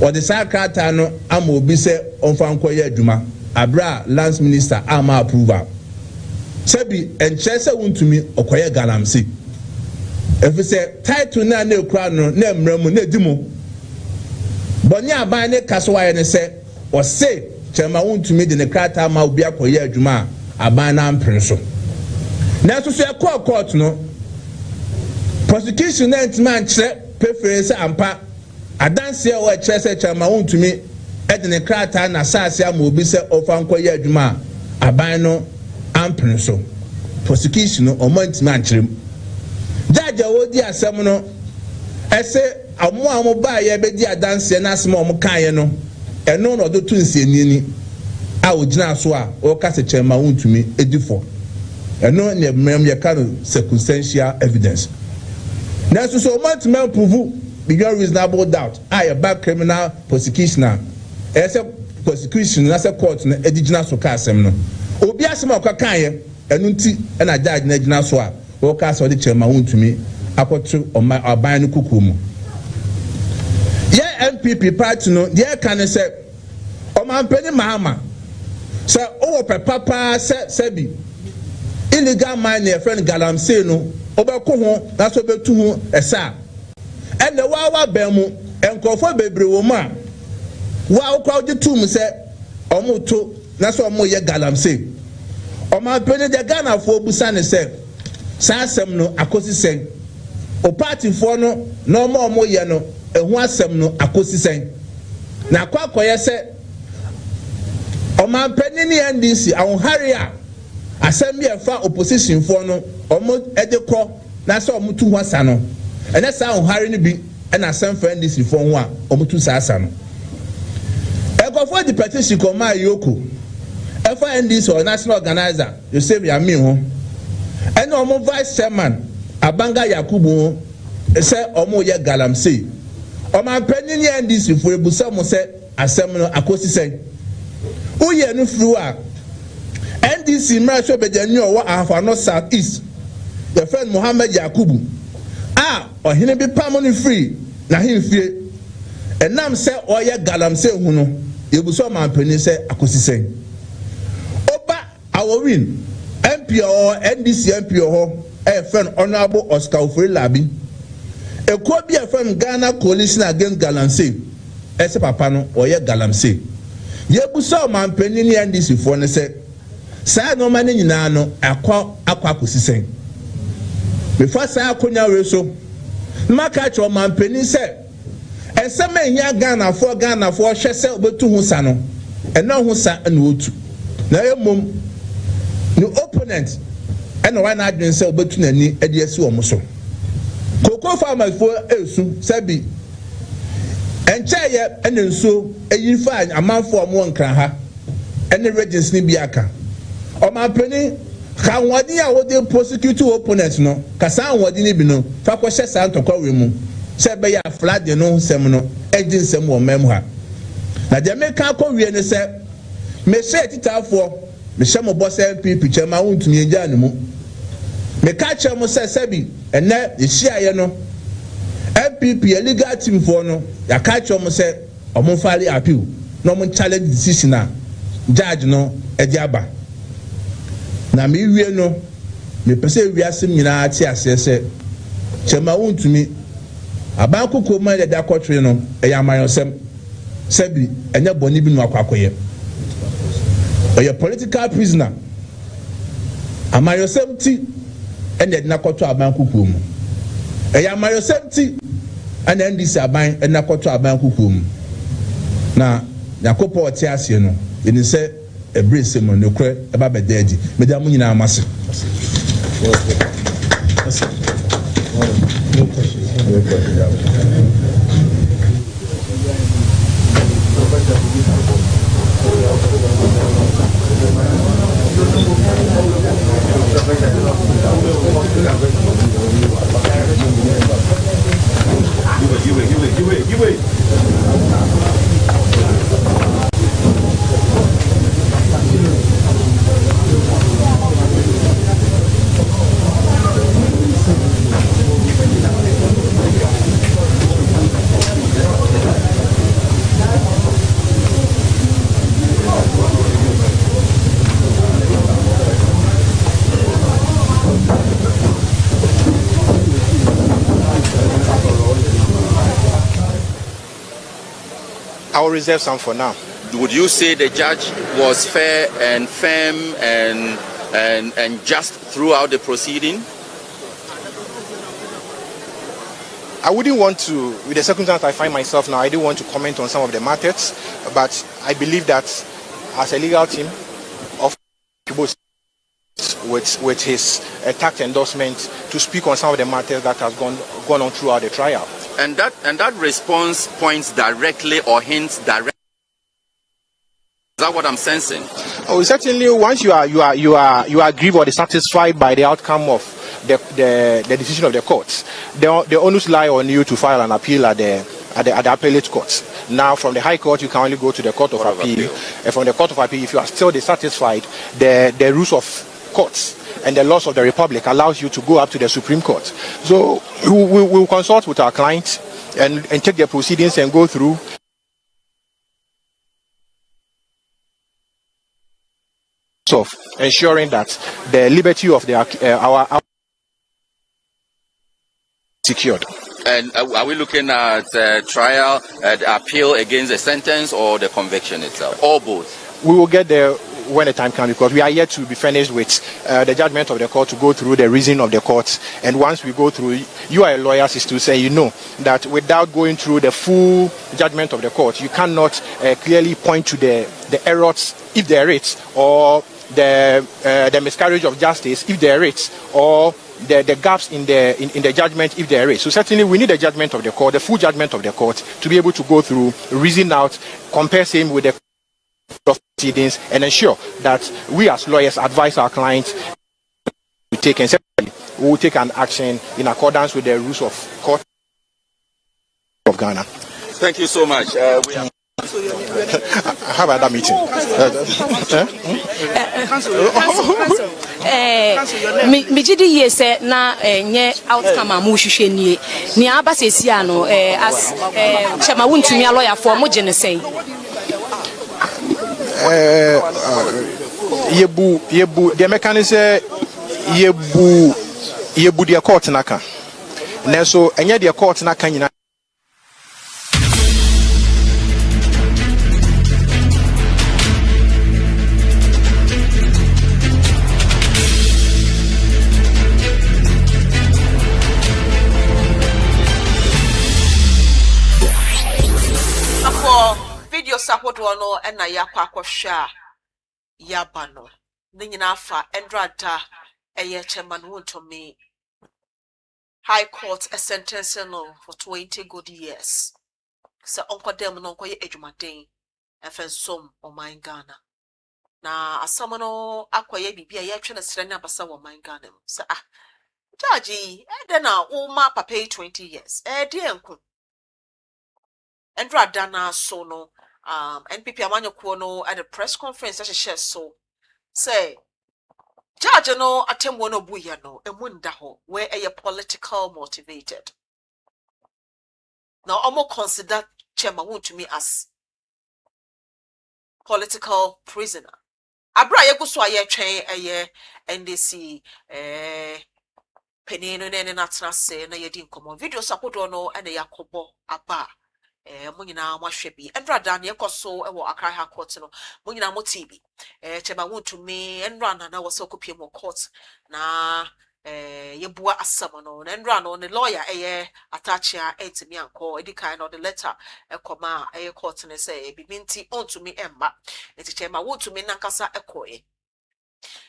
ode sa krata no ama obi se omfa nkoye adwuma abra lance minister ama approval Sabi enche se wontumi okoye galamsi efise title na okra no na emrem na edimu boni aban ne kasowaye ne se o se chema wontumi de ne krata ma obi akoye adwuma aban na mpere so na so e court no prosecution na ntima nkyere preference ampa adanse o kyerɛ sɛ chema wontumi de ne krata na sase ama obi sɛ ofa nkoye adwuma aban no ampere so prosecution no o mantima nkyerem judge wodi asɛm no ɛsɛ amo ba ye be di adanse na asɛm o kae no ɛno no do tunsiani ni a ogina so a o ka sɛ chema wontumi edifo ɛno ne mmem ye ka no circumstantial evidence na so o mantima prove beyond reasonable doubt a back criminal prosecution ɛsɛ prosecution na sɛ court na edigina so ka asɛm no obi asɛm a ɔkakae ɛno nti ɛna judge na gina so a o ka sɛ ɔde chema wontumi akoto ɔban no kukumu ye MPP party no ye kan sɛ ɔmampani mahama sɛ owo pepapa sɛ Sabi illegal mine e friend galamsey no obɛko ho na so betu ho ɛsa ɛna wa ban mu enkofo bebre wo mu a wa okwa odi tum sɛ ɔmo to na so ɔmo ye galamsey ɔmampani de Ghana fo busa ne sɛ saa asɛm no akosi sɛn o party fo no na ɔmo ye no ehu asɛm no akosi sɛn na akoye sɛ ɔmampani ne NDC ahonhare a asɛm bi ɛfa opposition fo no ɔmo ede kɔ na sɛ ɔmo tu ho asa no ɛna saa ahonhare no bi ɛna asɛm fa NDC fo ho a ɔmo tu saa asa no ɛkɔfo di petition kɔma yoko ɛfa NDC or national organizer Joseph Yami ho ɛna ɔmo vice chairman Abanga Yakubu ho sɛ ɔmo yɛ galamsey ɔmampani ne NDC fo ebusa mo sɛ asɛm no akosi sɛn uye no fru a NDC mra so bedani owo Ahafano South East the friend Mohammed Yakubu a ohene bi pam no free na himfie enam se oye galamsey hu no ebuso mampani se akosisen oba awowin MP or NDC MP ho e friend honorable Oscar Ofori Labi eko bi e friend Ghana Coalition Against Galamsey ese papa no oye galamsey yebuso mampani ni NDC fo ne se saa no ma ne nyina no akwa akosisen before saa akonya we so maka cho mampani se ensema ehia Ghana fo hwe se obetu hu sa no ena hu sa na otu na emom ni opponent ena wa na adwen se obetu nani ade asi wo so koko farmers fo esu Sabi enchaye ena nso eyifa amanfo omo nkran ha ena regents ni bi aka omampani ka nwadi a wo de prosecute opponent no kasa nwadi ni bi no fa ko hye sa ntokwa we mu se be ya flood no sem no ejin sem wo mem ha na de me ka ko wie ne se me se titafo me hye mo boss MPP chema wontumi egya ne mu me ka che mo se Sabi ene ehia ye no FPP legal team for no ya catch omo say omo file appeal no omo challenge decision a judge no e di aba na me wie no me pese wi asem nyina ti asese chema wontumi abankoko man da kotwe no e ya mayosem sebi enya boni bi no akwakoye a political prisoner amayosem ti ene na koto abankoko mu e ya mayosem ti ana ndisi aban ena koto abankoko mu na yakopo oti ase no eni se ebrese mo no kre e ba bedaji media mu nyina amase. I will reserve some for now. Would you say the judge was fair and firm and just throughout the proceeding? I wouldn't want to, with the circumstance I find myself now, I didn't want to comment on some of the matters, but I believe that as a legal team of with his tax endorsement to speak on some of the matters that has gone on throughout the trial. And that response points directly or hints directly. Is that what I'm sensing? Oh, certainly. Once you are aggrieved or dissatisfied by the outcome of the decision of the courts, the onus lie on you to file an appeal at the appellate courts. Now, from the High Court, you can only go to the Court of Appeal. And from the Court of Appeal, if you are still dissatisfied, the rules of courts and the laws of the Republic allows you to go up to the Supreme Court. So we will consult with our clients and take their proceedings and go through. Of ensuring that the liberty of our secured. And are we looking at trial, appeal against the sentence or the conviction itself, or both? We will get there when the time comes, because we are yet to be finished with the judgment of the court, to go through the reasoning of the court. And once we go through, you are a lawyer, to say, you know that without going through the full judgment of the court, you cannot clearly point to the errors, if there is, or the miscarriage of justice, if there is, or the gaps in the judgment, if there is. So certainly we need the judgment of the court, the full judgment of the court, to be able to go through, reason out, compare same with the proceedings, and ensure that we as lawyers advise our clients to take, and certainly we will take an action in accordance with the rules of court of Ghana. Thank you so much. How about that meeting? Me did ye say na nye outcome amu hwehwe nie ni aba sesi ano as chama wuntumi a lawyer for mo gene say yebu the mechanism yebu the court naka na so enye the court naka nyina video support no na yakwa akwhwa yaba no ne nyina afa endrada eye chairman wontomi High Court a sentence no for 20 good years. So onkodem no nkoye adwumaden efensom oman Ghana na asam no akoye bibia ye twe na sere na basa oman Ghana so judge e de na uma papa 20 years de enko endrada na so no NPP amanyoko no at a press conference that she so say judge no atemwo no buya no emunda ho where a political motivated Now almost consider Chairman Wontumi as political prisoner. Abra yeguso aye twen eye NDC penino ne natna se na yedi nkomo video sakodo no ene yakobo aba mo nyina mo hwe bi enra dan ye koso e wo Accra High Court no mo nyina mo TV Chairman Wontumi enra na wo so kopie mo court na yebua asam no enra no ne lawyer atachia etimi anko edikan no the letter ekoma court ne say bibinti ontumi emma eti Chairman Wontumi nankasa ekoye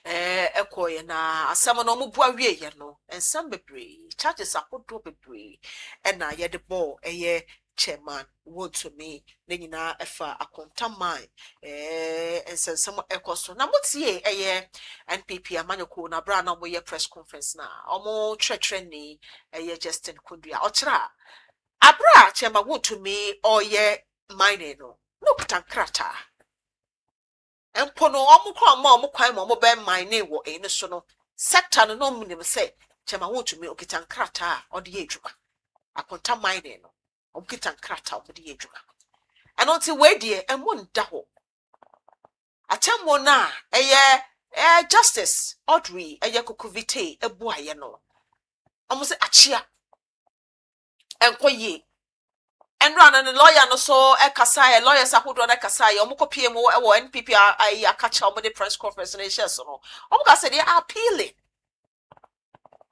ekoye na asam no mo bua wie ye no ensam bebre charges akodo bebre na ye de ball Chairman Wontumi ne nyina efa akontaman ensensem ekoso na motie NPP amanyoko na bra na mo ye press conference na omo tretreni Justin Kundua ochra abra Chairman Wontumi oye mine no kutankrata empono omo kwa ma omo kwan ma omo be mine wo eni so no sector no no munim say Chairman Wontumi okitankrata ode ye adwuma akontaman no omkita nkrata omde adwuma ano ti we die emo nda ho atemo na justice Audrey kokuvite ebuaye no omo se achia enkoye enra na lawyer no so ekasa lawyers ahodo na kasa ye omo kopie mo wo NPP akacha omo de press conference na share so no omo ka se they are appealing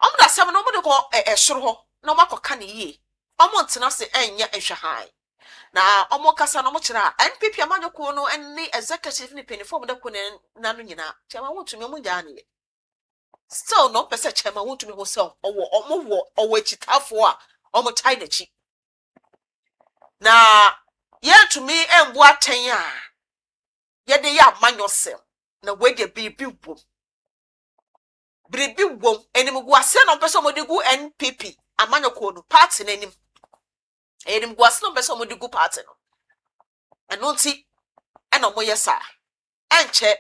omo da sem no omo de ko esoro ho na omo akoka ne yi omo ntena se enya ehwehai na omo kasa no mo kira NPP amanyoko no ene executive ni penifom de ko na no nyina Chairman Wontumi omo jani still no pese Chairman Wontumi ho se owo chitafo a omo tai na chi na yetumi embu aten a ye de ya amanyosem na we de bibi wom enimgu ase no pese omo de gu NPP amanyoko no party na enim enim guase no pese omo de gu party no eno nti ena omo yesa enche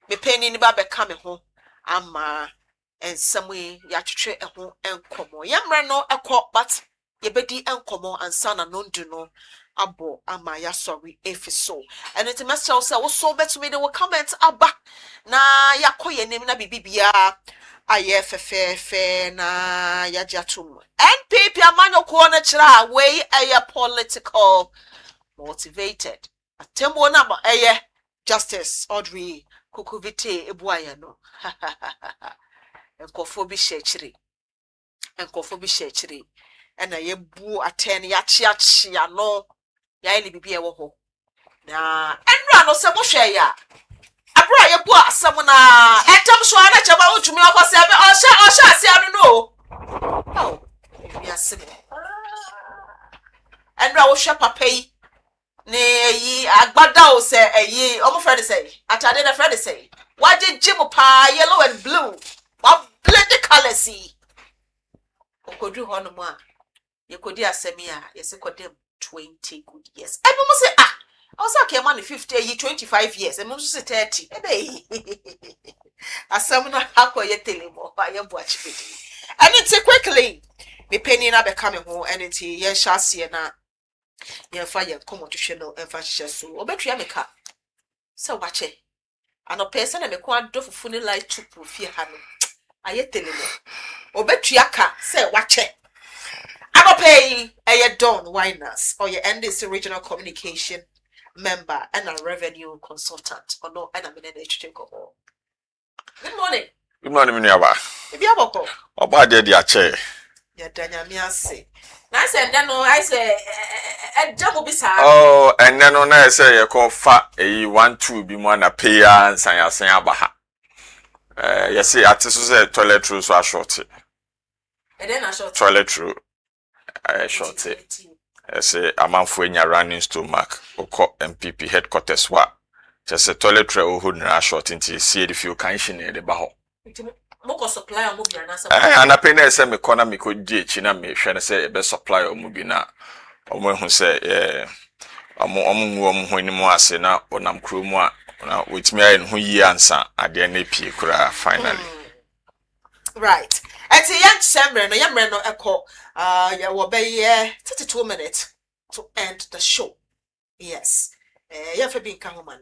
me pani ni ba be ka me ho ama ensamwe ya twetwe eho enkomo yamra no ekọ but yebedi enkomo ansa na no ndu no abo ama ya sorry efiso and it must also wo so betumi de wo comment aba na yakoye nim na bibibia aye fefefe na yajatum NPP amanyoko na kira we aye political motivated atembo na ba aye justice Audrey kokuvite ebuaye no enkofo bi shechiri ena yebu aten ya chia no ya ile bibia wo ho na enra no se mo hwe ya abra yebu asem na etam so ana Chairman Wontumi akose be osha ase anu no oh bi asem enra wo hwe papa yi ne yi agbada o se eyi omo friend say atade na friend say waje jim pa yellow and blue wa blend colors yi okodu ho no mo a yekodi asemi a yesi kodem 20 good years ebe mo say I was okay man 50 years 25 years ebe mo say 30 ebe asem na akoye telemo ba ye boachi bedi and it quickly me penny na be come ho and it ye shase na ye fa ye komo to hwe no emfa hye so obetua meka se wache ano person na me ko adofufu ni light tupu fie ha no aye telemo obetua ka se wache Pay a Don Winers or your NDC regional communication member and a revenue consultant or no and I'm in an Good morning. Good morning, Minyaba. If you have a call, Oba de dia chair. Ya Danyamia say. I said, I say, a double beside. Oh, and then on I say, you call fat a 1-2 be more na pay and say baha. You see, at this is toilet room so short. And then I short toilet room. I short it. I say, a man for your running stomach or call MPP headquarters. What? Just a toilet room who na short into see if you can shin the baho. Moko supply or movie and I pay say me corner me could ditch in a me trying to say a best supply or movie now. Or when who say, when you more say now, when I'm crew more, which me and who ye answer at the NAP finally. Right. At the young Semren, a young man echo, you will be 32 minutes to end the show. Yes. You have been come man.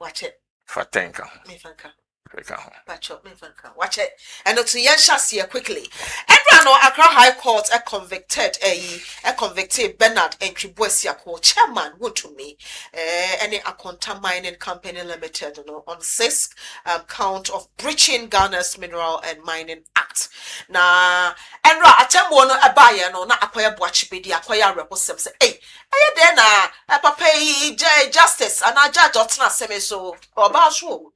Watch it. For tenka. Me fanka. Watch Watch it. And to young chassis quickly. And no Accra High Court convicted Bernard Entribuesia chairman would to me any Akonta Mining Company Limited on 6 count of breaching Ghana's Mineral and Mining Act. Na enra atembo no abaya no na akwaya boachi be di akwaya reposem say eh then na papa justice and a judge otna seme so oba so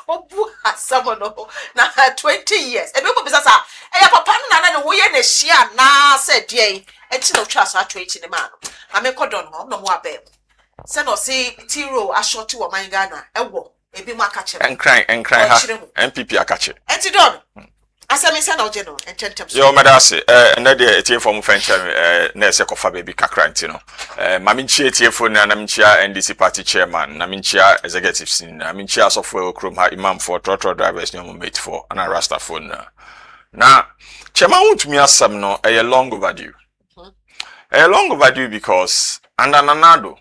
obu asamo no na 20 years e be ko bisa sa papa na wo ye na hia na said ye enti no twa so atwechi ne ma no amekodon ho no mo abe se no si tiro ashoti wo man Ghana ewo ebi mu akache enkran ha MPP akache enti don asemi se na oje no ententem so yo medase na de etie form fenche na ese kofa baby kakra nti no mami nchie etie phone na minchia NDC party chairman na minchia executives na minchia software okrom ha imam for trotro drivers no mate for na rasta phone na chairman wontumi asam no long overdue long overdue because ananado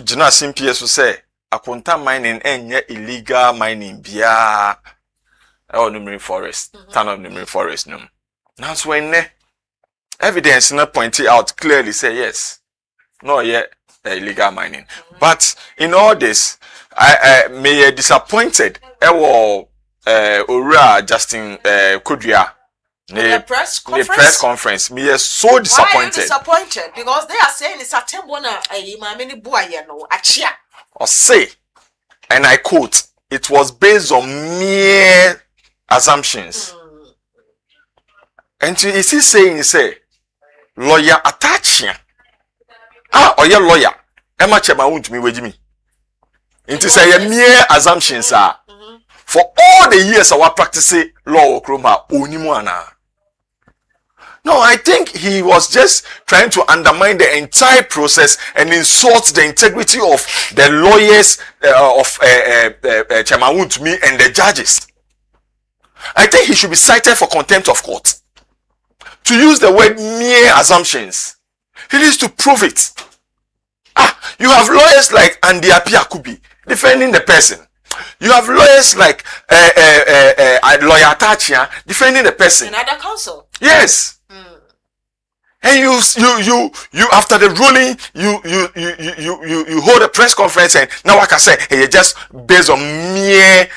gina simpie so say akonta mining enye illegal mining bia Numeri forest, town of Numeri forest. No, that's when evidence not pointed out clearly say yes, no yet illegal mining. But in all this, I may disappointed. Ora Justin Kudria. The press conference. Me is so disappointed. Why are you disappointed? Because they are saying it's a tembona many boy no achia. Or say, and I quote, it was based on mere assumptions. And is he saying, he say, lawyer attaching? Or your lawyer? Emma Chema won't me with me. It is a mere assumptions, sir. For all the years I was practicing law or kroma, unimuana. No, I think he was just trying to undermine the entire process and insult the integrity of the lawyers of Chema won't me and the judges. I think he should be cited for contempt of court. To use the word mere assumptions, he needs to prove it. You have lawyers like Andy Apiakubi defending the person. You have lawyers like lawyer Tachia defending the person. Another counsel. Yes. And you after the ruling, you hold a press conference and now like I say, hey, just based on mere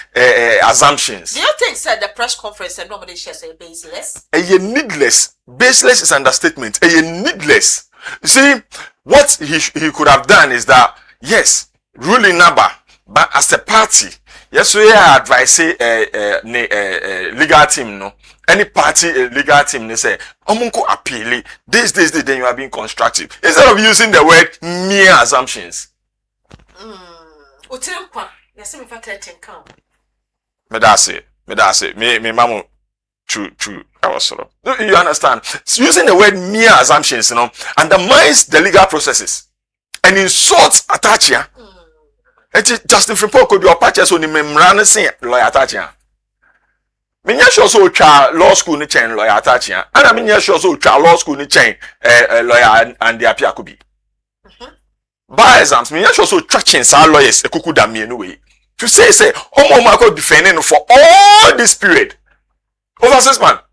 assumptions. Do you think said the press conference and nobody should say baseless? Needless. Baseless is understatement. Needless. You see, what he could have done is that yes, ruling number, but as a party, yes, we advise legal team no. Any party legal team they say omunko appeal this then you are being constructive instead of using the word mere assumptions. Utempa yes me fact count me that's it me mamu true I was sort of you understand using the word mere assumptions undermines the legal processes and insults attachia Justin Frimpong could your patches on the memorandum saying lawyer attachia. Minya sure so law school ni chain lawyer attachia. And I mean sure so law school ni chain lawyer and the Apiakubi. By exams, minya sure so chain sa lawyers ekuku dami anyway. To say homo mako defending for all this period. Over 6 months.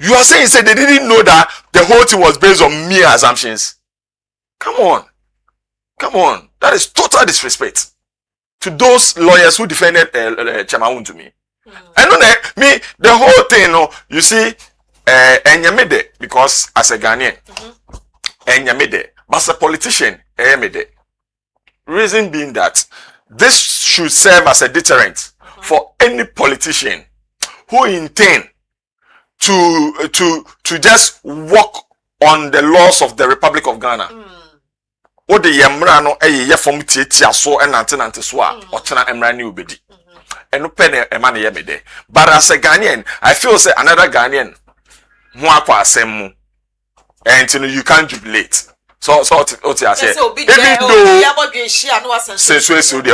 You are saying they didn't know that the whole thing was based on mere assumptions. Come on. That is total disrespect to those lawyers who defended Chemaun to me. I know that the whole thing, you see, Enyamede, because as a Ghanaian, Enyamede, but as a politician, Enyamede. Reason being that this should serve as a deterrent for any politician who intend to just walk on the laws of the Republic of Ghana. What the yamra no ye from tia so and antenante so or chana emra ni ubedi. And no pen a man yemede. But as a Ghanaian, I feel say another Ghanaian mwakwa asemu. And you can't jubilate. So I say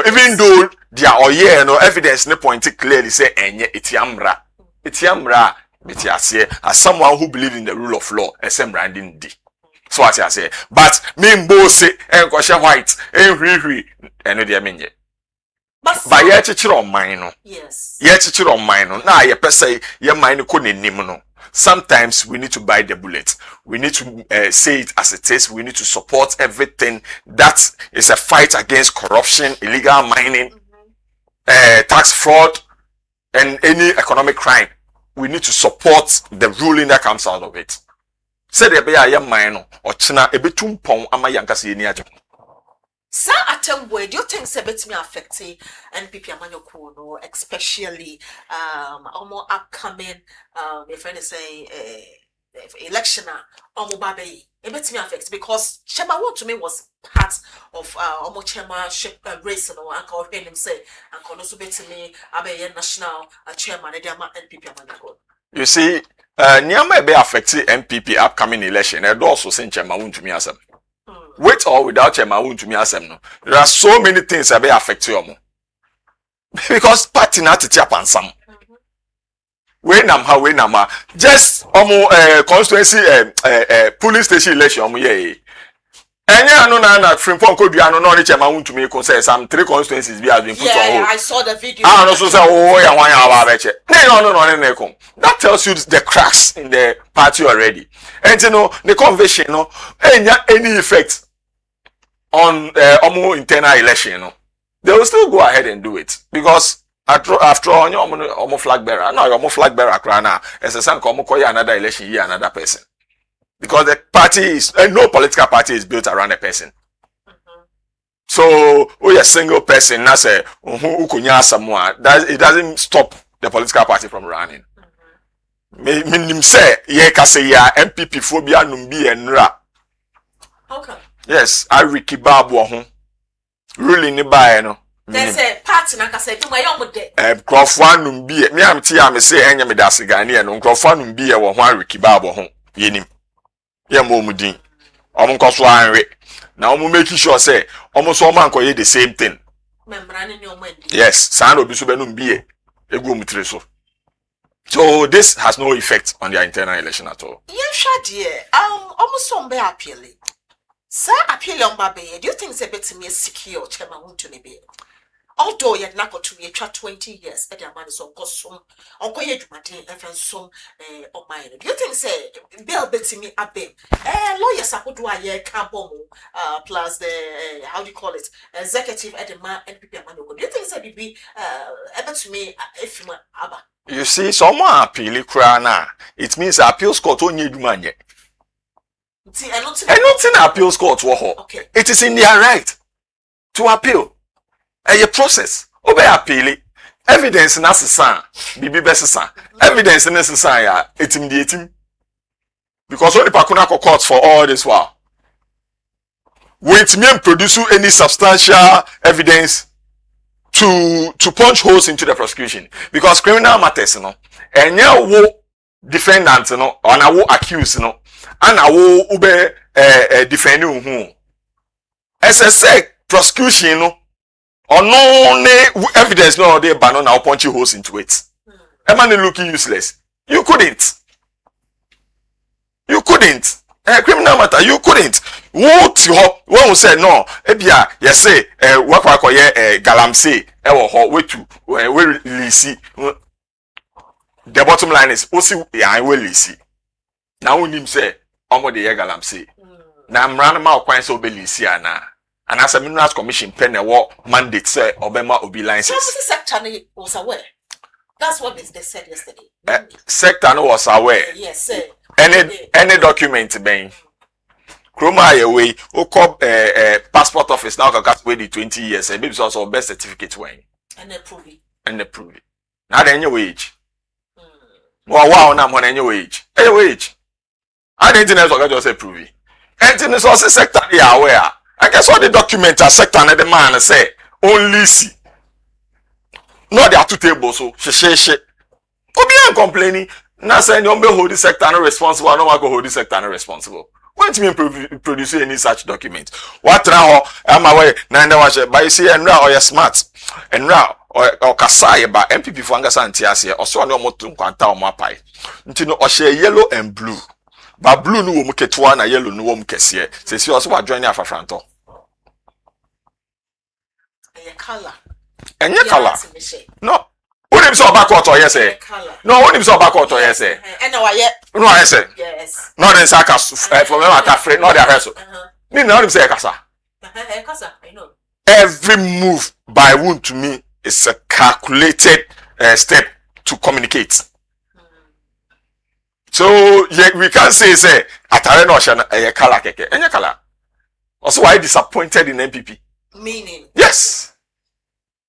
even though dia oye no evidence ne point clearly say enye etiamra betiase as someone who believe in the rule of law esemra ndi so what I say but me mbo say enko white enhwihwi eno de menye ba ye chichire oman no yes ye chichire oman no na ye pese ye man ko nenim no. Sometimes we need to bite the bullet. We need to say it as it is. We need to support everything that is a fight against corruption, illegal mining, tax fraud, and any economic crime. We need to support the ruling that comes out of it. Say the be a young man or china a bit too pong ama yankasi ni ajo. Sir, atem where do you think sebet me affecting NPP amanyoko no, especially almost upcoming your friend is saying election almost baby it bet me affect because Chema to me was part of almost chairmanship race and uncle him say and also bet me abe national chairman NPP amanyoko. You see, Nyama be affecting NPP upcoming election and also saying Chema won't to me as with or without Chema won't to me as no. There are so many things that be affect you because party not to tap on some. When I'm just constituency police station election yeah. Enya no na Frimpong Kodua no no Chema won't to me concern some 3 constituencies be has been put on hold. I saw the video. No so say oh ya wan ya ba beche. No. That tells you the cracks in the party already. And you know the convention no any effect on internal election no. They will still go ahead and do it because after all you flag bearer. No you flag bearer kra na as some come koya another election year another person. Because the party is no political party is built around a person. So a single person na say ukunya someone that it doesn't stop the political party from running. Minim say ye ka say ya MPP phobia numbi enra. Okay. Yes, I Ricky Babu ho. Ruling ni bae no. There's a party na ka say do my own de. Krofo numbi me am tie am say enya me da sigane no krofo numbi wo ho Ricky Babu ho. Yenim. Ye mo mudin. Nkoso anwe. Na omo make sure say omo so man koye the same thing. Yes, san obi so benum bie egu omutire so. So this has no effect on their internal election at all. Yeah, shadi almost some be appealing. Sir, appeal on baby. Do you think it's a bit to me secure chairman won't to be? Although you not got to be 20 years, and your man is on cosum, uncle Yedumati, and some on mine. Do you think say Bill betting me a bit? Lawyers are do a year carbon plus the how do you call it? Executive at the man and people. Do you think say be ever to me if you abba? You see, someone appeal crana. It means appeals court on Yedumanye. And not in appeals court. Okay. It is in their right to appeal. A process. Obe appeal. Evidence necessary. Bibi best evidence necessary. Intimidating. Because only Pakuna court for all this while. Wait me and produce any substantial evidence to punch holes into the prosecution. Because criminal matters, and now wo defendant, or now wo accused, and now wo ube defending who. As I say, prosecution, or no evidence no they ban now punch holes into it. Am looking useless? You couldn't. Criminal matter, you couldn't. What when we say no, ebia yes say work galamsey we to we release. The bottom line is also ya we release. Now we him say omo de galamsey. Na mran ma kwan say obelisi ana. And as a minerals commission pen mandate say obema obi license. Sector was aware. That's what they said yesterday. Sector was aware. Yes, sir. Any document being Chroma away passport office now can wait the 20 years and maybe also birth certificate when and approve it. Now then your wage. Wow, now on any wage. Any wage. I didn't know just approve it. And in the source sector they are aware. I guess all the documents are sector and the man say only see. No, there are 2 tables, so she. Obi complaining. Now saying you hold the sector not responsible, no one go hold the sector not responsible. Won't me produce any such document. What now? Am away. Nanda was by you see, and now you're smart. And now or Kasai by MPP for Angasantiasia or so no more to Quanta or Mapai. Until no share yellow and blue. But blue no muketwana, yellow no mukessie. Says you also are joining Alpha Franto. Color. And your color. No. Who names all backward or yes, eh? No, who names all backward or yes, eh? And no, yet. No, I say. Yes. Not in Sakas for me, I'm afraid, not their wrestle. Me, not him say Kasa. Kasa, I know. Every move by Woon to me is a calculated step to communicate. So yeah, we can't say Atare no shana a color keke. Any color. Also, why disappointed in MPP? Meaning. Yes.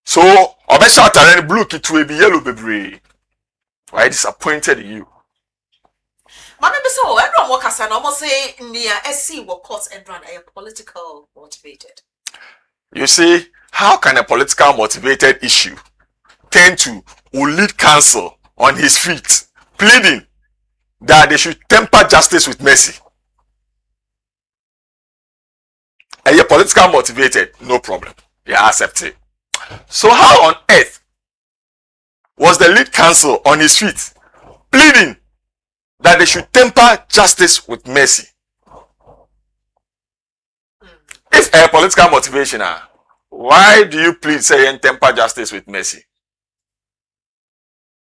So, Obesha Atare blue kit to be yellow baby. Why disappointed in you? Mama be so everyone work as an almost say near SC will court and run a political motivated. You see, how can a political motivated issue tend to lead counsel on his feet, pleading that they should temper justice with mercy? And you're political motivated, no problem. You accept it. So how on earth was the lead counsel on his feet, pleading that they should temper justice with mercy? If a political motivation, why do you plead saying temper justice with mercy?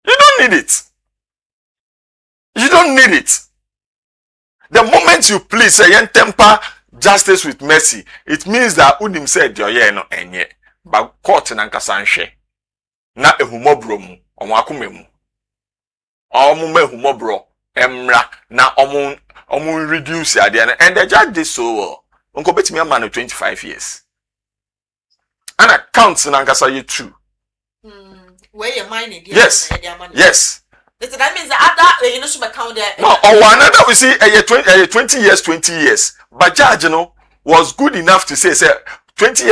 You don't need it. You don't need it. The moment you plead saying temper justice with mercy, it means that unim said your no enye, but court na nkasanhwe na ehumobro mu omwakume mu omume ehumobro emra na omun reduce ade and the judge did so well. Unko betimi ama no 25 years. And accounts na nkasa ye true. Where your money? Yes. Yes. That means the other you know should account there. No, or another we see 20 years. But judge was good enough to say 20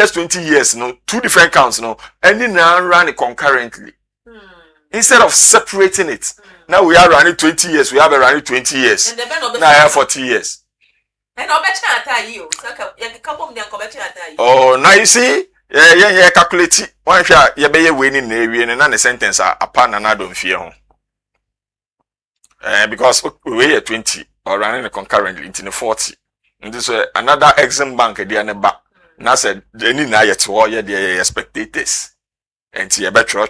years, two different counts, and then run it concurrently. Instead of separating it. Now we are running 20 years, we have a running 20 years. And now I have 40 years. And I'll bet you. Oh, now you see, yeah, calculate it. One shot, you be winning area and another sentence upon another fear. Because we are 20 or running concurrently into the 40. And this another Exim Bank at the end back. Now said, any night to all your spectators. And see a better.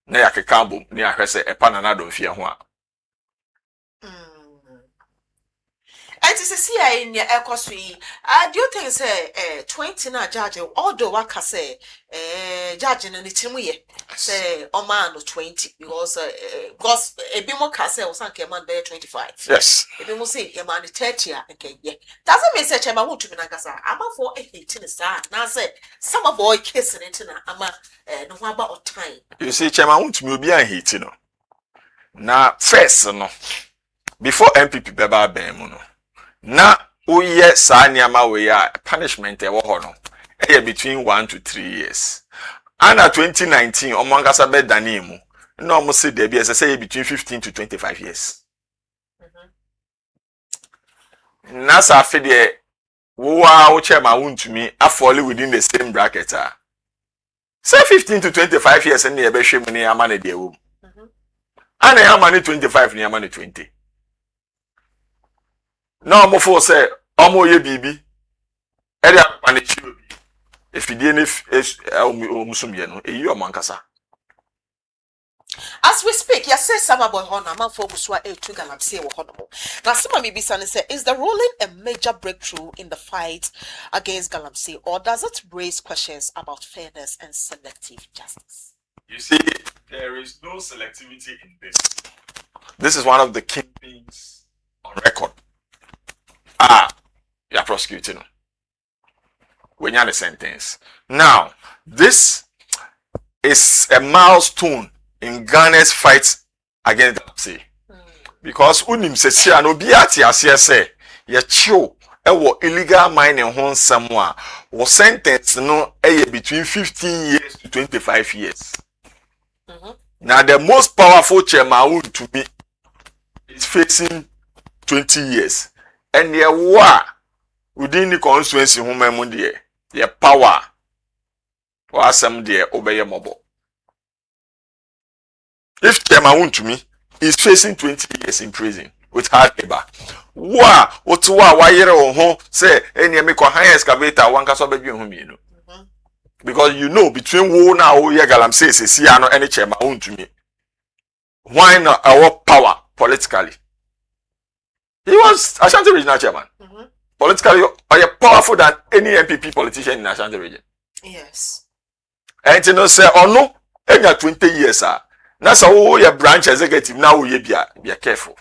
Now I can come near her say upon another fear. And to see in your ecosy, do you think say 20 na judge although what can say judging in the team say man 20 because a bit more can say or some man bear 25. Yes. If you must say a man 30 okay, yeah. Doesn't mean such a man to be Nagasa. I'm for a 18 star. Now say summer boy kissing it in a no about time. You see, Chairman won't be a hit, Now, first, before MPP Beba Bemuno. Na uye sa nyama we ya punishment e wo ho no between 1 to 3 years. And 2019 omangasa be dani mu no mo se de bi say between 15 to 25 years. Na sa fe de wo chairman wuntumi afford within the same bracket say 15 to 25 years and e be hwem ni ama na de wo. And e ama ni 25 ni ama ni 20. No more for say omo ye bibi ere apanichi obi efidie ne omusumye no eyi omankasa. As we speak, you say summer boy honor man for buswa e tu galamsey wo hono. Na sima mi bisa ne say is the ruling a major breakthrough in the fight against galamsey or does it raise questions about fairness and selective justice? You see, there is no selectivity in this. This is one of the kingpins on record. You are prosecuting when you have a sentence. Now, this is a milestone in Ghana's fight against galamsey. Because unim se no biati asese ye chill ewo illegal mining hon somewhere was sentence no between 15 years to 25 years. Now the most powerful chairman to me is facing 20 years. and ye wa within the constituency whom dear ye power or some dear obey your mobile. If Chairman to me is facing 20 years in prison with hard labor, what's why you home say any make a high excavator one can be you know. Because you know between wo now Yagalam says no any chairman to me. Why not our power politically? He was Ashanti regional chairman. Politically, are you powerful than any MPP politician in Ashanti region? Yes. And you know, say, oh no, any 20 years, sir. That's how your branch executive now you be careful.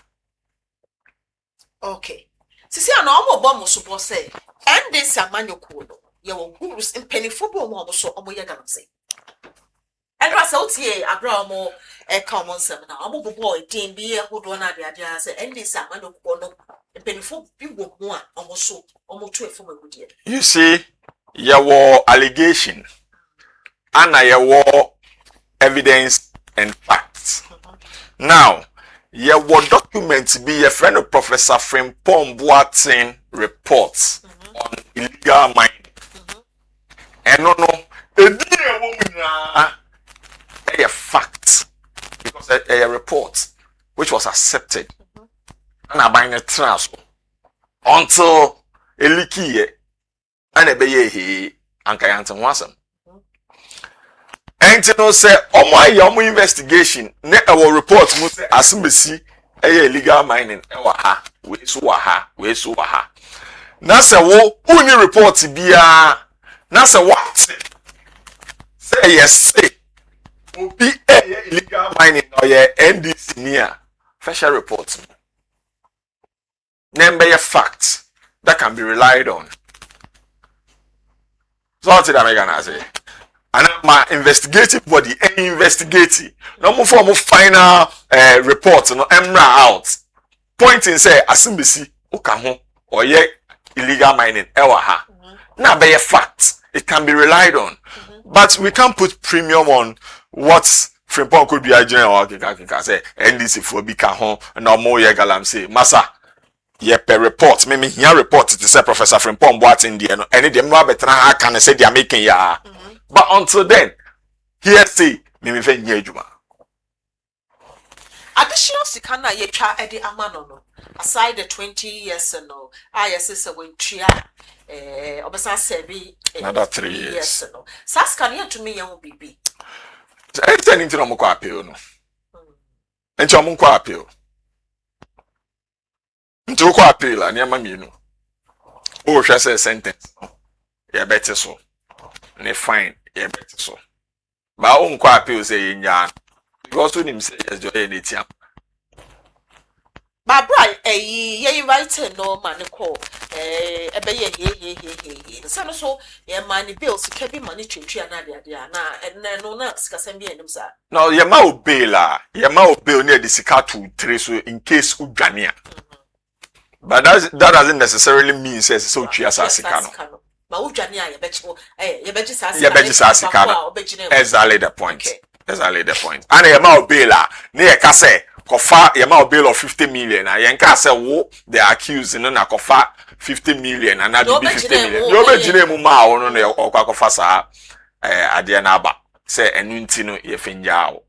Okay. Sisi ano omo bomb support say, and this a man you cool. You gurus in penny football more so omo yaganam say. And was out here Abramo a common seminar. Omo boy team be a good one at the idea say, and this a man you cool. Penny football more omo so omo 2 from a good year. You see, your allegation and your evidence and facts. Now, your documents be a friend of Professor Frimpong Boateng reports on illegal mining. And no, a fact because a report which was accepted and I buying a transfer until a leaky and a baye and Kayantan wasn't. And you know, say, oh my, your investigation, ne our report must say, as we see, illegal mining, we so ha. Nasa wo, uni report be Nasa what? Say yes, say, be illegal mining or your NDC near special reports. Name be a fact that can be relied on. So what did I gonna say? And my investigative body, any investigative, no more form of final report, no emra out. Pointing say, asimbisi, okaho, or ye illegal mining, ewaha. Now be a fact, it can be relied on. But we can't put premium on what Frimpong could be a general say, NDC for bikaho, no more ye galam say, Mansah. Ye per report, maybe here report to say Professor Frimpong Boateng India, any dem no better can say they are making ya. But until then, here say, me fe nye juma. Additional sikana ye cha edi amano no. Aside the 20 years no, yes is a when tria obesa sebi another 3 years no. Saskani to me yan bibi. Anything into no kwa appeal no. Enti omo kwa appeal. Nti kwa appeal ani ama mienu. O hwe say sentence no. Ye better so. Ne fine, yeah, better so. But on kwa appeal say nya because when him say yes, joy anything. But bright, ye invite no man call ebe ye. So ye money bills can be money to na and no na skasembi enum sa. No, ye ma obey near the sika to trace so in case udwania. But that doesn't necessarily mean says so chia sa sika no. Ma udwania ye beji sa sika. Exactly the point. Okay. Exactly the point. And ye ma obey la ne ye ka say kofa ye ma bail of 50 million and ye nka say wo the accused no na kofa 50 million and na be 50 million. You be gine mu ma wo no na okwa kofa sa ade na aba say enu nti no ye finja wo.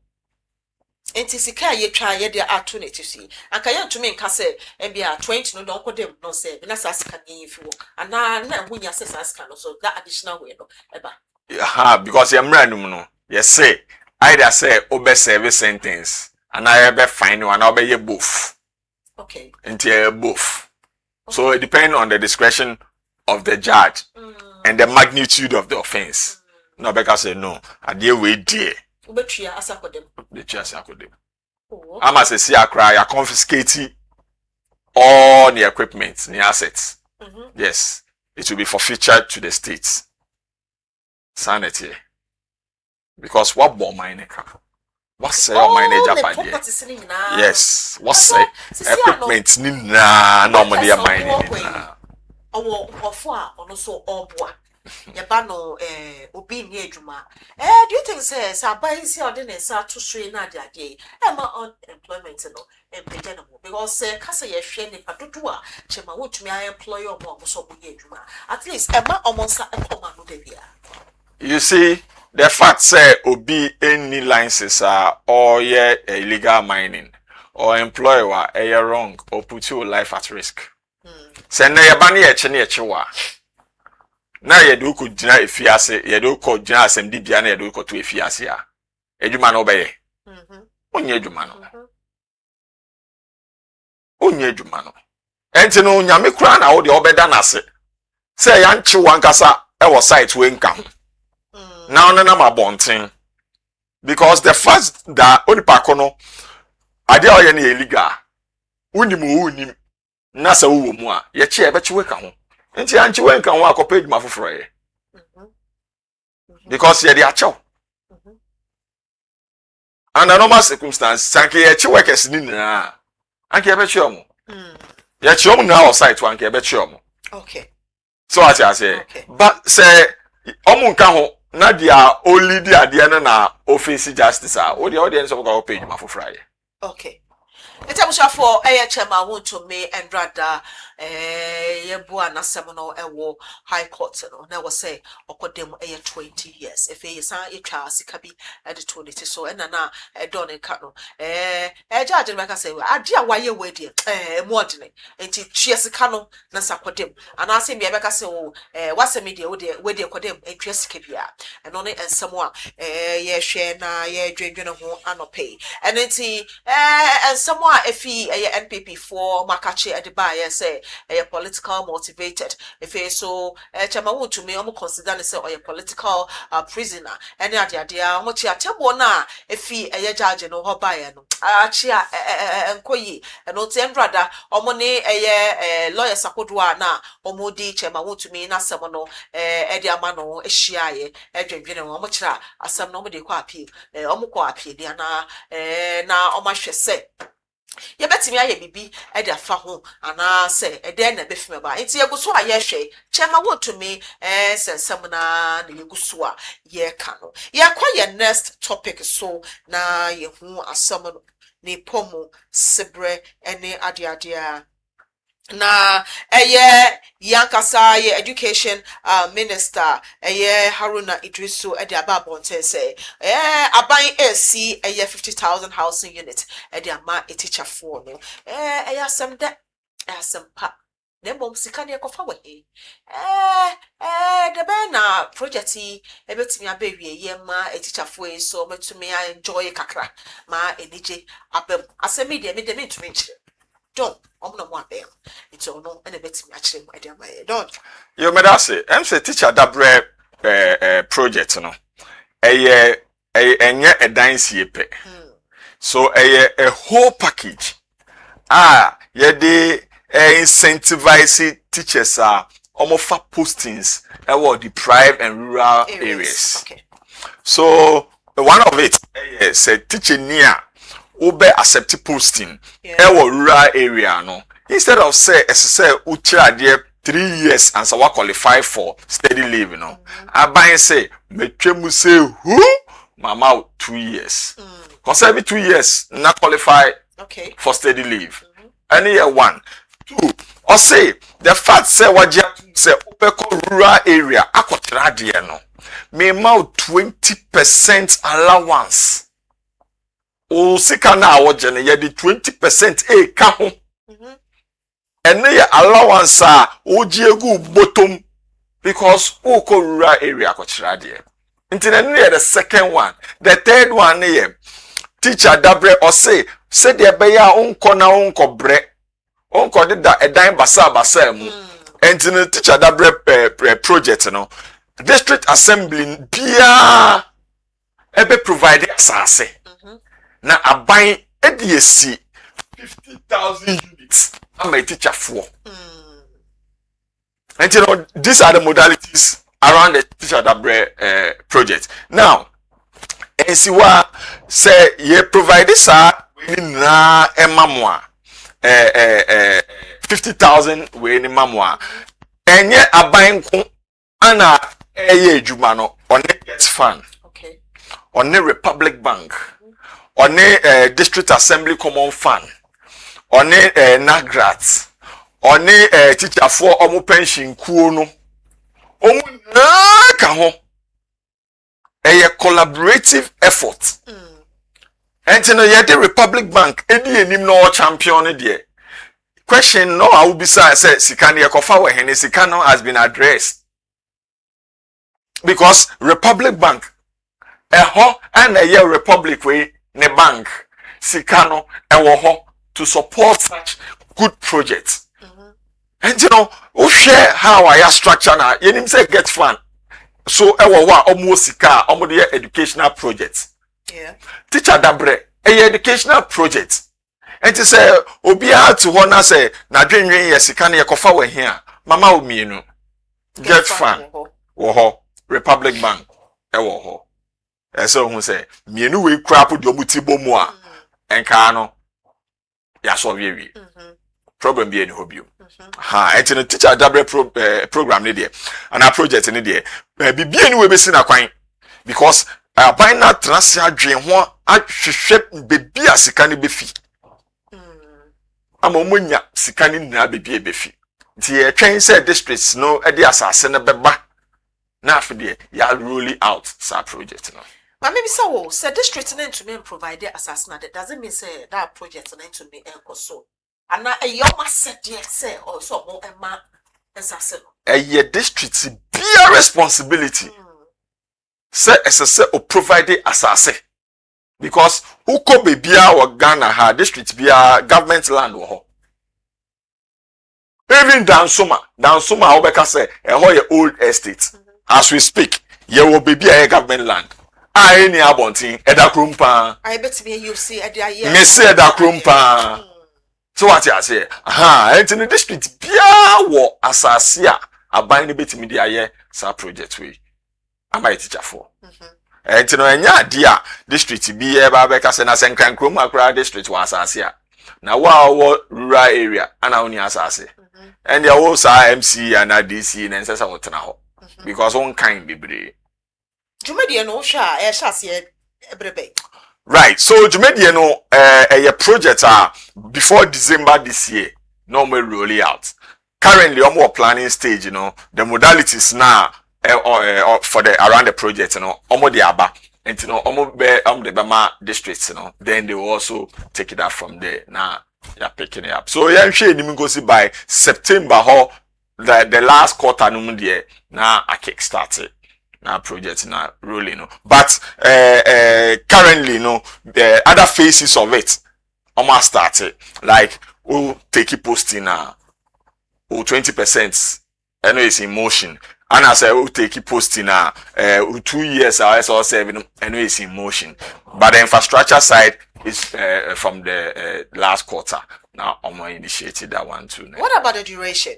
Enti sika ye twa ye de ato na tisi anka ye ntumi nka say e bia 20 no don kodem no say na sa sika ni fi wo ana na hunya say sa sika no so that additional way no eba. Because ye mra num no ye say either say obe service sentence and I be fine one I'll be both. Okay. Into both. Okay. So it depends on the discretion of the judge and the magnitude of the offense. No, because say no, I deal with dear. The chia asakodem. I must say, I cry, I confiscate all the equipment, the assets. Yes, it will be forfeited to the states. Sanity. Because what bomb my neck? What's your manager by yes, what's the equipment? Nina, normally a mining. Owo ofo a ono so obua ye ba no obi obi nye adwuma do you think say aban si ordinance to sure na de ade ma unemployment no empage no because say kasa ye hwe ni padodo a chema wotumi employ omo so bo nye adwuma at least ma omonsa ekoma no de bia. You see, the fact say obi any licenses or illegal mining or employer wrong or put your life at risk. Say na yabani eche na yedu ko gina efiase yedu ko gina asem di bia na yedu ko to efiase a edwuma no beye onye edwuma no onye edwuma no enti no nyame kura na wo de obeda na se say ya nchi wankasa e wo site we nka ho now na ma bonten because the first that onipa ko no ade o ye na illegal unim na sa wo mu a ye che e be chiwe ka ho nti anchi we nka ho akopa edwuma foforo ye because ye dey achew under normal circumstances sanke ye che workers ni na anke ye be che omo ye che omo na o site wanke ye be che omo okay so as I say but say omo nka ho na dia only dia na office justice o the audience of go page ma foforo ye okay. Etabusha for chema want to me and rather yebua na semono ewo high court no na was say okodem 20 years if e san etwa sika bi e de to niti so na na don nka no judge make say ade a waye we de modene enti twa sika no na sakodem ana say me be ka say o wase me de we de kodem etwa sika bia eno ne ensemo a ye hwe na ye dwendwene ho anope enti ensemo efi NPP for makache ediba ye say political motivated if so chama want to me omo consider say or political prisoner any adia omo chi atebo na efi judge no ho bae no achi enkoyi no tendrada omo ne lawyer sakodoa na omo di chama want to me na sem no edi ama no ehia ye edwendwene omo kira asem no omo de kwa appeal omo kwa appeal dia na omo hwe say ye betimi aye bibi e de afa ho ana se e de na befime ba enti yeguso a ye hwe chema wotumi sensem na yeguso a ye ka no ye kwa ye next topic so na ye hu asam no ni pomu sebre ene adeadea na yankasa ye education minister Haruna Idrisu e de ababonten say aban AC 50,000 housing unit e de ama teacher for no asem de asem pa na mom sika ne kofa we de be na project e betimi abewie ye ma teacher for so metumi enjoy kakra ma enije abem asem me de metumi nchire don't omno mo abem it's ono ene betimi akire mo ade amaye don't you me that say say teacher dabre project no enye edan siepe so a whole package ye dey incentivize teachers omofa postings deprived and rural areas. Okay. So one of it say teacher near ube accept posting rural area no instead of say uchira there 3 years and so qualify for steady leave no aban say metwemu say who mama 2 years cause every 2 years not qualify for steady leave any year 1 2 or say the fact say wajia say upeko rural area akotira there no me ma 20% allowance o sika na awoje ne ye di 20% ka ho ene ye allowance oji egu bottom because o ko rural area akotira there nti na ne the second one the third one ne teacher dabre or say de be ya onko na onko bre onko de da edan basa mu enti ne teacher dabre project no district assembly bia ebe provide asase na aban ediesi 50,000 units am teacher for and you know these are the modalities around the teacher dabre project now ensiwa say ye provide this na emamwa 50,000 we ni mamwa enye aban ko ana eye adwuma no on the Get Fund, Okay. on the Republic Bank, on the District Assembly Common Fund, on the Nagrat, on the teacher for omu pension kuono. Omu na kaho. A collaborative effort. And you know, the Republic Bank, any no champion there. Question no, I will be say Sikani Yakofa where Hene Sikano has been addressed. Because Republic Bank, and a year Republic way ne bank, Sikano and woho to support such good projects. And you know, we share how I structure now. You need say Get Fund. So almost sika the educational projects. Yeah. Teacher dabre a educational project. And to say obia to honor say na dwen sika na yekofa we here. Mama o mienu. Get Fund. Wo ho Republic Bank. E wo ho. E so hu say mienu we kura po de omuti bomu a enka no ya so wie. Problem be any hobby. Ha, and the teacher double program ni there, and our project ni there. Be anyway be seen a kwan because by na transia dream ho ahwehwe bebi asika ni be fi. Amomunya sika ni na bebi e be fi. Nti e twen say districts no e dey asase ne beba. Na afi there ya roll out sa project no. But maybe so say district need to me provide assassin that doesn't mean say that project need to me so. And now a young said yes, say or so more a man assassin. A year district be a responsibility. Say as or provide assassin. Because who could be bia or Ghana ha district be a government land or even down summer obeka say a whole old estate. As we speak, ye will be a government land. I any abonting eda krumpa. I bet me you see a day. Me say eda krumpa. So what you say? And in the district, bia wo asase a aban ne betimi dia ye sa project we. Am I teacher for? And no enya dia district bi e ba be ka se na senkran krom akra district wa asase a. Na wa rural area ana oni asase. And there was MC and DC and sesa wotena ho. Because one kind bebre. Jumedi no sha e sha se ebrebe. Right, so Jumedi no a project before December this year, normal roll out. Currently, I'm more planning stage, you know, the modalities now for the around the project, you know, the aba, and you know, the Bama districts, you know, then they will also take it up from there. Now, you're picking it up. So, I'm sure you go see by September, the last quarter, now I kick-started. Now project now rolling, but currently, the other phases of it almost started. Like we'll take it posting now, 20%. I know it's in motion, and I say we'll take it posting now. 2 years or 7. I know it's in motion, but the infrastructure side is from the last quarter. Now I'm initiated that one too. What about the duration?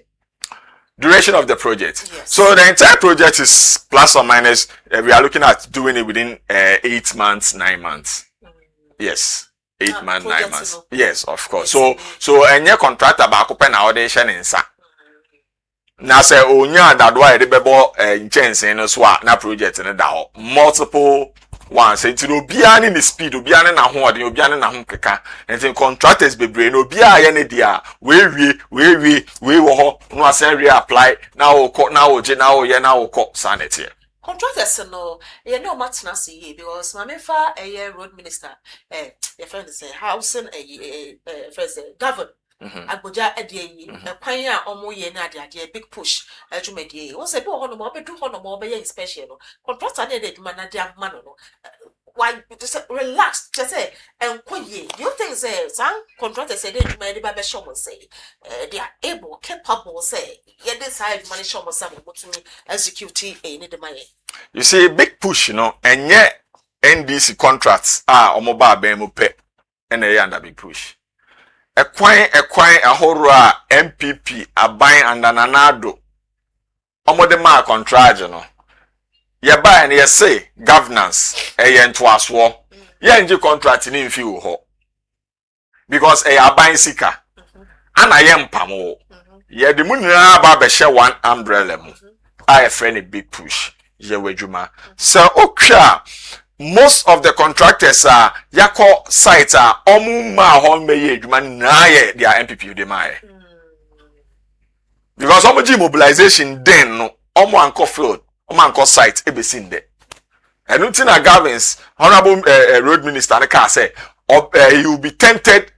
Duration of the project. Yes. So the entire project is plus or minus. We are looking at doing it within 8 months, 9 months. Yes, 8 months, 9 months. Yes, of course. So any contractor back open audition in sa. Na say onya dadwa e bebo inchense no so na project no da multiple ones. Enti obiane ni speed, obiane na ho ode, obiane na ho keka. Enti contractors bebre no bia ye ne dia we wo ho no asen reapply na wo ko na wo je na wo ye na wo ko sanity. Contractors no ye no matna see because my fa a road minister your friend say housing first Gavin Agboja Adie kwan a omo ye na ade big push adwumadi won say be ho no mo be do ho no mo be ye special no contractor na dey dwuma na dey amma no why just relax just say enkoye you think say some contractors say dey dwuma dey ba be show mo say they are able capable say ye decide money show mo say mo to me execute any the money. You see big push enye NDC contracts omo ba ben mo pe na ye under big push. Ekwan ahoro a MPP aban andananado omo de ma contract no ye buy and ye say governance ye ntoaso ye nje contract ni mfi wo ho because aban sika ana ye mpamo ye de mu nyina ba be hye one umbrella mu a friend a big push Yewejuma. So okra most of the contractors are yako sites are omuma hon meye juma na ye their MPP de mae. Because omo mobilization then no omo anko field, omo anko site e be seen there. And Nutina Gavins, Honorable Road Minister, say he will be tempted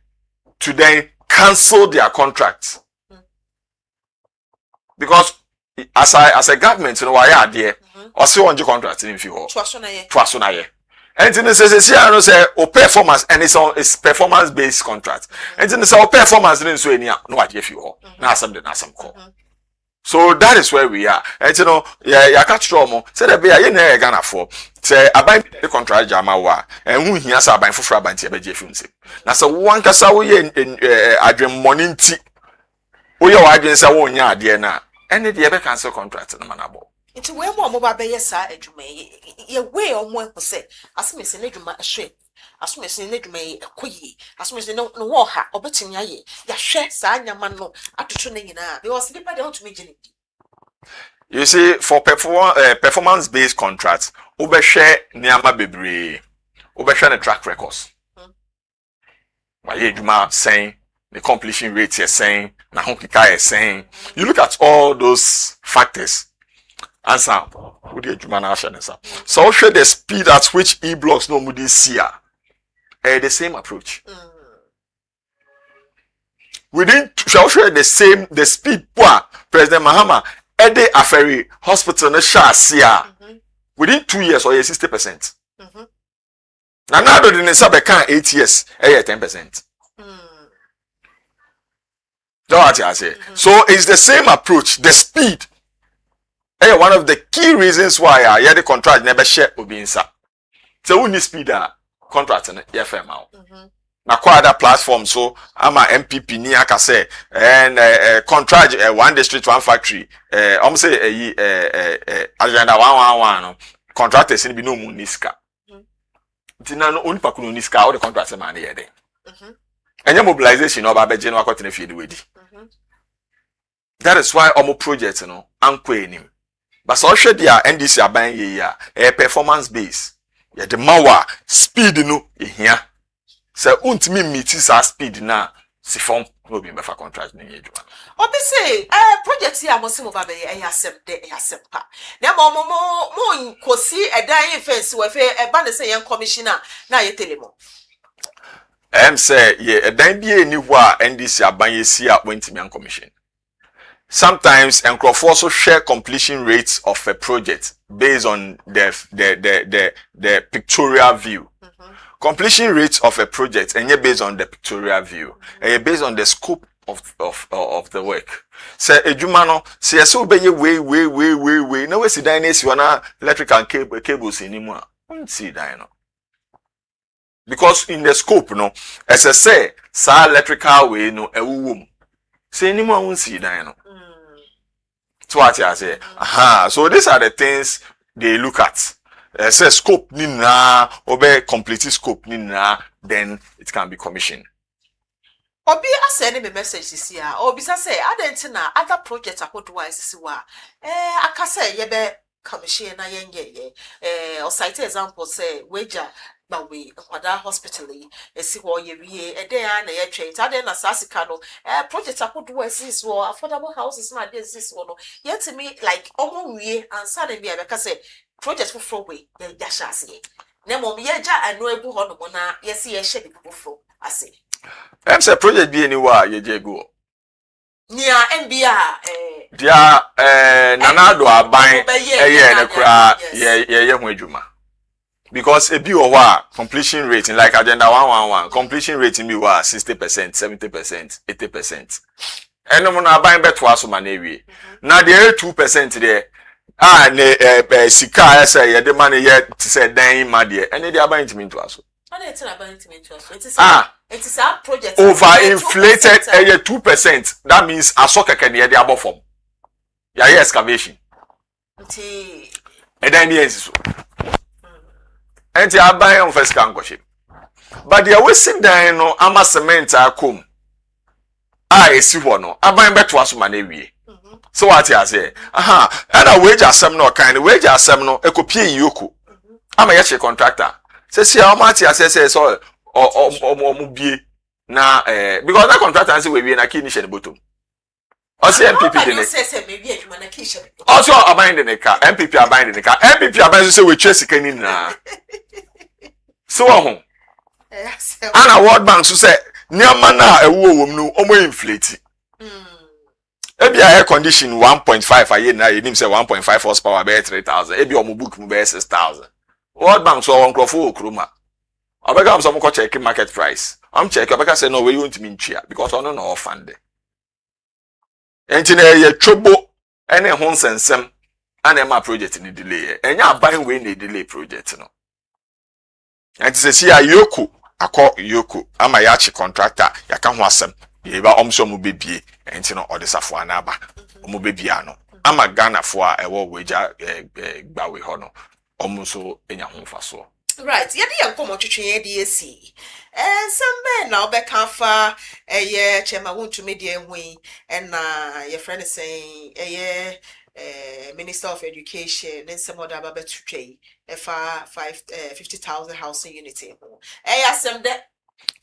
to then cancel their contracts. Because as a government, you know, why are there? Or see on your contract in few. Twasonaye. And then says, I say, performance, and it's performance based contract. And then say, performance didn't so any no idea if you all. Now something, now some call. So that is where we are. And you know, yeah, catch trouble. Say that be a year Ghana for. Say I buy the contract jamawa. And who here say I buy for fraba nti abeje funse. Na say one kasa we in adwem money nti. We your adwem say wo nya ade na. And the ebe cancel contract na manabo. Nti we mo ba be yesa adwuma ye we omo say aseme se na adwuma hwe. Asome se na adwuma ye ekoyi. Asome se no wo ha obetimi aye. Ya hwe sa anyama no atoto na nyina. Because people dey want to make money. You see, for performance-based contracts, share niama bebre, share the track records. Juma saying the completion rate is saying, Nahonkika is saying. You look at all those factors. Answer, who did Juma na so share the speed at which e-blocks no mudi see the same approach. We didn't share the speed President Mahama Ede Aferi Hospital na Shasia within 2 years or 60%. Now do the Sabeka 8 years, 10%. That's what I say. So it's the same approach, the speed. One of the key reasons why I had the contract never share Obinsa. So we need speed contract in FMO. Na kwa other platform so I'm a MPP ni akase and contract one district one factory say agenda 111 no contractors ni bi no mu niska tina no oni pakuno niska all the contracts man here then enya mobilization no ba beje no akotene fie de wedi that is why omo project no anko enim but so hwe dia NDC aban ye ya performance base ye de mawa speed no ehia. So untimi meet sa speed na si form no be befa contract ni edwa. Obi say project here amosi mo ba be asem de asem pa. Na mo kosi edan fence we fe e ba ne say yen commissioner na ye telemo. Say ye edan bi eni ho a NDC aban ye si a wentimi an commission. Sometimes Encroft also share completion rates of a project based on the pictorial view. Completion rates of a project and based on the pictorial view and based on the scope of the work. Say ejuma no say so be way no we see dan esi wana electrical cables anymore. Won't see dan no. Because in the scope no as I say sa electrical way no ewuwom. Say anymore won't see dan no. So what I say so these are the things they look at. Say scope ni na obe complete scope ni na then it can be commissioned. Obi asend me message this year. Obi say adentina other projects akodo isi wa aka say ye be commission na yenye or cite example say wager ba we kwada hospital esi ho ye wie eden a na ye twen ade na sasika no project akodo isi so affordable houses na dey isi so no yetimi like omo wie ansa na bia be ka say project for way ya shase na mom ye ja anu ebu ho no na ye se ye hye bi fo ase say project bi anywhere ye je go nia mbia dia nanado aban na kura ye ho adwuma because e bi o ho completion rate like agenda 111 completion rate mi wa 60%, 70%, 80%. Eno mo na aban beto aso ma na ewie na there 2% there ne sika esa ye de man ye ti say dan ma de ene de aban intimi to aso it is our project overinflated 2%. That means asokeke ne de abofom ya excavation nti e dan ne ensi so enti aban on first can go ship but they always sit down ama cement akom esi ho no aban beto aso ma na ewie So what you say? Aha, and a wage asem no kind wage asem no ekopie yoku. Ama ye contractor. Say how much you say so or bie na because that contractor say we na kini share bottom. Also MPP dey. Say maybe adwuma na kisha. Also abind in the car, MPP abind in the car. MPP abind say we chase sika na. So ho. Ana World Bank so say niam na ewo wom no omo inflate. Ebi air condition 1.5 aye na yenim say 1.5 horsepower be 3000. Ebi omo book mu be 6000. World Bank so won crofo okroma. Obeka am so mo check market price. I'm check obeka say no we want me ntua because ono no offend. Enti na ye twobo ene ho nsensem ana ma project ni delay. Enya aban we na delay project no. Enti say si ayoko akọ yoko ama ya chi contractor ya ka ho asem. Ye ba omso mu bebie enti no odesafo anaba omu bebia no ama Ghana fo a ewo weja gbawe ho no omso enya ho faso. Right, yadi yankomo twetwe yedi esi. Some na obeka fa chema wontu media hui na your friend is saying Minister of Education then some other baba twetwe fa 50,000 housing unit ho. Asem de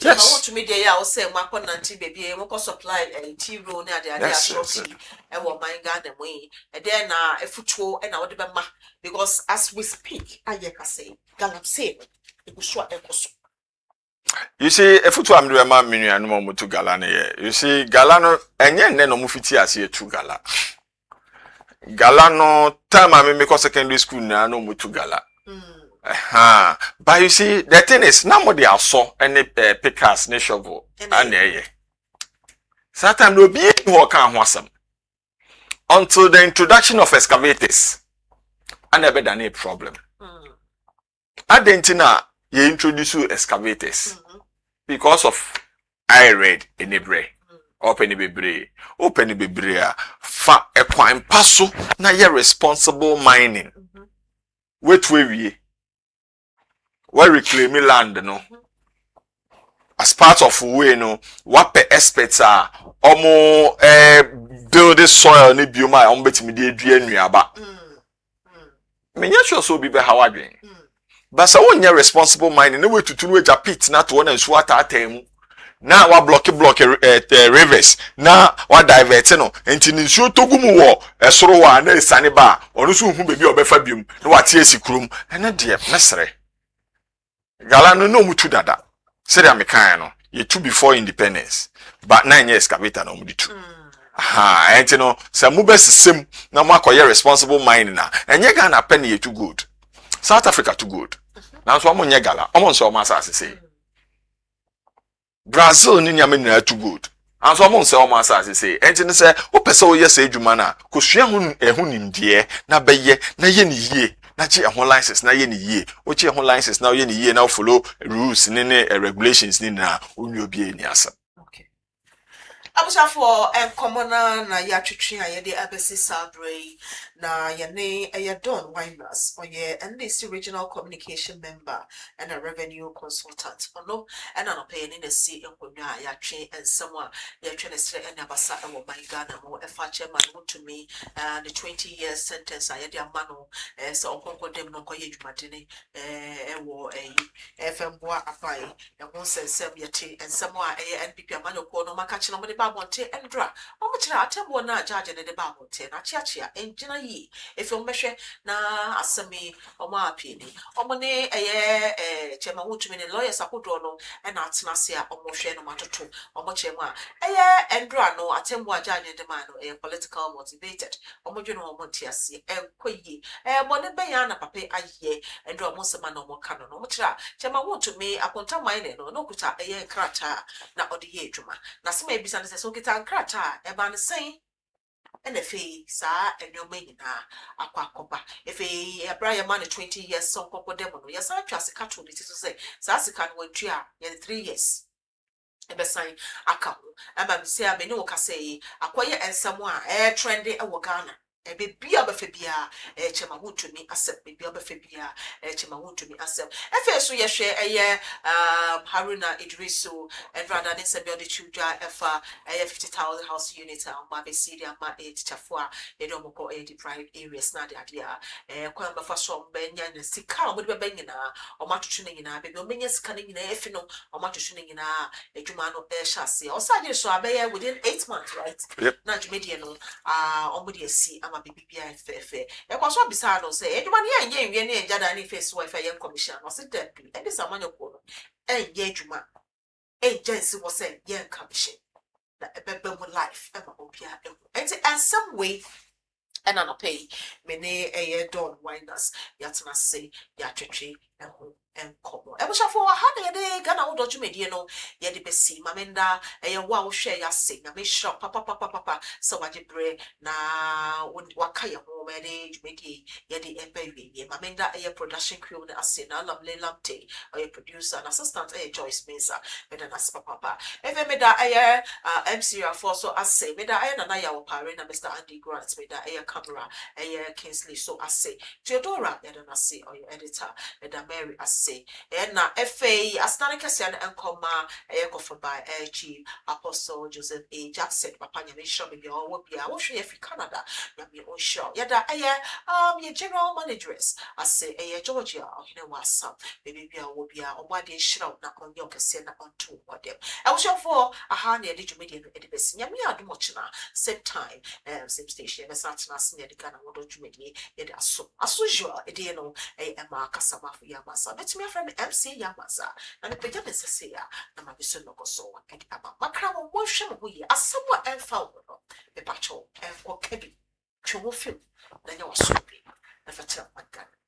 I want to media ya say makon nanti baby mo supply tea roll na de ade atrocity e wo man Ghana we and then a futuo and na wode be ma because as we speak ayeka say galap say e go so ekoso. You see a futuo am de ma menu anu mo to gala na ye. You see gala no enye nne no mo fiti ase etu gala. Gala no time I me secondary school na no mo to gala. But you see, the thing is, nobody else saw any pickers, any shovel, and there. Sometimes no be work on wasam until the introduction of excavators. I never done a problem. I didn't know you introduce excavators because of I read in the brain. Open the bebre, fa a quine passo, na ye responsible mining. Wait, we where reclaim land no as part of way no what pe experts are omo build the soil ni bioma on betimi de adua nuaba me nya sure so bi be how adwen but so when you responsible mining no way to tunu eja pit na to one nsu ataatam na wa block rivers na wa divert no enti ni nsu togumu wo esoro wa na esane ba onu so hu bebi obefa biom na wa tie sikrum ene de mesre Gala no mutu dada. Say am kan no. Ye two before independence. But 9 years excavator no mutu two. Enti no say mu best sim na mo akoye responsible mining na. Enye Ghana pen ye too good. South Africa too good. Na so mo nye gala. Omo nso omo asase say. Brazil ni nyame na too good. And so omo nso omo asase say. Enti no say wo pese wo ye say adwuma na. Ko sua hu nimde na beye na ye ni yie. Na chi ehon license na ye ni yie o chi ehon license na ye ni yie na follow rules ni regulations ni na onyo bie ni asa. Okay abusafo enkomona na ya twetwe aye de abesi sabre na ye ne don winers oye NDC regional communication member and a revenue consultant ono and an opinion in the sea enkonwa ya twe ensem a ye twe ne sere en abasa e wo man Ghana mo e fa chairman to me the 20 years sentence aye de amano so onkonko dem no koye dwumadene e wo efemboa apai e ho sensem ye te ensem a NPP amano ko no maka chi no de babonte endra omo kira atembo na judge ne de babonte na chiachia engina yi if you measure na asemi omo apini omo ne chema wutumi ne lawyers akodo no e na atenase a omo hwe no matoto omo chema endra no atembo a judge ne de man no political motivated omo dwene omo tiase enkoyi bone beya na papa aye endra omo sema na omo kano no omo kira chema wutumi akonta mine no kuta krata na odi ye adwuma na sema ebisa ne se so kita krata e ba ne sen ene fe sa enyoma nyina akwakoba efe abraya man 20 years so kokko dem no yesa atwa sika to ne so say sa sika no watua ye 3 years ebe san aka ho aba mi say ameni wo ka say akoye ensamo a trendy e wo Ghana baby abafebia chema wuntumi accept baby abafebia chema wuntumi accept efe so ye hwe Haruna Idrisu and rather than say build the children efa 50,000 house units ma be Syria ma teacherfo a do ko deprived areas na de ade kwa mba fa so benya ne sika mo de be nyina o matoto ne nyina be o menya sika ne nyina efi no o matoto ne nyina adwuma no hyase o sa je so abeye within 8 months right na dwumedie no omudi esi ama bibia efefe e kwa so bisa no say eduma ne enye nwie ne enja da ne face wo efe yen commission no sit there e be samanyo ko no enye eduma agency was say yen commission na ebebe mo life e ma obia e and some way and an pay mene don winers yatna say ya twetwe eho enkomo e busha for ha na de Ghana wo dodwumedie no ye de besi mamenda wa wo hwe ya se na me shop papa so wajebre na waka ye ho mede dwumedie ye de ebewie ye mamenda production crew na ase na lamte producer and assistant Joyce Mansah meda na papa efe meda MC for so ase meda na ya wo pare na Mr. Andy Grant meda camera Kingsley so ase Theodora meda na se editor meda Mary ase na FA asnane kese na enkoma kofa by Chief Apostle Joseph A. Jackson papa nyame show me wo bia wo hwe fi Canada nyame on show yada ye general managers ase Georgia ohine wasa baby bia wo bia obade hira na onye kese na onto odem I was sure for aha na de dwumedi no edibesi nyame adom ochina same time same station na satna asne de Ghana wo dwumedi ye de aso usual ede no ema kasama for ya masa betimi afra me MC ya masa na me pagya me sese ya na ma biso no koso wa edi aba makra wo hwe mo ho yi asamo emfa wo no me pacho enko kabi two film na nya waso bi na fa tira magana